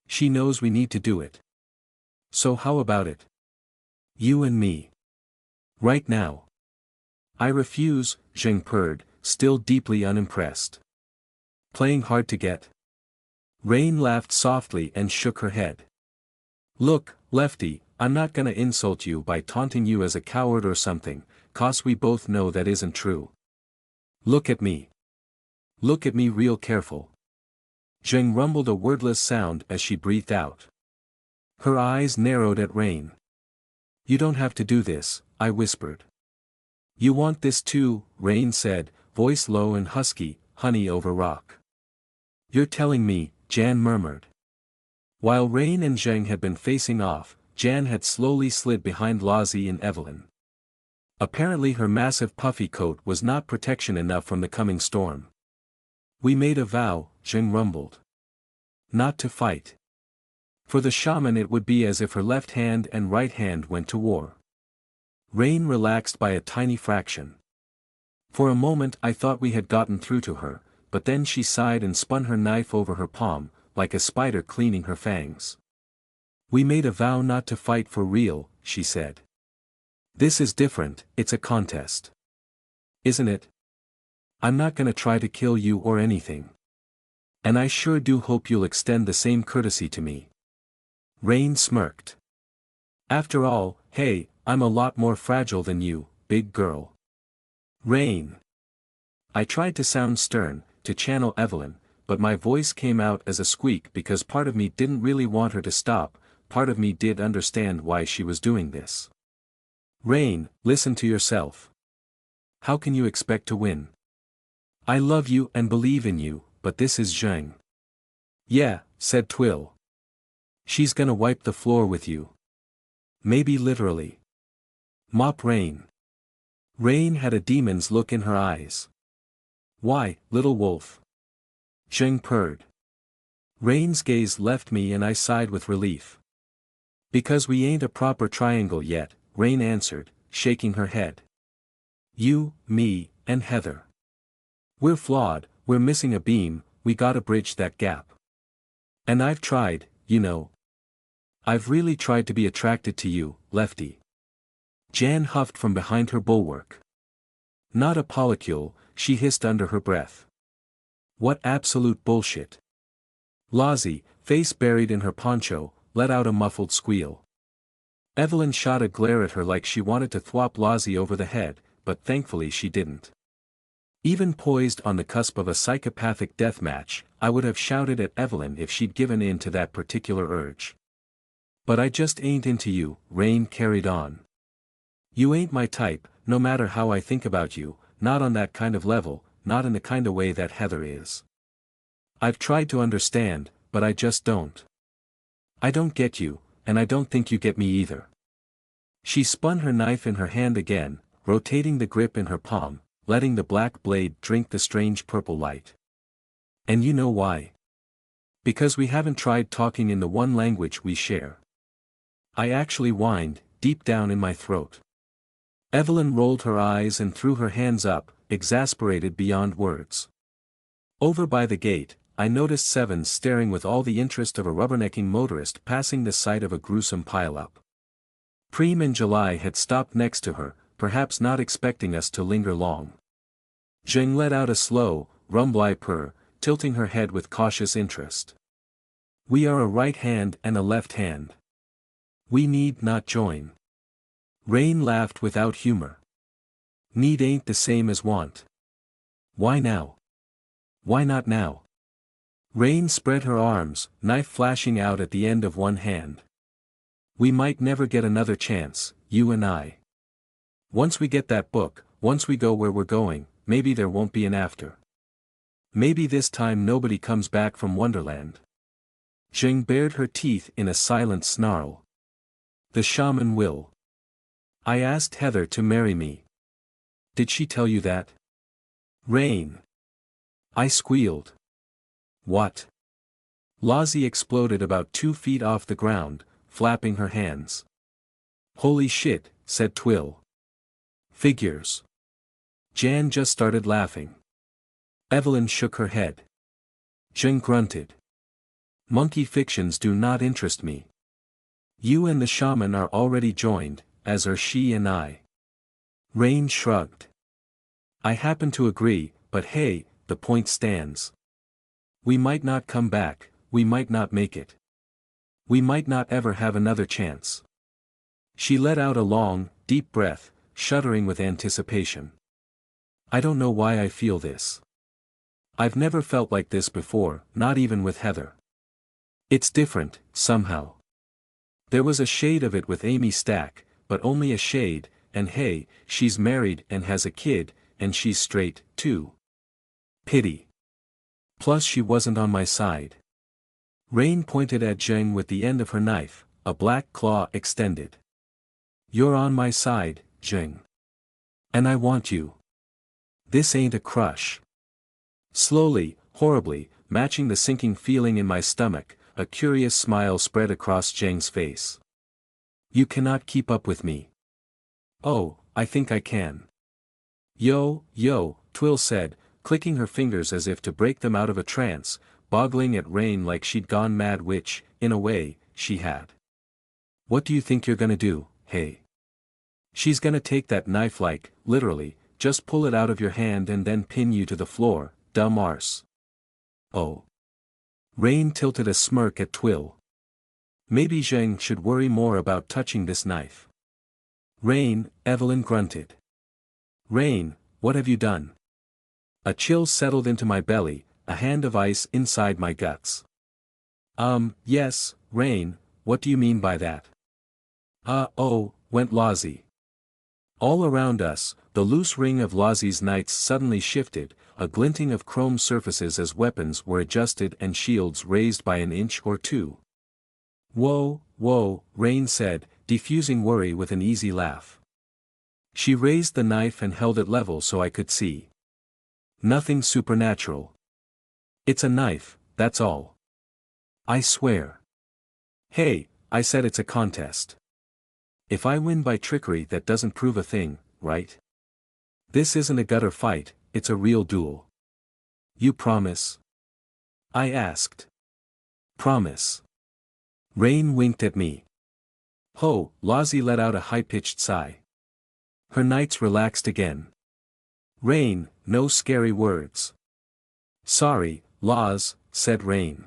She knows we need to do it. So how about it? You and me. Right now. I refuse, Zheng purred, still deeply unimpressed. Playing hard to get? Rain laughed softly and shook her head. Look, Lefty, I'm not gonna insult you by taunting you as a coward or something, 'cause we both know that isn't true. Look at me. Look at me real careful. Zheng rumbled a wordless sound as she breathed out. Her eyes narrowed at Rain. You don't have to do this, I whispered. You want this too, Rain said, voice low and husky, honey over rock. You're telling me, Jan murmured. While Rain and Zheng had been facing off, Jan had slowly slid behind Lozzie and Evelyn. Apparently her massive puffy coat was not protection enough from the coming storm. We made a vow, Zheng rumbled. Not to fight. For the shaman it would be as if her left hand and right hand went to war. Rain relaxed by a tiny fraction. For a moment I thought we had gotten through to her, but then she sighed and spun her knife over her palm, like a spider cleaning her fangs. We made a vow not to fight for real, she said. This is different, it's a contest. Isn't it? I'm not gonna try to kill you or anything. And I sure do hope you'll extend the same courtesy to me. Rain smirked. After all, hey, I'm a lot more fragile than you, big girl. Rain. I tried to sound stern, to channel Evelyn, but my voice came out as a squeak because part of me didn't really want her to stop, part of me did understand why she was doing this. Rain, listen to yourself. How can you expect to win? I love you and believe in you, but this is Zheng. Yeah, said Twill. She's gonna wipe the floor with you. Maybe literally. Mop Rain. Rain had a demon's look in her eyes. Why, little wolf? Zheng purred. Rain's gaze left me and I sighed with relief. Because we ain't a proper triangle yet, Rain answered, shaking her head. You, me, and Heather. We're flawed, we're missing a beam, we gotta bridge that gap. And I've tried, you know. I've really tried to be attracted to you, Lefty. Jan huffed from behind her bulwark. Not a polycule, she hissed under her breath. What absolute bullshit. Lozzie, face buried in her poncho, let out a muffled squeal. Evelyn shot a glare at her like she wanted to thwop Lozzie over the head, but thankfully she didn't. Even poised on the cusp of a psychopathic deathmatch, I would have shouted at Evelyn if she'd given in to that particular urge. But I just ain't into you, Rain carried on. You ain't my type, no matter how I think about you, not on that kind of level, not in the kind of way that Heather is. I've tried to understand, but I just don't. I don't get you, and I don't think you get me either. She spun her knife in her hand again, rotating the grip in her palm, letting the black blade drink the strange purple light. And you know why? Because we haven't tried talking in the one language we share. I actually whined, deep down in my throat. Evelyn rolled her eyes and threw her hands up, exasperated beyond words. Over by the gate, I noticed Sevens staring with all the interest of a rubbernecking motorist passing the site of a gruesome pileup. Preem and July had stopped next to her, perhaps not expecting us to linger long. Zheng let out a slow, rumbly purr, tilting her head with cautious interest. We are a right hand and a left hand. We need not join. Rain laughed without humor. Need ain't the same as want. Why now? Why not now? Rain spread her arms, knife flashing out at the end of one hand. We might never get another chance, you and I. Once we get that book, once we go where we're going, maybe there won't be an after. Maybe this time nobody comes back from Wonderland. Zheng bared her teeth in a silent snarl. The shaman will. I asked Heather to marry me. Did she tell you that? Rain. I squealed. What? Lozzie exploded about 2 feet off the ground, flapping her hands. Holy shit, said Twill. Figures. Jan just started laughing. Evelyn shook her head. Zheng grunted. Monkey fictions do not interest me. You and the shaman are already joined, as are she and I. Rain shrugged. I happen to agree, but hey, the point stands. We might not come back, we might not make it. We might not ever have another chance. She let out a long, deep breath, shuddering with anticipation. I don't know why I feel this. I've never felt like this before, not even with Heather. It's different, somehow. There was a shade of it with Amy Stack, but only a shade, and hey, she's married and has a kid, and she's straight, too. Pity. Plus she wasn't on my side. Rain pointed at Zheng with the end of her knife, a black claw extended. You're on my side, Zheng. And I want you. This ain't a crush. Slowly, horribly, matching the sinking feeling in my stomach, a curious smile spread across Zheng's face. You cannot keep up with me. Oh, I think I can. Yo, Twill said, clicking her fingers as if to break them out of a trance, boggling at Rain like she'd gone mad, which, in a way, she had. What do you think you're gonna do, hey? She's gonna take that knife like, literally, just pull it out of your hand and then pin you to the floor, dumb arse. Oh. Rain tilted a smirk at Twill. Maybe Zheng should worry more about touching this knife. Rain, Evelyn grunted. Rain, what have you done? A chill settled into my belly, a hand of ice inside my guts. Yes, Rain, what do you mean by that? Went Lozzie. All around us, the loose ring of Lozzie's knights suddenly shifted, a glinting of chrome surfaces as weapons were adjusted and shields raised by an inch or two. Whoa, Rain said, diffusing worry with an easy laugh. She raised the knife and held it level so I could see. Nothing supernatural. It's a knife, that's all. I swear. Hey, I said it's a contest. If I win by trickery, that doesn't prove a thing, right? This isn't a gutter fight, it's a real duel. You promise? I asked. Promise. Rain winked at me. Ho, Lozzie let out a high-pitched sigh. Her knights relaxed again. Rain, no scary words. Sorry, Loz, said Rain.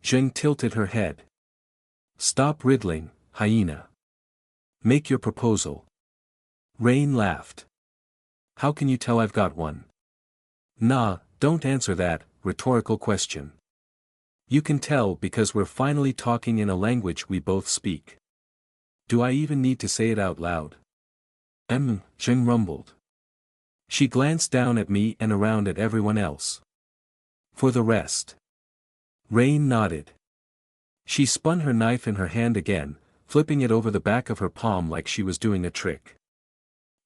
Zheng tilted her head. Stop riddling, hyena. Make your proposal. Rain laughed. How can you tell I've got one? Nah, don't answer that rhetorical question. You can tell because we're finally talking in a language we both speak. Do I even need to say it out loud? Jing rumbled. She glanced down at me and around at everyone else. For the rest. Rain nodded. She spun her knife in her hand again, flipping it over the back of her palm like she was doing a trick.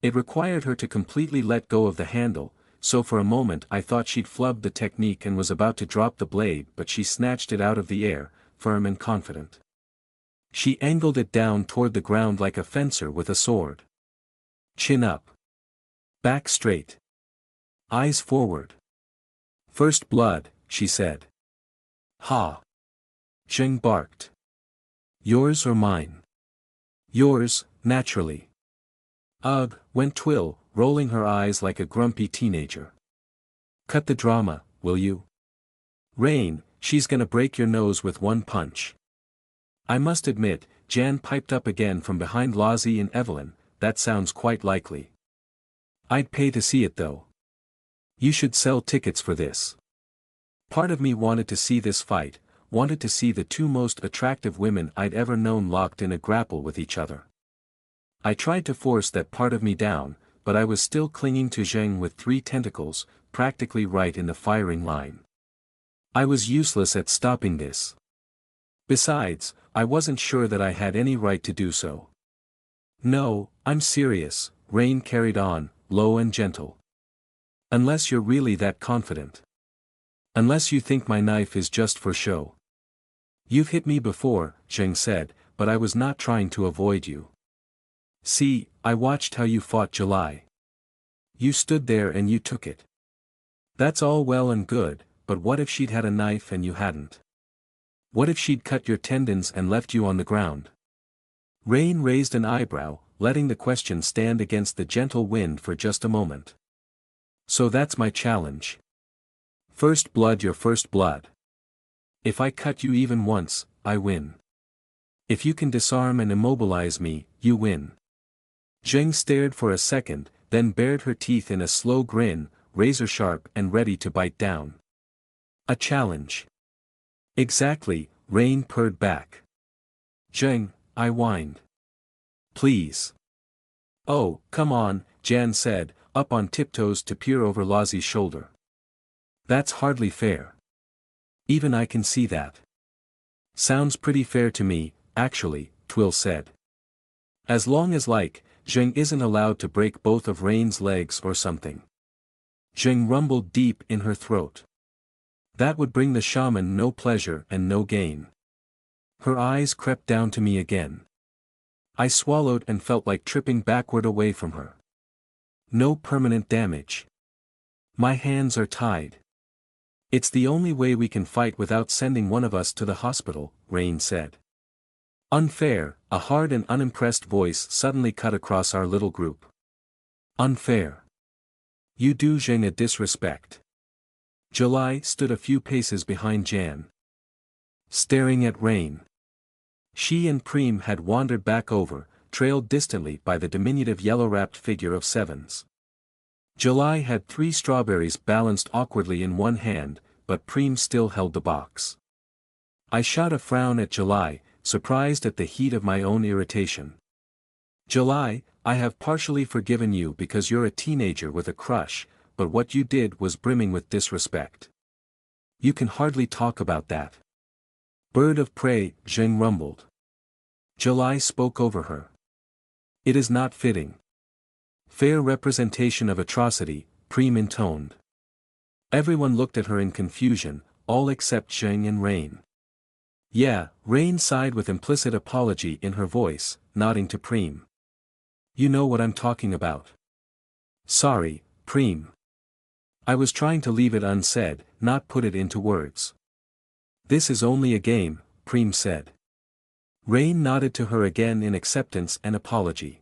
It required her to completely let go of the handle, so for a moment I thought she'd flubbed the technique and was about to drop the blade, but she snatched it out of the air, firm and confident. She angled it down toward the ground like a fencer with a sword. Chin up. Back straight. Eyes forward. First blood, she said. Ha! Zheng barked. Yours or mine? Yours, naturally. Ugh, went Twill, rolling her eyes like a grumpy teenager. Cut the drama, will you? Rain, she's gonna break your nose with one punch. I must admit, Jan piped up again from behind Lozzie and Evelyn, that sounds quite likely. I'd pay to see it though. You should sell tickets for this. Part of me wanted to see this fight, wanted to see the two most attractive women I'd ever known locked in a grapple with each other. I tried to force that part of me down, but I was still clinging to Zheng with 3 tentacles, practically right in the firing line. I was useless at stopping this. Besides, I wasn't sure that I had any right to do so. No, I'm serious, Rain carried on, low and gentle. Unless you're really that confident. Unless you think my knife is just for show. You've hit me before, Zheng said, but I was not trying to avoid you. See, I watched how you fought July. You stood there and you took it. That's all well and good, but what if she'd had a knife and you hadn't? What if she'd cut your tendons and left you on the ground? Rain raised an eyebrow, letting the question stand against the gentle wind for just a moment. So that's my challenge. First blood, your first blood. If I cut you even once, I win. If you can disarm and immobilize me, you win. Zheng stared for a second, then bared her teeth in a slow grin, razor-sharp and ready to bite down. A challenge. Exactly, Rain purred back. Zheng, I whined. Please. Oh, come on, Jan said, up on tiptoes to peer over Lozzie's shoulder. That's hardly fair. Even I can see that. Sounds pretty fair to me, actually, Twill said. As long as Zheng isn't allowed to break both of Rain's legs or something. Zheng rumbled deep in her throat. That would bring the shaman no pleasure and no gain. Her eyes crept down to me again. I swallowed and felt like tripping backward away from her. No permanent damage. My hands are tied. It's the only way we can fight without sending one of us to the hospital, Rain said. Unfair, a hard and unimpressed voice suddenly cut across our little group. Unfair. You do Zheng a disrespect. July stood a few paces behind Jan. Staring at Rain. She and Preem had wandered back over, trailed distantly by the diminutive yellow-wrapped figure of Sevens. July had 3 strawberries balanced awkwardly in one hand, but Preem still held the box. I shot a frown at July, surprised at the heat of my own irritation. July, I have partially forgiven you because you're a teenager with a crush, but what you did was brimming with disrespect. You can hardly talk about that. Bird of prey, Zheng rumbled. July spoke over her. It is not fitting. Fair representation of atrocity, Preem intoned. Everyone looked at her in confusion, all except Zheng and Rain. Yeah, Rain sighed with implicit apology in her voice, nodding to Preem. You know what I'm talking about. Sorry, Preem. I was trying to leave it unsaid, not put it into words. This is only a game, Preem said. Rain nodded to her again in acceptance and apology.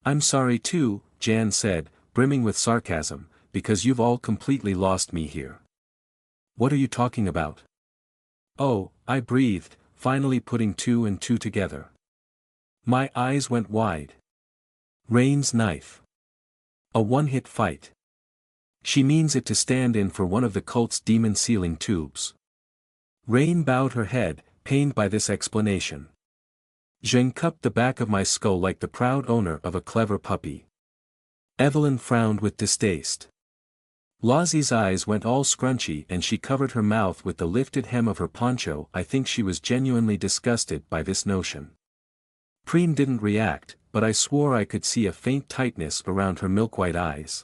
I'm sorry too, Jan said, brimming with sarcasm, because you've all completely lost me here. What are you talking about? Oh, I breathed, finally putting 2 and 2 together. My eyes went wide. Rain's knife. A one-hit fight. She means it to stand in for one of the cult's demon sealing tubes. Rain bowed her head, pained by this explanation. Zheng cupped the back of my skull like the proud owner of a clever puppy. Evelyn frowned with distaste. Lozzie's eyes went all scrunchy and she covered her mouth with the lifted hem of her poncho. I think she was genuinely disgusted by this notion. Preem didn't react, but I swore I could see a faint tightness around her milk-white eyes.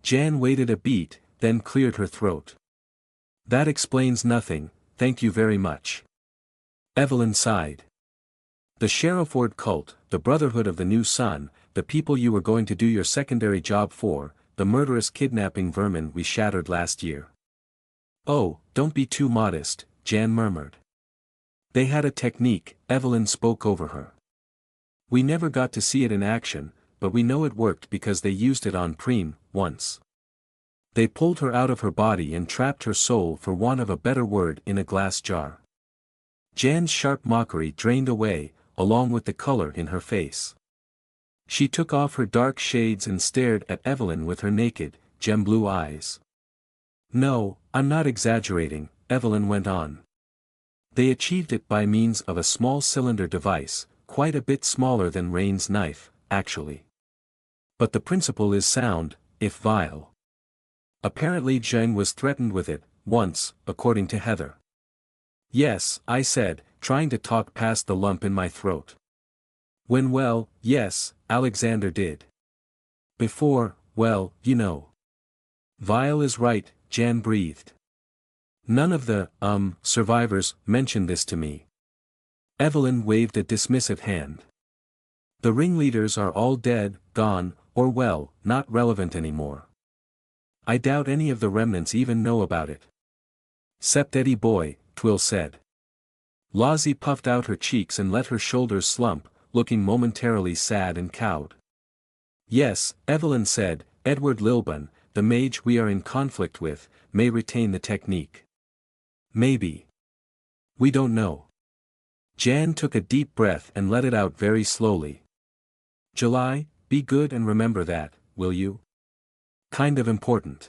Jan waited a beat, then cleared her throat. That explains nothing, thank you very much. Evelyn sighed. The Sherifford cult, the Brotherhood of the New Sun, the people you were going to do your secondary job for, the murderous kidnapping vermin we shattered last year. Oh, don't be too modest, Jan murmured. They had a technique, Evelyn spoke over her. We never got to see it in action, but we know it worked because they used it on Preem, once. They pulled her out of her body and trapped her soul, for want of a better word, in a glass jar. Jan's sharp mockery drained away, along with the color in her face. She took off her dark shades and stared at Evelyn with her naked, gem-blue eyes. No, I'm not exaggerating, Evelyn went on. They achieved it by means of a small cylinder device, quite a bit smaller than Rain's knife, actually. But the principle is sound, if vile. Apparently Zheng was threatened with it, once, according to Heather. Yes, I said, trying to talk past the lump in my throat. Well, yes, Alexander did. Before, well, you know. Vile is right, Jan breathed. None of the, survivors mentioned this to me. Evelyn waved a dismissive hand. The ringleaders are all dead, gone, or well, not relevant anymore. I doubt any of the remnants even know about it. Cept Eddie boy, Twill said. Lozzie puffed out her cheeks and let her shoulders slump, looking momentarily sad and cowed. Yes, Evelyn said, Edward Lilburn, the mage we are in conflict with, may retain the technique. Maybe. We don't know. Jan took a deep breath and let it out very slowly. July, be good and remember that, will you? Kind of important.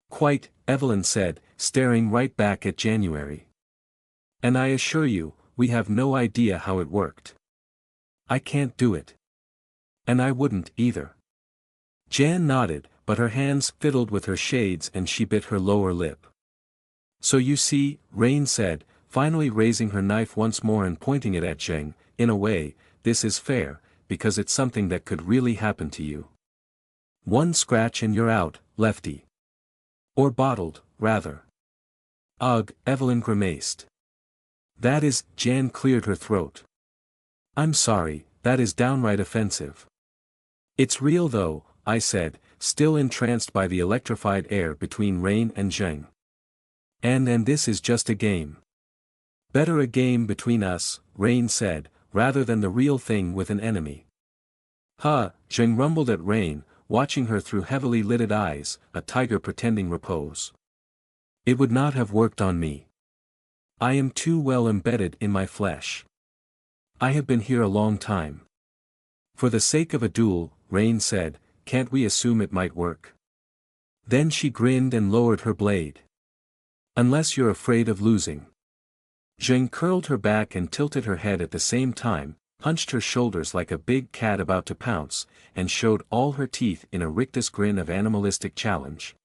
Quite, Evelyn said, staring right back at January. And I assure you, we have no idea how it worked. I can't do it. And I wouldn't either. Jan nodded, but her hands fiddled with her shades and she bit her lower lip. So you see, Rain said, finally raising her knife once more and pointing it at Zheng, in a way, this is fair, because it's something that could really happen to you. One scratch and you're out, Lefty. Or bottled, rather. Ugh, Evelyn grimaced. That is, Jan cleared her throat. I'm sorry, that is downright offensive. It's real though, I said, still entranced by the electrified air between Rain and Zheng. And this is just a game. Better a game between us, Rain said, rather than the real thing with an enemy. Huh, Zheng rumbled at Rain, watching her through heavily lidded eyes, a tiger pretending repose. It would not have worked on me. I am too well embedded in my flesh. I have been here a long time. For the sake of a duel, Rain said, can't we assume it might work? Then she grinned and lowered her blade. Unless you're afraid of losing. Zheng curled her back and tilted her head at the same time, hunched her shoulders like a big cat about to pounce, and showed all her teeth in a rictus grin of animalistic challenge.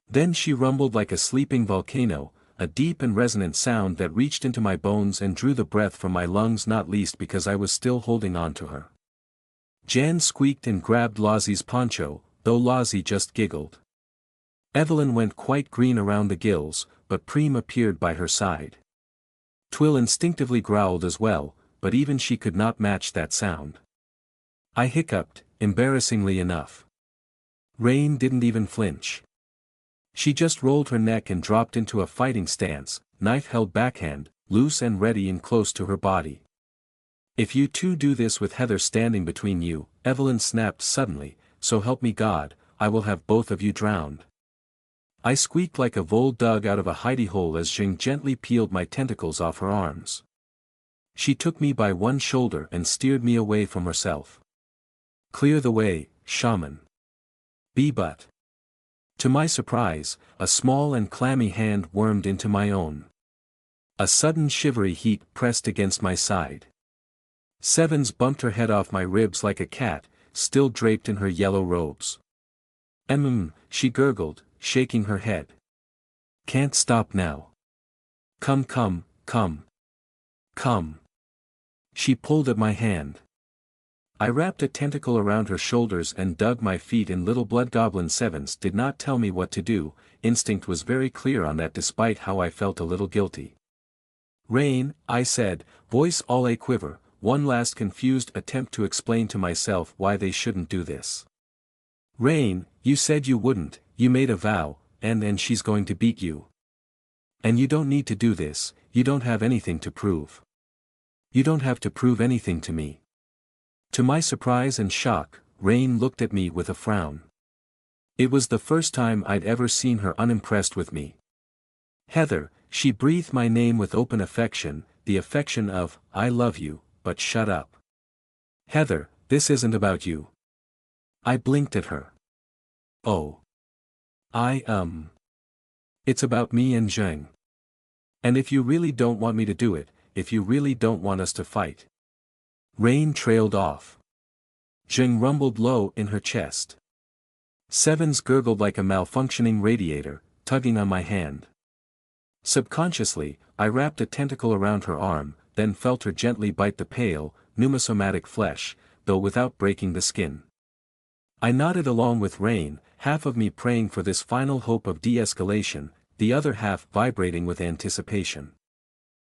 Then she rumbled like a sleeping volcano, a deep and resonant sound that reached into my bones and drew the breath from my lungs, not least because I was still holding on to her. Jan squeaked and grabbed Lozzie's poncho, though Lozzie just giggled. Evelyn went quite green around the gills, but Preem appeared by her side. Twill instinctively growled as well, but even she could not match that sound. I hiccuped, embarrassingly enough. Rain didn't even flinch. She just rolled her neck and dropped into a fighting stance, knife held backhand, loose and ready and close to her body. If you two do this with Heather standing between you, Evelyn snapped suddenly, so help me God, I will have both of you drowned. I squeaked like a vole dug out of a hidey hole as Zheng gently peeled my tentacles off her arms. She took me by one shoulder and steered me away from herself. Clear the way, shaman. Be but. To my surprise, a small and clammy hand wormed into my own. A sudden shivery heat pressed against my side. Sevens bumped her head off my ribs like a cat, still draped in her yellow robes. She gurgled, shaking her head. Can't stop now. Come come, come. Come. She pulled at my hand. I wrapped a tentacle around her shoulders and dug my feet in. Little blood goblin Sevens did not tell me what to do, instinct was very clear on that despite how I felt a little guilty. Rain, I said, voice all a quiver, one last confused attempt to explain to myself why they shouldn't do this. Rain, you said you wouldn't, you made a vow, and she's going to beat you. And you don't need to do this, you don't have anything to prove. You don't have to prove anything to me. To my surprise and shock, Rain looked at me with a frown. It was the first time I'd ever seen her unimpressed with me. Heather, she breathed my name with open affection, the affection of, I love you, but shut up. Heather, this isn't about you. I blinked at her. Oh. It's about me and Zheng. And if you really don't want me to do it, if you really don't want us to fight. Rain trailed off. Zheng rumbled low in her chest. Sevens gurgled like a malfunctioning radiator, tugging on my hand. Subconsciously, I wrapped a tentacle around her arm, then felt her gently bite the pale, pneumosomatic flesh, though without breaking the skin. I nodded along with Rain, half of me praying for this final hope of de-escalation, the other half vibrating with anticipation.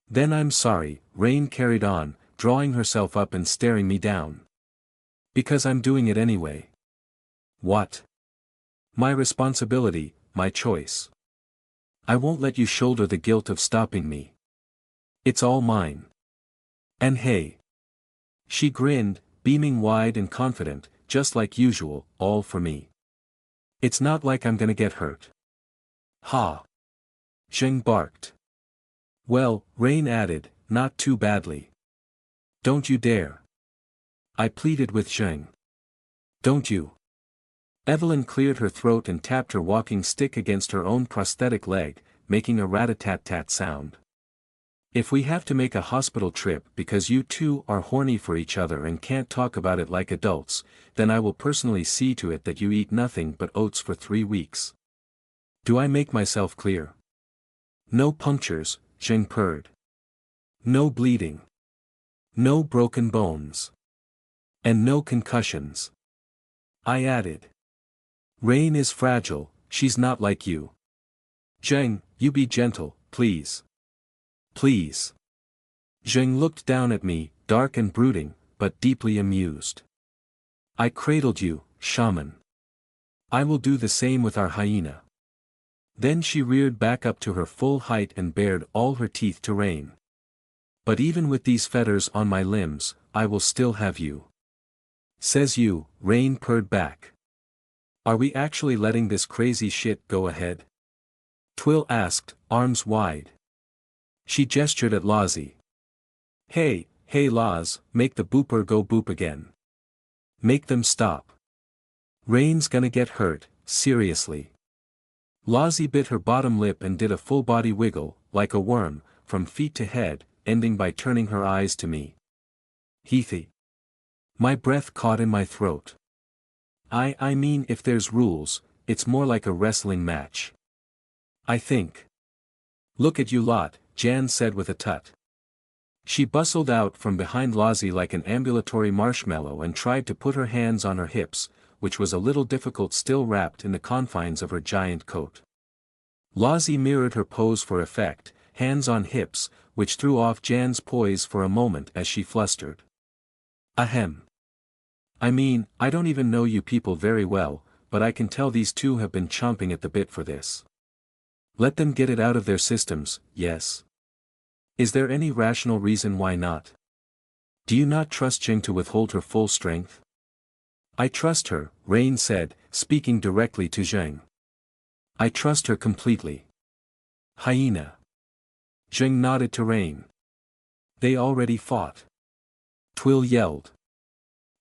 Then I'm sorry, Rain carried on, drawing herself up and staring me down. Because I'm doing it anyway. What? My responsibility, my choice. I won't let you shoulder the guilt of stopping me. It's all mine. And hey. She grinned, beaming wide and confident, just like usual, all for me. It's not like I'm gonna get hurt. Ha. Zheng barked. Well, Rain added, not too badly. Don't you dare. I pleaded with Zheng. Don't you? Evelyn cleared her throat and tapped her walking stick against her own prosthetic leg, making a rat-a-tat-tat sound. If we have to make a hospital trip because you two are horny for each other and can't talk about it like adults, then I will personally see to it that you eat nothing but oats for 3 weeks. Do I make myself clear? No punctures, Zheng purred. No bleeding. No broken bones. And no concussions. I added. Rain is fragile, she's not like you. Zheng, you be gentle, please. Please. Zheng looked down at me, dark and brooding, but deeply amused. I cradled you, shaman. I will do the same with our hyena. Then she reared back up to her full height and bared all her teeth to Rain. But even with these fetters on my limbs, I will still have you. Says you, Rain purred back. Are we actually letting this crazy shit go ahead? Twill asked, arms wide. She gestured at Lozzie. Hey, Loz, make the booper go boop again. Make them stop. Rain's gonna get hurt, seriously. Lozzie bit her bottom lip and did a full body wiggle, like a worm, from feet to head, ending by turning her eyes to me. Heathy. My breath caught in my throat. I mean if there's rules, it's more like a wrestling match. I think. Look at you lot, Jan said with a tut. She bustled out from behind Lozzie like an ambulatory marshmallow and tried to put her hands on her hips, which was a little difficult still wrapped in the confines of her giant coat. Lozzie mirrored her pose for effect, hands on hips, which threw off Jan's poise for a moment as she flustered. Ahem. I mean, I don't even know you people very well, but I can tell these two have been chomping at the bit for this. Let them get it out of their systems, yes. Is there any rational reason why not? Do you not trust Jing to withhold her full strength? I trust her, Rain said, speaking directly to Zheng. I trust her completely. Hyena. Zheng nodded to Rain. They already fought. Twill yelled.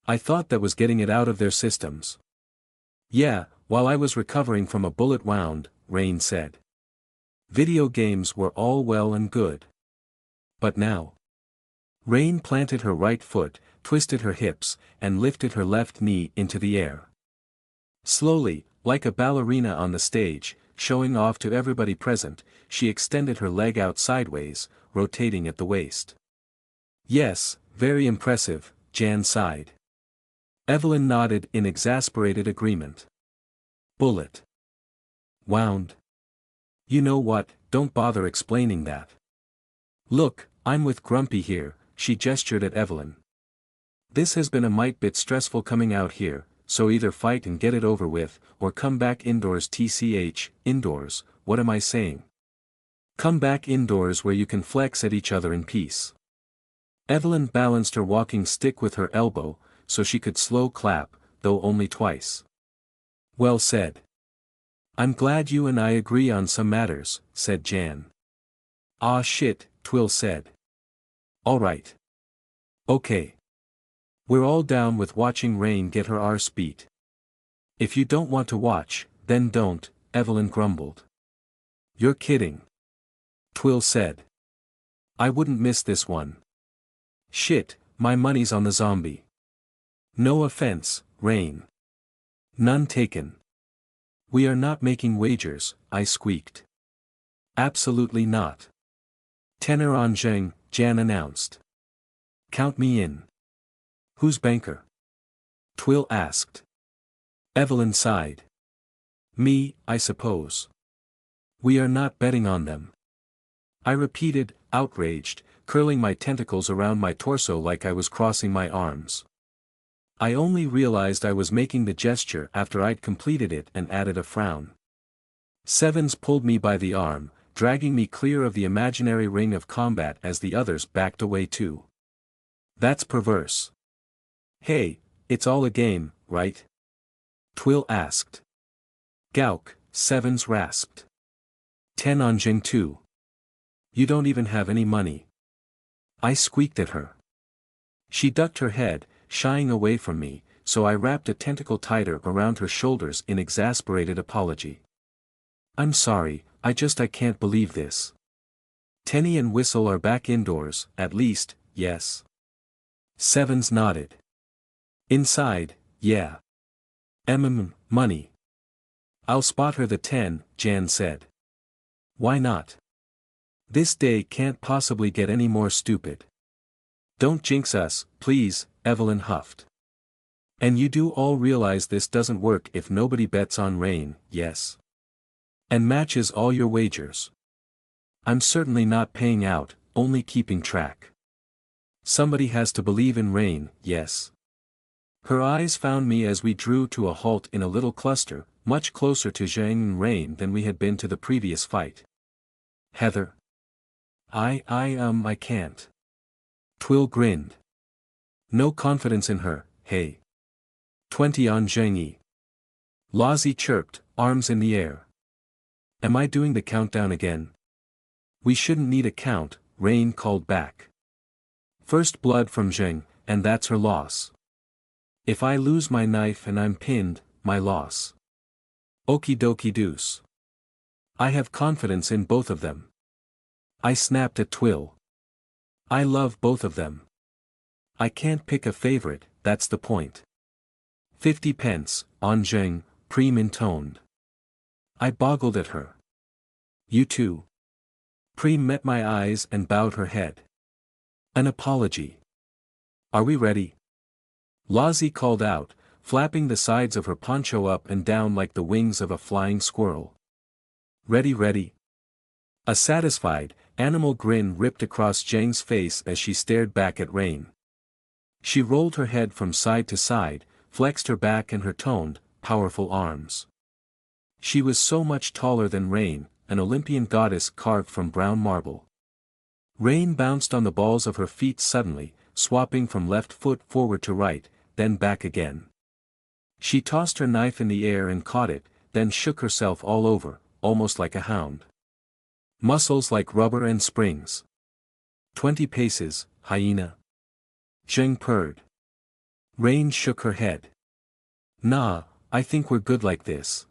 I thought that was getting it out of their systems. Yeah, while I was recovering from a bullet wound, Rain said. Video games were all well and good. But now. Rain planted her right foot, twisted her hips, and lifted her left knee into the air. Slowly, like a ballerina on the stage, showing off to everybody present, she extended her leg out sideways, rotating at the waist. Yes, very impressive, Jan sighed. Evelyn nodded in exasperated agreement. Bullet. Wound. You know what, don't bother explaining that. Look, I'm with Grumpy here, she gestured at Evelyn. This has been a mite bit stressful coming out here, so either fight and get it over with, or come back indoors indoors, what am I saying? Come back indoors where you can flex at each other in peace. Evelyn balanced her walking stick with her elbow, so she could slow clap, though only twice. Well said. I'm glad you and I agree on some matters, said Jan. Ah shit, Twill said. Alright. Okay. We're all down with watching Rain get her arse beat. If you don't want to watch, then don't, Evelyn grumbled. You're kidding. Twill said. I wouldn't miss this one. Shit, my money's on the zombie. No offense, Rain. None taken. We are not making wagers, I squeaked. Absolutely not. Tenor on Zheng, Jan announced. Count me in. Who's banker? Twill asked. Evelyn sighed. Me, I suppose. We are not betting on them. I repeated, outraged, curling my tentacles around my torso like I was crossing my arms. I only realized I was making the gesture after I'd completed it and added a frown. Sevens pulled me by the arm, dragging me clear of the imaginary ring of combat as the others backed away too. That's perverse. Hey, it's all a game, right? Twill asked. Gauk, Sevens rasped. 10 on Jing too. You don't even have any money. I squeaked at her. She ducked her head, shying away from me, so I wrapped a tentacle tighter around her shoulders in exasperated apology. I'm sorry, I can't believe this. Tenny and Whistle are back indoors, at least, yes. Sevens nodded. Inside, yeah. Money. I'll spot her the 10, Jan said. Why not? This day can't possibly get any more stupid. Don't jinx us, please, Evelyn huffed. And you do all realize this doesn't work if nobody bets on Rain, yes? And matches all your wagers. I'm certainly not paying out, only keeping track. Somebody has to believe in Rain, yes? Her eyes found me as we drew to a halt in a little cluster, much closer to Zhang and Rain than we had been to the previous fight. Heather. I can't. Twill grinned. No confidence in her, hey. 20 on Zhengyi. Lazi chirped, arms in the air. Am I doing the countdown again? We shouldn't need a count, Rain called back. First blood from Zheng, and that's her loss. If I lose my knife and I'm pinned, my loss. Okie dokie deuce. I have confidence in both of them. I snapped at Twill. I love both of them. I can't pick a favorite, that's the point. 50 pence, on Zheng, Preem intoned. I boggled at her. You too. Preem met my eyes and bowed her head. An apology. Are we ready? Lazi called out, flapping the sides of her poncho up and down like the wings of a flying squirrel. Ready. A satisfied, animal grin ripped across Zheng's face as she stared back at Rain. She rolled her head from side to side, flexed her back and her toned, powerful arms. She was so much taller than Rain, an Olympian goddess carved from brown marble. Rain bounced on the balls of her feet suddenly, swapping from left foot forward to right, then back again. She tossed her knife in the air and caught it, then shook herself all over, almost like a hound. Muscles like rubber and springs. 20 paces, hyena. Zheng purred. Rain shook her head. Nah, I think we're good like this.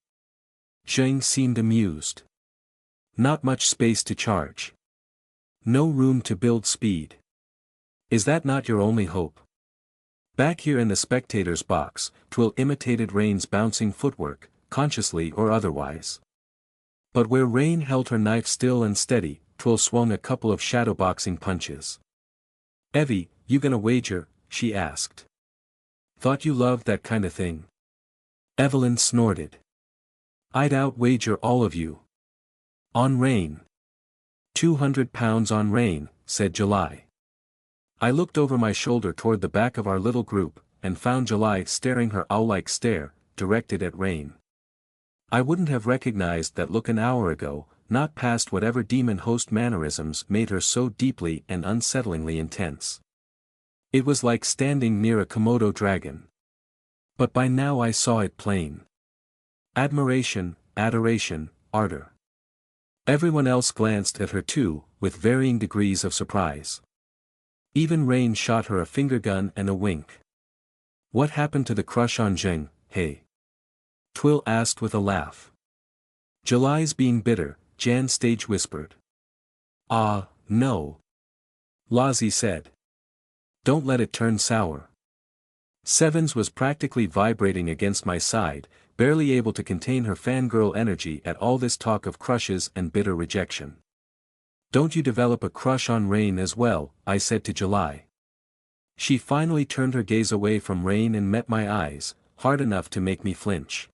Zheng seemed amused. Not much space to charge. No room to build speed. Is that not your only hope? Back here in the spectator's box, Twill imitated Rain's bouncing footwork, consciously or otherwise. But where Rain held her knife still and steady, Twill swung a couple of shadowboxing punches. Evie, you gonna wager? She asked. Thought you loved that kinda thing. Evelyn snorted. I'd outwager all of you. On Rain. 200 pounds on Rain, said July. I looked over my shoulder toward the back of our little group, and found July staring her owl-like stare, directed at Rain. I wouldn't have recognized that look an hour ago, not past whatever demon host mannerisms made her so deeply and unsettlingly intense. It was like standing near a Komodo dragon. But by now I saw it plain. Admiration, adoration, ardor. Everyone else glanced at her too, with varying degrees of surprise. Even Rain shot her a finger gun and a wink. What happened to the crush on Zheng, hey? Twill asked with a laugh. July's being bitter, Jan stage whispered. Ah, no. Lozzie said. Don't let it turn sour. Sevens was practically vibrating against my side, barely able to contain her fangirl energy at all this talk of crushes and bitter rejection. Don't you develop a crush on Rain as well, I said to July. She finally turned her gaze away from Rain and met my eyes, hard enough to make me flinch.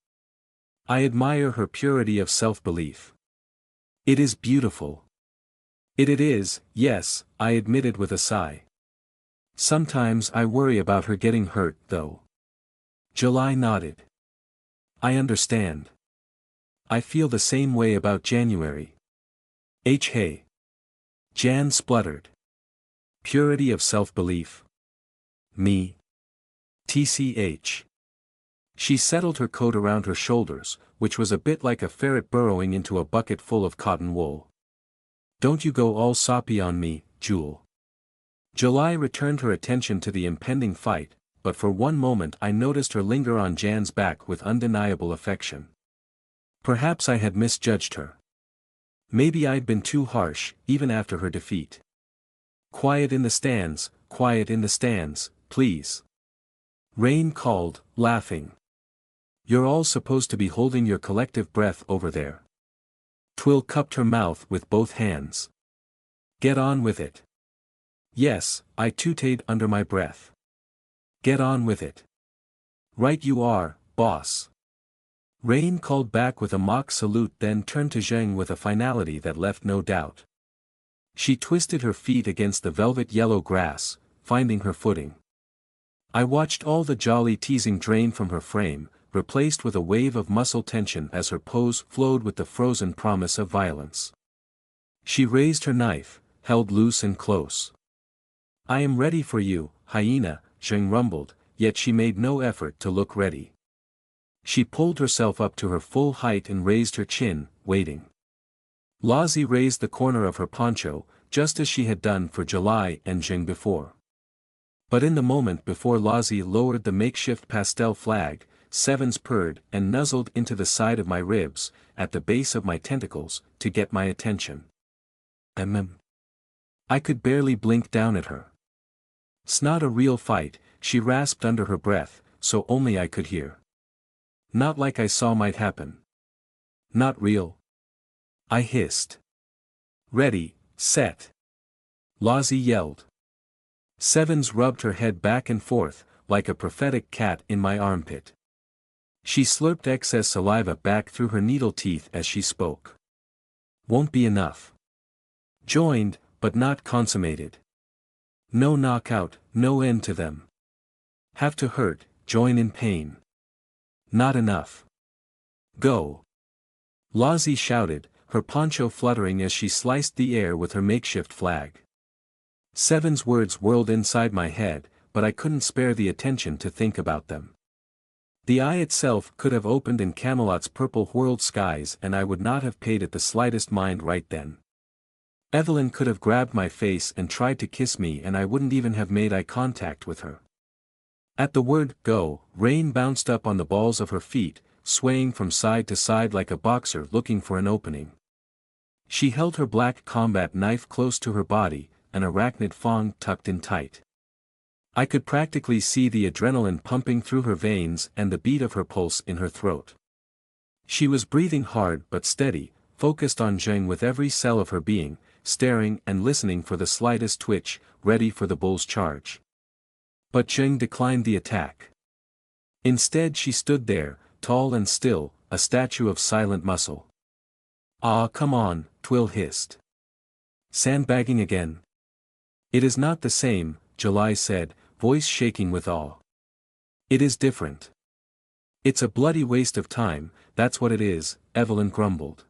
I admire her purity of self-belief. It is beautiful. It is, yes, I admitted with a sigh. Sometimes I worry about her getting hurt, though. July nodded. I understand. I feel the same way about January. Hey. Jan spluttered. Purity of self-belief. Me. TCH. She settled her coat around her shoulders, which was a bit like a ferret burrowing into a bucket full of cotton wool. Don't you go all soppy on me, Jewel. July returned her attention to the impending fight, but for one moment I noticed her linger on Jan's back with undeniable affection. Perhaps I had misjudged her. Maybe I'd been too harsh, even after her defeat. Quiet in the stands, please. Rain called, laughing. You're all supposed to be holding your collective breath over there. Twill cupped her mouth with both hands. Get on with it. Yes, I tooted under my breath. Get on with it. Right you are, boss. Rain called back with a mock salute, then turned to Zheng with a finality that left no doubt. She twisted her feet against the velvet yellow grass, finding her footing. I watched all the jolly teasing drain from her frame, replaced with a wave of muscle tension as her pose flowed with the frozen promise of violence. She raised her knife, held loose and close. I am ready for you, hyena, Zheng rumbled, yet she made no effort to look ready. She pulled herself up to her full height and raised her chin, waiting. Lozzie raised the corner of her poncho, just as she had done for July and Zheng before. But in the moment before Lozzie lowered the makeshift pastel flag, Sevens purred and nuzzled into the side of my ribs, at the base of my tentacles, to get my attention. I could barely blink down at her. "'S not a real fight," she rasped under her breath, so only I could hear. "Not like I saw might happen." "Not real?" I hissed. "Ready, set." Lozzie yelled. Sevens rubbed her head back and forth, like a prophetic cat in my armpit. She slurped excess saliva back through her needle teeth as she spoke. "Won't be enough. Joined, but not consummated. No knockout, no end to them. Have to hurt, join in pain. Not enough. Go." Lozzie shouted, her poncho fluttering as she sliced the air with her makeshift flag. Sevens' words whirled inside my head, but I couldn't spare the attention to think about them. The eye itself could have opened in Camelot's purple whorled skies and I would not have paid it the slightest mind right then. Evelyn could have grabbed my face and tried to kiss me and I wouldn't even have made eye contact with her. At the word, go, Rain bounced up on the balls of her feet, swaying from side to side like a boxer looking for an opening. She held her black combat knife close to her body, an arachnid fang tucked in tight. I could practically see the adrenaline pumping through her veins and the beat of her pulse in her throat. She was breathing hard but steady, focused on Zheng with every cell of her being, staring and listening for the slightest twitch, ready for the bull's charge. But Zheng declined the attack. Instead she stood there, tall and still, a statue of silent muscle. "Ah, come on," Twill hissed. "Sandbagging again?" "It is not the same," July said, voice shaking with awe. "It is different. It's a bloody waste of time, that's what it is," Evelyn grumbled.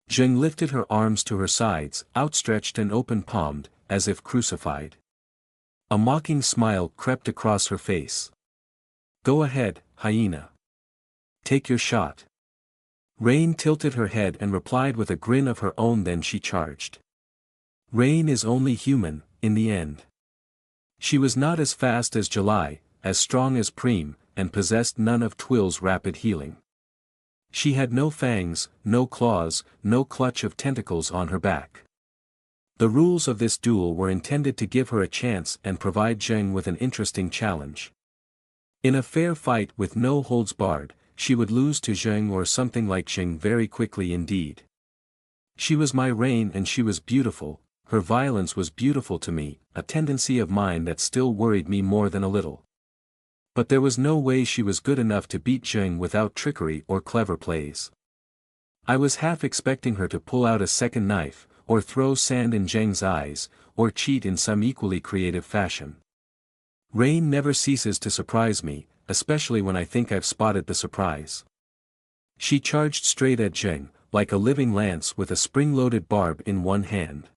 Zheng lifted her arms to her sides, outstretched and open-palmed, as if crucified. A mocking smile crept across her face. "Go ahead, hyena. Take your shot." Rain tilted her head and replied with a grin of her own, then she charged. Rain is only human, in the end. She was not as fast as July, as strong as Preem, and possessed none of Twill's rapid healing. She had no fangs, no claws, no clutch of tentacles on her back. The rules of this duel were intended to give her a chance and provide Zheng with an interesting challenge. In a fair fight with no holds barred, she would lose to Zheng or something like Zheng very quickly indeed. She was my Rain and she was beautiful, her violence was beautiful to me, a tendency of mine that still worried me more than a little. But there was no way she was good enough to beat Zheng without trickery or clever plays. I was half expecting her to pull out a second knife, or throw sand in Zheng's eyes, or cheat in some equally creative fashion. Rain never ceases to surprise me, especially when I think I've spotted the surprise. She charged straight at Zheng, like a living lance with a spring-loaded barb in one hand.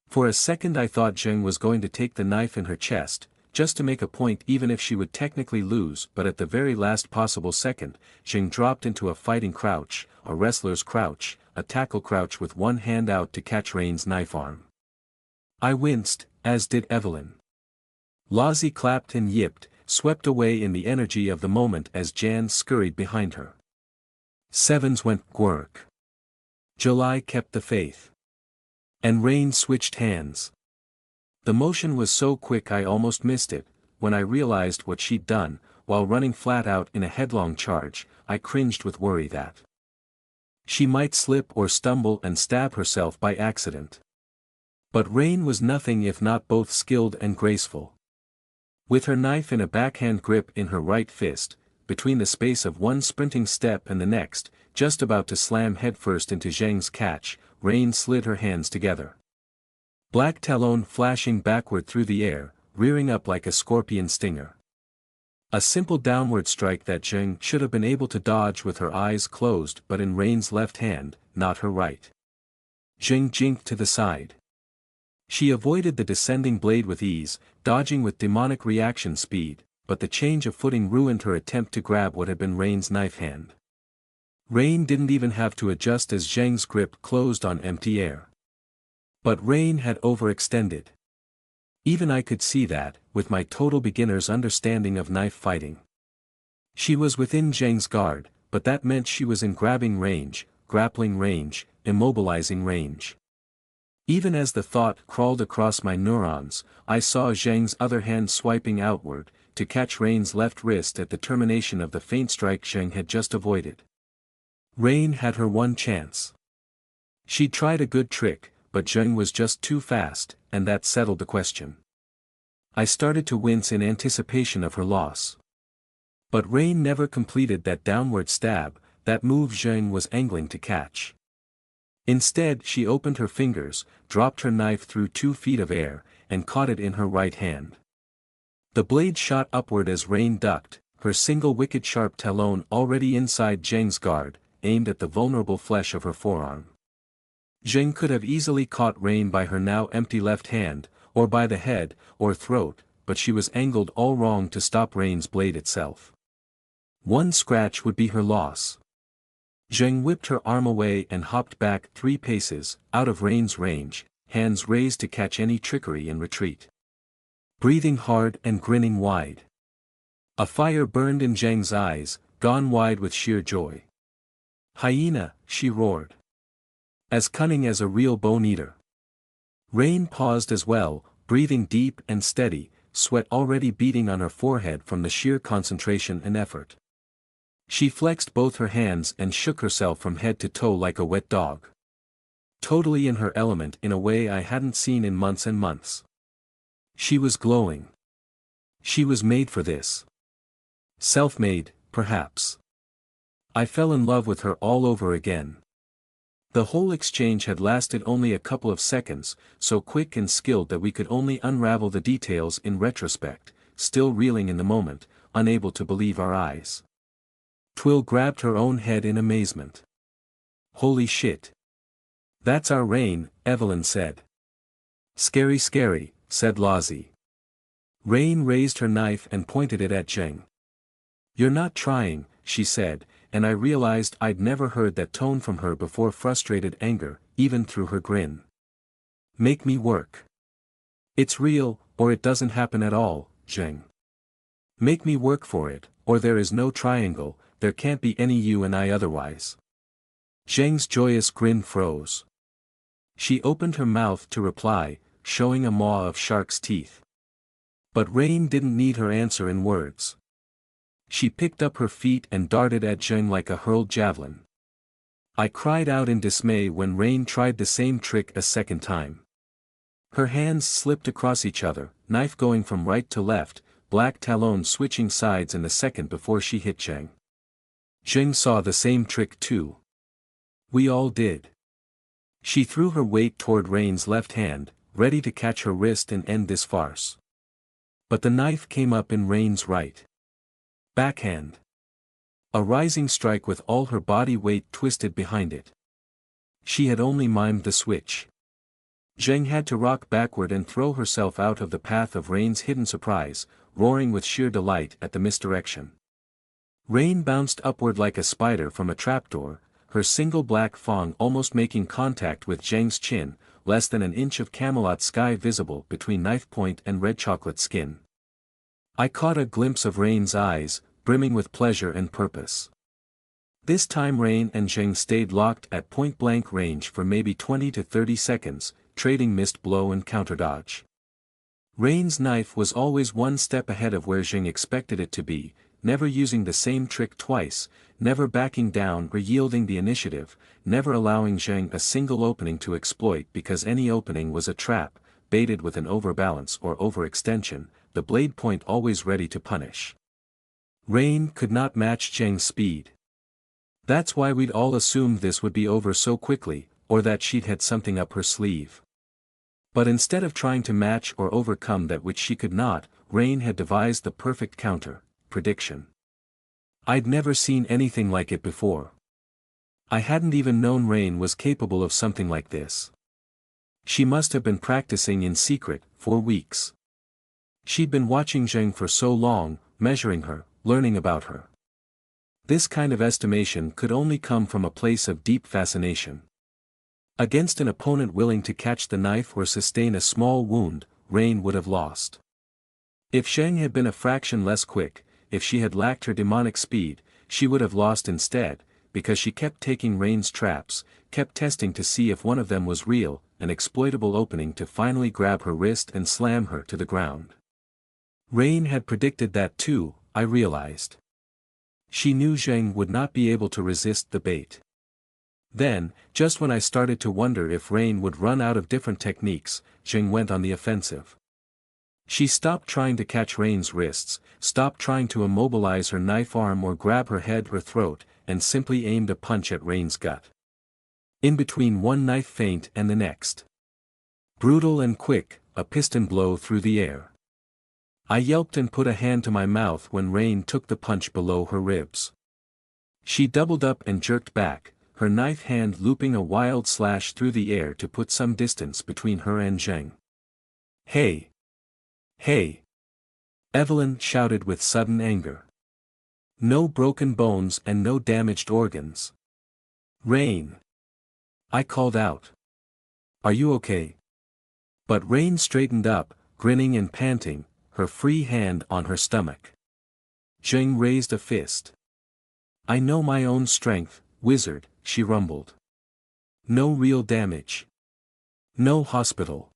For a second I thought Zheng was going to take the knife in her chest, just to make a point even if she would technically lose, but at the very last possible second, Zheng dropped into a fighting crouch, a wrestler's crouch, a tackle crouch with one hand out to catch Rain's knife arm. I winced, as did Evelyn. Lozzie clapped and yipped, swept away in the energy of the moment as Jan scurried behind her. Sevens went quirk. July kept the faith. And Rain switched hands. The motion was so quick I almost missed it. When I realized what she'd done, while running flat out in a headlong charge, I cringed with worry that she might slip or stumble and stab herself by accident. But Rain was nothing if not both skilled and graceful. With her knife in a backhand grip in her right fist, between the space of one sprinting step and the next, just about to slam headfirst into Zheng's catch, Rain slid her hands together. Black talon flashing backward through the air, rearing up like a scorpion stinger. A simple downward strike that Zheng should have been able to dodge with her eyes closed but in Rain's left hand, not her right. Zheng jinked to the side. She avoided the descending blade with ease, dodging with demonic reaction speed, but the change of footing ruined her attempt to grab what had been Rain's knife hand. Rain didn't even have to adjust as Zheng's grip closed on empty air. But Rain had overextended. Even I could see that, with my total beginner's understanding of knife fighting. She was within Zheng's guard, but that meant she was in grabbing range, grappling range, immobilizing range. Even as the thought crawled across my neurons, I saw Zheng's other hand swiping outward, to catch Rain's left wrist at the termination of the feint strike Zheng had just avoided. Rain had her one chance. She'd tried a good trick, but Zheng was just too fast, and that settled the question. I started to wince in anticipation of her loss. But Rain never completed that downward stab, that move Zheng was angling to catch. Instead she opened her fingers, dropped her knife through 2 feet of air, and caught it in her right hand. The blade shot upward as Rain ducked, her single wicked sharp talon already inside Zheng's guard, aimed at the vulnerable flesh of her forearm. Zheng could have easily caught Rain by her now empty left hand, or by the head, or throat, but she was angled all wrong to stop Rain's blade itself. One scratch would be her loss. Zheng whipped her arm away and hopped back 3 paces, out of Rain's range, hands raised to catch any trickery and retreat. Breathing hard and grinning wide. A fire burned in Zheng's eyes, gone wide with sheer joy. "Hyena," she roared. "As cunning as a real bone-eater." Rain paused as well, breathing deep and steady, sweat already beading on her forehead from the sheer concentration and effort. She flexed both her hands and shook herself from head to toe like a wet dog. Totally in her element in a way I hadn't seen in months and months. She was glowing. She was made for this. Self-made, perhaps. I fell in love with her all over again. The whole exchange had lasted only a couple of seconds, so quick and skilled that we could only unravel the details in retrospect, still reeling in the moment, unable to believe our eyes. Twill grabbed her own head in amazement. "Holy shit. That's our Rain," Evelyn said. "Scary scary," said Lozzie. Rain raised her knife and pointed it at Zheng. "You're not trying," she said, and I realized I'd never heard that tone from her before, frustrated anger, even through her grin. "Make me work. It's real, or it doesn't happen at all, Zheng. Make me work for it, or there is no triangle, there can't be any you and I otherwise." Zheng's joyous grin froze. She opened her mouth to reply, showing a maw of shark's teeth. But Rain didn't need her answer in words. She picked up her feet and darted at Zheng like a hurled javelin. I cried out in dismay when Rain tried the same trick a second time. Her hands slipped across each other, knife going from right to left, black talons switching sides in the second before she hit Zheng. Zheng saw the same trick too. We all did. She threw her weight toward Rain's left hand, ready to catch her wrist and end this farce. But the knife came up in Rain's right backhand. A rising strike with all her body weight twisted behind it. She had only mimed the switch. Zheng had to rock backward and throw herself out of the path of Rain's hidden surprise, roaring with sheer delight at the misdirection. Rain bounced upward like a spider from a trapdoor, her single black fang almost making contact with Zheng's chin, less than an inch of Camelot sky visible between knife point and red chocolate skin. I caught a glimpse of Rain's eyes, brimming with pleasure and purpose. This time Rain and Zheng stayed locked at point-blank range for maybe 20 to 30 seconds, trading missed blow and counterdodge. Rain's knife was always one step ahead of where Zheng expected it to be, never using the same trick twice, never backing down or yielding the initiative, never allowing Zheng a single opening to exploit because any opening was a trap, baited with an overbalance or overextension, the blade point always ready to punish. Rain could not match Zheng's speed. That's why we'd all assumed this would be over so quickly, or that she'd had something up her sleeve. But instead of trying to match or overcome that which she could not, Rain had devised the perfect counter, prediction. I'd never seen anything like it before. I hadn't even known Rain was capable of something like this. She must have been practicing in secret, for weeks. She'd been watching Zheng for so long, measuring her, learning about her. This kind of estimation could only come from a place of deep fascination. Against an opponent willing to catch the knife or sustain a small wound, Rain would have lost. If Zheng had been a fraction less quick, if she had lacked her demonic speed, she would have lost instead, because she kept taking Rain's traps, kept testing to see if one of them was real, an exploitable opening to finally grab her wrist and slam her to the ground. Rain had predicted that too, I realized. She knew Zheng would not be able to resist the bait. Then, just when I started to wonder if Rain would run out of different techniques, Zheng went on the offensive. She stopped trying to catch Rain's wrists, stopped trying to immobilize her knife arm or grab her head or throat, and simply aimed a punch at Rain's gut. In between one knife feint and the next. Brutal and quick, a piston blow through the air. I yelped and put a hand to my mouth when Rain took the punch below her ribs. She doubled up and jerked back, her knife hand looping a wild slash through the air to put some distance between her and Zheng. "Hey! Hey!" Evelyn shouted with sudden anger. "No broken bones and no damaged organs. Rain. I called out. Are you okay? But Rain straightened up, grinning and panting, her free hand on her stomach. Zheng raised a fist. I know my own strength, wizard, she rumbled. No real damage. No hospital.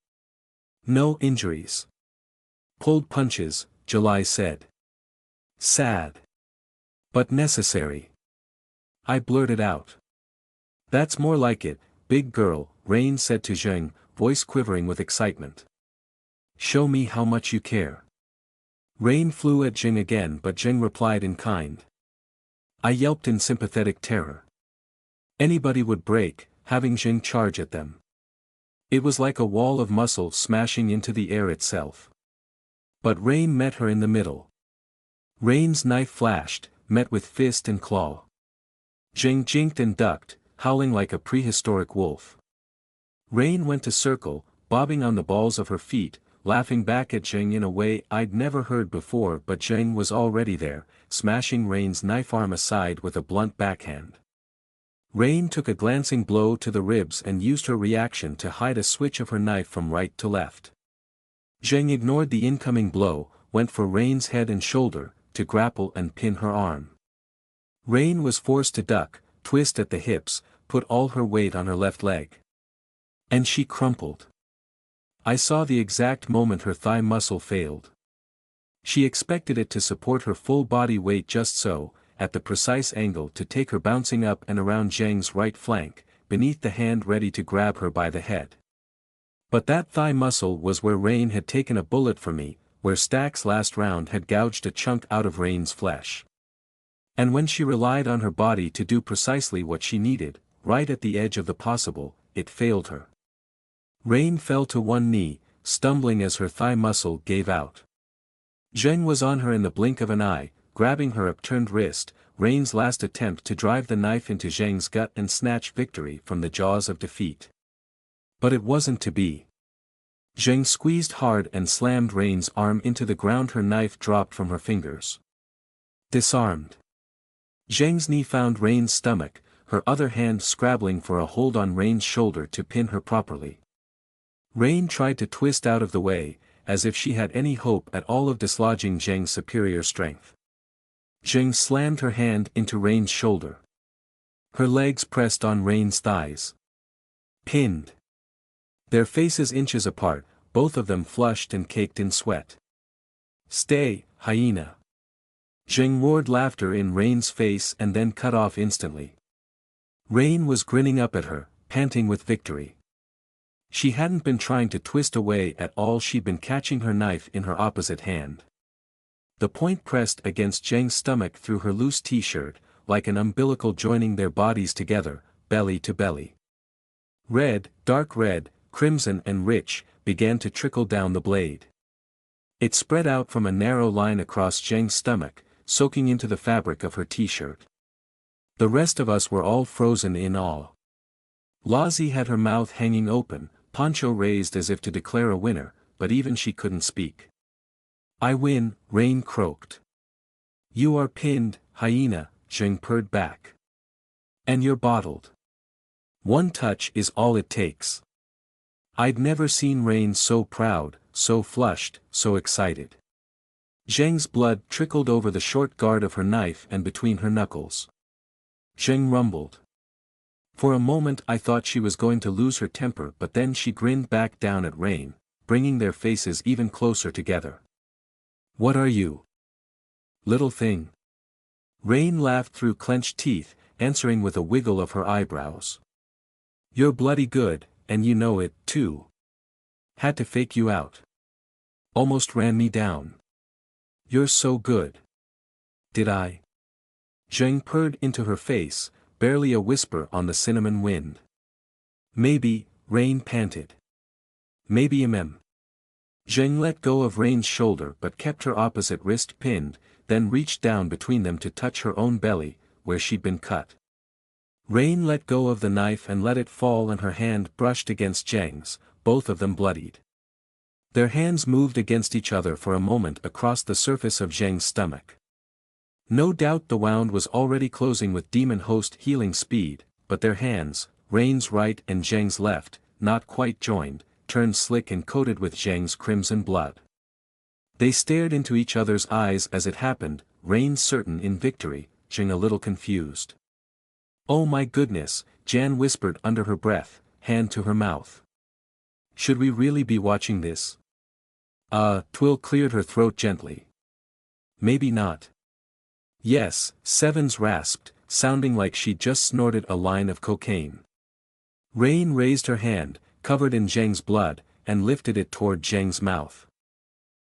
No injuries. Pulled punches, July said. Sad. But necessary. I blurted out. That's more like it, big girl, Rain said to Zheng, voice quivering with excitement. Show me how much you care. Rain flew at Zheng again, but Zheng replied in kind. I yelped in sympathetic terror. Anybody would break, having Zheng charge at them. It was like a wall of muscle smashing into the air itself. But Rain met her in the middle. Rain's knife flashed, met with fist and claw. Zheng jinked and ducked, howling like a prehistoric wolf. Rain went to circle, bobbing on the balls of her feet, laughing back at Zheng in a way I'd never heard before, but Zheng was already there, smashing Rain's knife arm aside with a blunt backhand. Rain took a glancing blow to the ribs and used her reaction to hide a switch of her knife from right to left. Zheng ignored the incoming blow, went for Rain's head and shoulder, to grapple and pin her arm. Rain was forced to duck, twist at the hips, put all her weight on her left leg. And she crumpled. I saw the exact moment her thigh muscle failed. She expected it to support her full body weight just so, at the precise angle to take her bouncing up and around Zheng's right flank, beneath the hand ready to grab her by the head. But that thigh muscle was where Rain had taken a bullet from me, where Stack's last round had gouged a chunk out of Rain's flesh. And when she relied on her body to do precisely what she needed, right at the edge of the possible, it failed her. Rain fell to one knee, stumbling as her thigh muscle gave out. Zheng was on her in the blink of an eye, grabbing her upturned wrist, Rain's last attempt to drive the knife into Zheng's gut and snatch victory from the jaws of defeat. But it wasn't to be. Zheng squeezed hard and slammed Rain's arm into the ground. Her knife dropped from her fingers. Disarmed. Zheng's knee found Rain's stomach, her other hand scrabbling for a hold on Rain's shoulder to pin her properly. Rain tried to twist out of the way, as if she had any hope at all of dislodging Zheng's superior strength. Zheng slammed her hand into Rain's shoulder. Her legs pressed on Rain's thighs. Pinned. Their faces inches apart, both of them flushed and caked in sweat. Stay, hyena. Zheng roared laughter in Rain's face and then cut off instantly. Rain was grinning up at her, panting with victory. She hadn't been trying to twist away at all, she'd been catching her knife in her opposite hand. The point pressed against Zheng's stomach through her loose t-shirt, like an umbilical joining their bodies together, belly to belly. Red, dark red, crimson and rich, began to trickle down the blade. It spread out from a narrow line across Zheng's stomach, soaking into the fabric of her t-shirt. The rest of us were all frozen in awe. Lazi had her mouth hanging open, poncho raised as if to declare a winner, but even she couldn't speak. I win, Rain croaked. You are pinned, hyena, Zheng purred back. And you're bottled. One touch is all it takes. I'd never seen Rain so proud, so flushed, so excited. Zheng's blood trickled over the short guard of her knife and between her knuckles. Zheng rumbled. For a moment I thought she was going to lose her temper, but then she grinned back down at Rain, bringing their faces even closer together. What are you? Little thing. Rain laughed through clenched teeth, answering with a wiggle of her eyebrows. You're bloody good, and you know it, too. Had to fake you out. Almost ran me down. You're so good. Did I? Zheng purred into her face, barely a whisper on the cinnamon wind. Maybe, Rain panted. Maybe Zheng let go of Rain's shoulder but kept her opposite wrist pinned, then reached down between them to touch her own belly, where she'd been cut. Rain let go of the knife and let it fall, and her hand brushed against Zheng's, both of them bloodied. Their hands moved against each other for a moment across the surface of Zheng's stomach. No doubt the wound was already closing with demon host healing speed, but their hands, Rain's right and Zheng's left, not quite joined, turned slick and coated with Zheng's crimson blood. They stared into each other's eyes as it happened, Rain certain in victory, Zheng a little confused. "Oh my goodness," Jan whispered under her breath, hand to her mouth. "Should we really be watching this?" Twill cleared her throat gently. "Maybe not." "Yes," Sevens rasped, sounding like she'd just snorted a line of cocaine. Rain raised her hand, covered in Zheng's blood, and lifted it toward Zheng's mouth.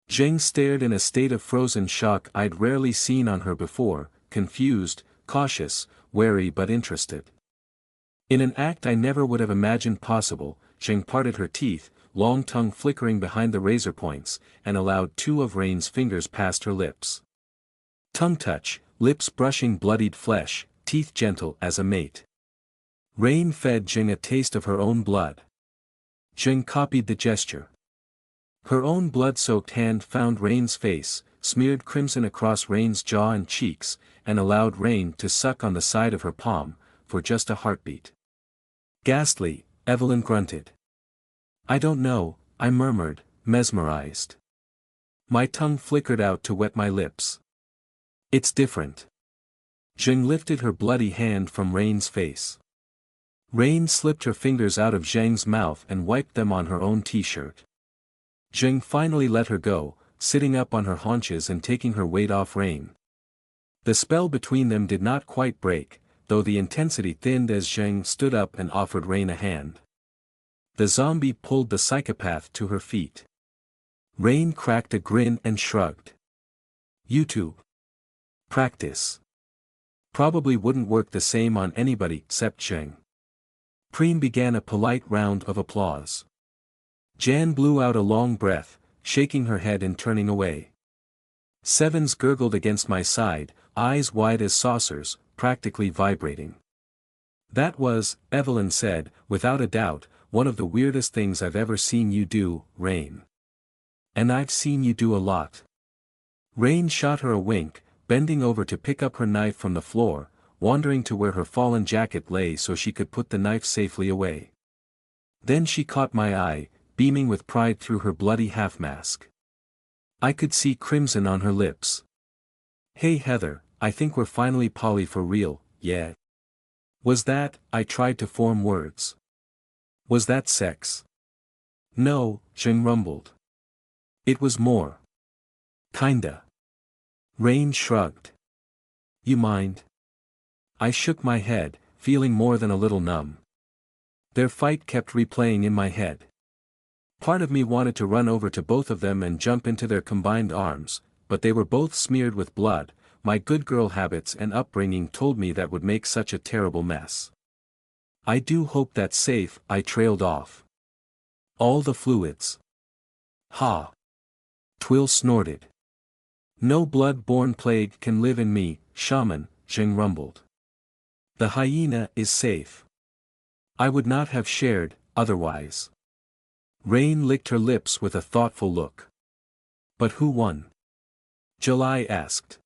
Zheng stared in a state of frozen shock I'd rarely seen on her before, confused, cautious, wary but interested. In an act I never would have imagined possible, Zheng parted her teeth, long tongue flickering behind the razor points, and allowed two of Rain's fingers past her lips. Tongue touch, lips brushing bloodied flesh, teeth gentle as a mate. Rain fed Zheng a taste of her own blood. Zheng copied the gesture. Her own blood-soaked hand found Rain's face, smeared crimson across Rain's jaw and cheeks, and allowed Rain to suck on the side of her palm, for just a heartbeat. "Ghastly," Evelyn grunted. "I don't know," I murmured, mesmerized. My tongue flickered out to wet my lips. "It's different." Zheng lifted her bloody hand from Rain's face. Rain slipped her fingers out of Zheng's mouth and wiped them on her own t-shirt. Zheng finally let her go, sitting up on her haunches and taking her weight off Rain. The spell between them did not quite break, though the intensity thinned as Zheng stood up and offered Rain a hand. The zombie pulled the psychopath to her feet. Rain cracked a grin and shrugged. "You two. Practice. Probably wouldn't work the same on anybody except Zheng." Preem began a polite round of applause. Jan blew out a long breath, shaking her head and turning away. Sevens gurgled against my side, eyes wide as saucers, practically vibrating. "That was," Evelyn said, "without a doubt, one of the weirdest things I've ever seen you do, Rain. And I've seen you do a lot." Rain shot her a wink, bending over to pick up her knife from the floor, wandering to where her fallen jacket lay so she could put the knife safely away. Then she caught my eye, beaming with pride through her bloody half-mask. I could see crimson on her lips. "Hey Heather, I think we're finally poly for real, yeah." "Was that," I tried to form words. "Was that sex?" "No," Zheng rumbled. "It was more. Kinda." Rain shrugged. "You mind?" I shook my head, feeling more than a little numb. Their fight kept replaying in my head. Part of me wanted to run over to both of them and jump into their combined arms, but they were both smeared with blood. My good girl habits and upbringing told me that would make such a terrible mess. "I do hope that's safe," I trailed off. "All the fluids." "Ha!" Twill snorted. "No blood-borne plague can live in me, shaman," Zheng rumbled. "The hyena is safe. I would not have shared, otherwise." Rain licked her lips with a thoughtful look. "But who won?" July asked.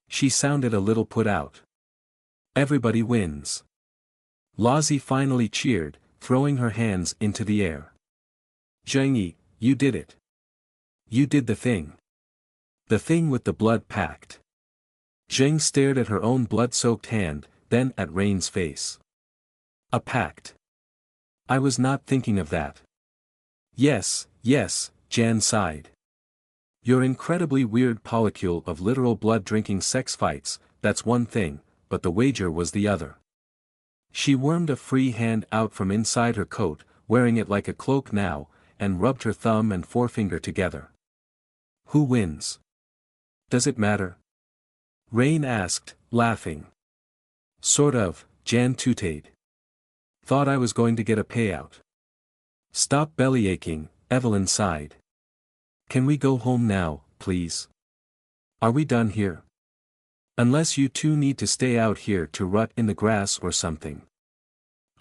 She sounded a little put out. "Everybody wins." Lozzie finally cheered, throwing her hands into the air. "Zhengyi, you did it. You did the thing. The thing with the blood pact." Zheng stared at her own blood-soaked hand, then at Rain's face. "A pact. I was not thinking of that." Yes, Jan sighed. "Your incredibly weird polycule of literal blood-drinking sex fights, that's one thing, but the wager was the other." She wormed a free hand out from inside her coat, wearing it like a cloak now, and rubbed her thumb and forefinger together. "Who wins? Does it matter?" Rain asked, laughing. "Sort of," Jan tooted. "Thought I was going to get a payout." "Stop bellyaching," Evelyn sighed. "Can we go home now, please? Are we done here? Unless you two need to stay out here to rot in the grass or something."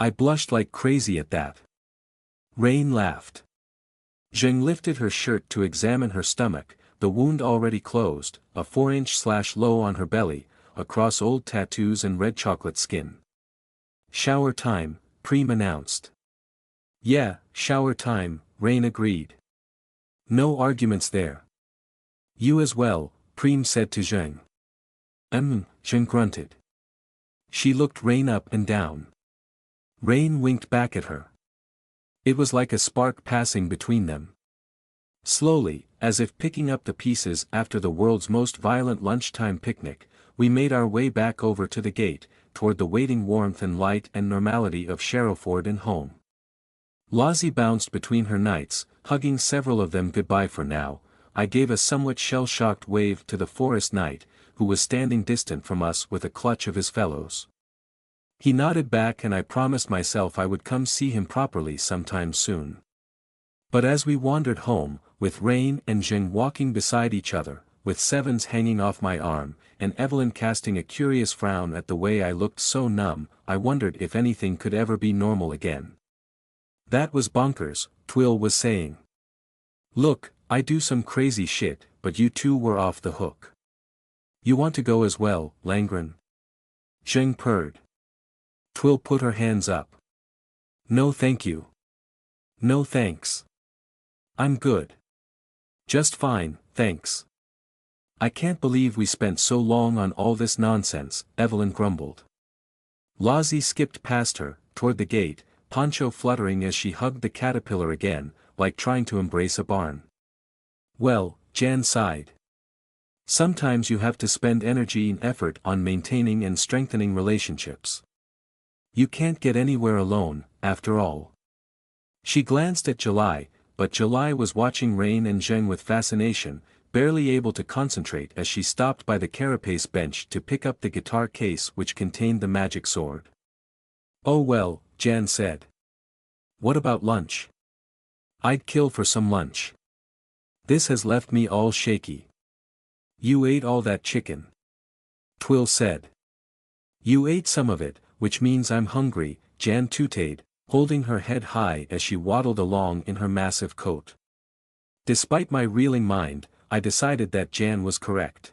I blushed like crazy at that. Rain laughed. Zheng lifted her shirt to examine her stomach, the wound already closed, a 4-inch slash low on her belly, across old tattoos and red chocolate skin. Shower time, Preem announced. Yeah, shower time, Rain agreed. No arguments there. You as well, Preem said to Zheng. Zheng grunted. She looked Rain up and down. Rain winked back at her. It was like a spark passing between them. Slowly, as if picking up the pieces after the world's most violent lunchtime picnic, we made our way back over to the gate, toward the waiting warmth and light and normality of Sherrowford and home. Lozzie bounced between her knights, hugging several of them goodbye for now. I gave a somewhat shell-shocked wave to the forest knight, who was standing distant from us with a clutch of his fellows. He nodded back and I promised myself I would come see him properly sometime soon. But as we wandered home, with Rain and Zheng walking beside each other, with Sevens hanging off my arm, and Evelyn casting a curious frown at the way I looked so numb, I wondered if anything could ever be normal again. That was bonkers, Twill was saying. Look, I do some crazy shit, but you two were off the hook. You want to go as well, Langren? Zheng purred. Twill put her hands up. No thank you. No thanks. I'm good. Just fine, thanks. I can't believe we spent so long on all this nonsense, Evelyn grumbled. Lozzie skipped past her, toward the gate, poncho fluttering as she hugged the caterpillar again, like trying to embrace a barn. Well, Jan sighed. Sometimes you have to spend energy and effort on maintaining and strengthening relationships. You can't get anywhere alone, after all. She glanced at July, but July was watching Rain and Zheng with fascination, barely able to concentrate as she stopped by the carapace bench to pick up the guitar case which contained the magic sword. Oh well, Jan said. What about lunch? I'd kill for some lunch. This has left me all shaky. You ate all that chicken. Twill said. You ate some of it, which means I'm hungry, Jan tooted, holding her head high as she waddled along in her massive coat. Despite my reeling mind, I decided that Jan was correct.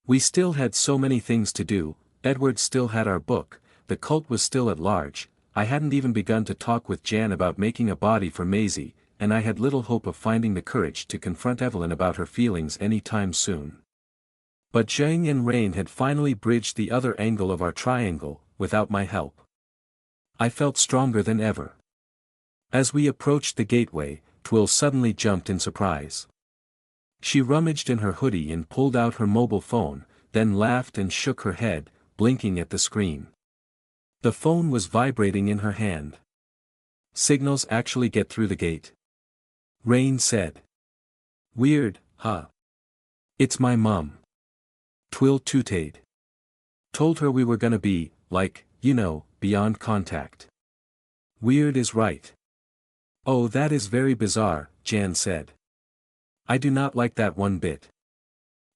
We still had so many things to do, Edward still had our book, the cult was still at large, I hadn't even begun to talk with Jan about making a body for Maisie, and I had little hope of finding the courage to confront Evelyn about her feelings any time soon. But Zheng and Rain had finally bridged the other angle of our triangle, without my help. I felt stronger than ever. As we approached the gateway, Twill suddenly jumped in surprise. She rummaged in her hoodie and pulled out her mobile phone, then laughed and shook her head, blinking at the screen. The phone was vibrating in her hand. Signals actually get through the gate? Rain said. Weird, huh? It's my mum. Twill tooted. Told her we were gonna be, like, you know, beyond contact. Weird is right. Oh, that is very bizarre, Jan said. I do not like that one bit.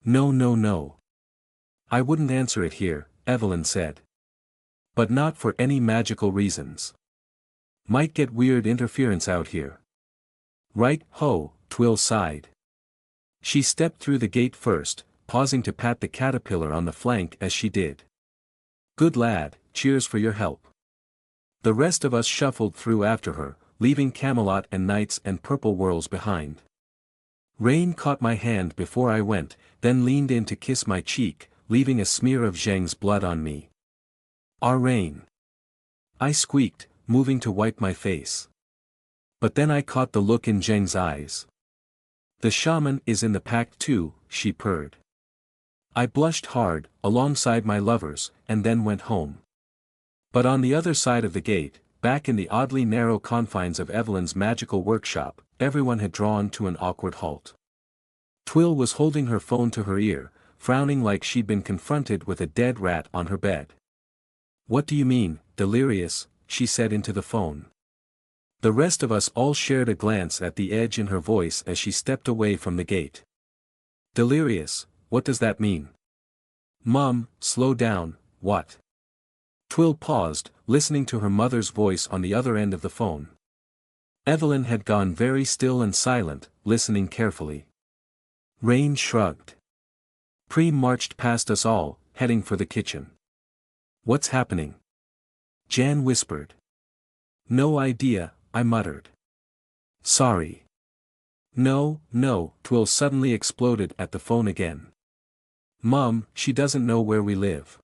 No, no, no. I wouldn't answer it here, Evelyn said. But not for any magical reasons. Might get weird interference out here. Right, ho, Twill sighed. She stepped through the gate first, pausing to pat the caterpillar on the flank as she did. Good lad, cheers for your help. The rest of us shuffled through after her, leaving Camelot and Knights and Purple Whirls behind. Rain caught my hand before I went, then leaned in to kiss my cheek, leaving a smear of Zheng's blood on me. Our Rain. I squeaked, moving to wipe my face. But then I caught the look in Zheng's eyes. The shaman is in the pact too, she purred. I blushed hard, alongside my lovers, and then went home. But on the other side of the gate, back in the oddly narrow confines of Evelyn's magical workshop, everyone had drawn to an awkward halt. Twill was holding her phone to her ear, frowning like she'd been confronted with a dead rat on her bed. What do you mean, delirious? She said into the phone. The rest of us all shared a glance at the edge in her voice as she stepped away from the gate. Delirious, what does that mean? Mum, slow down, what? Twill paused, listening to her mother's voice on the other end of the phone. Evelyn had gone very still and silent, listening carefully. Rain shrugged. Preem marched past us all, heading for the kitchen. What's happening? Jan whispered. No idea, I muttered. Sorry. No, Twill suddenly exploded at the phone again. Mum, she doesn't know where we live.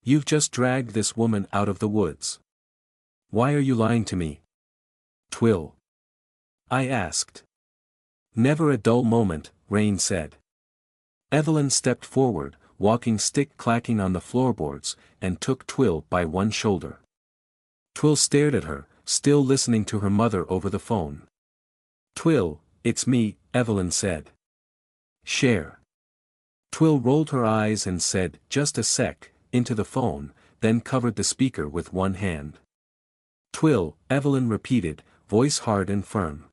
You've just dragged this woman out of the woods. Why are you lying to me? Twill. I asked. Never a dull moment, Rain said. Evelyn stepped forward, walking stick clacking on the floorboards, and took Twill by one shoulder. Twill stared at her, still listening to her mother over the phone. Twill, it's me, Evelyn said. Share. Twill rolled her eyes and said, just a sec, into the phone, then covered the speaker with one hand. Twill, Evelyn repeated, voice hard and firm.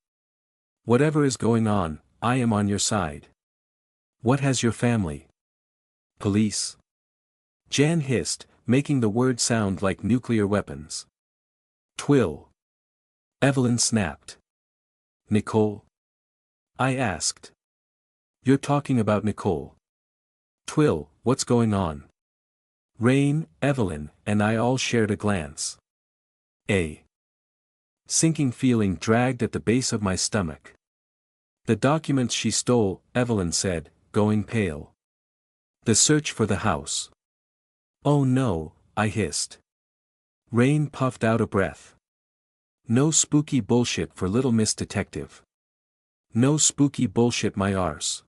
Whatever is going on, I am on your side. What has your family? Police. Jan hissed, making the word sound like nuclear weapons. Twill. Evelyn snapped. Nicole? I asked. You're talking about Nicole. Twill, what's going on? Rain, Evelyn, and I all shared a glance. A sinking feeling dragged at the base of my stomach. The documents she stole, Evelyn said, going pale. The search for the house. Oh no, I hissed. Rain puffed out a breath. No spooky bullshit for Little Miss Detective. No spooky bullshit my arse.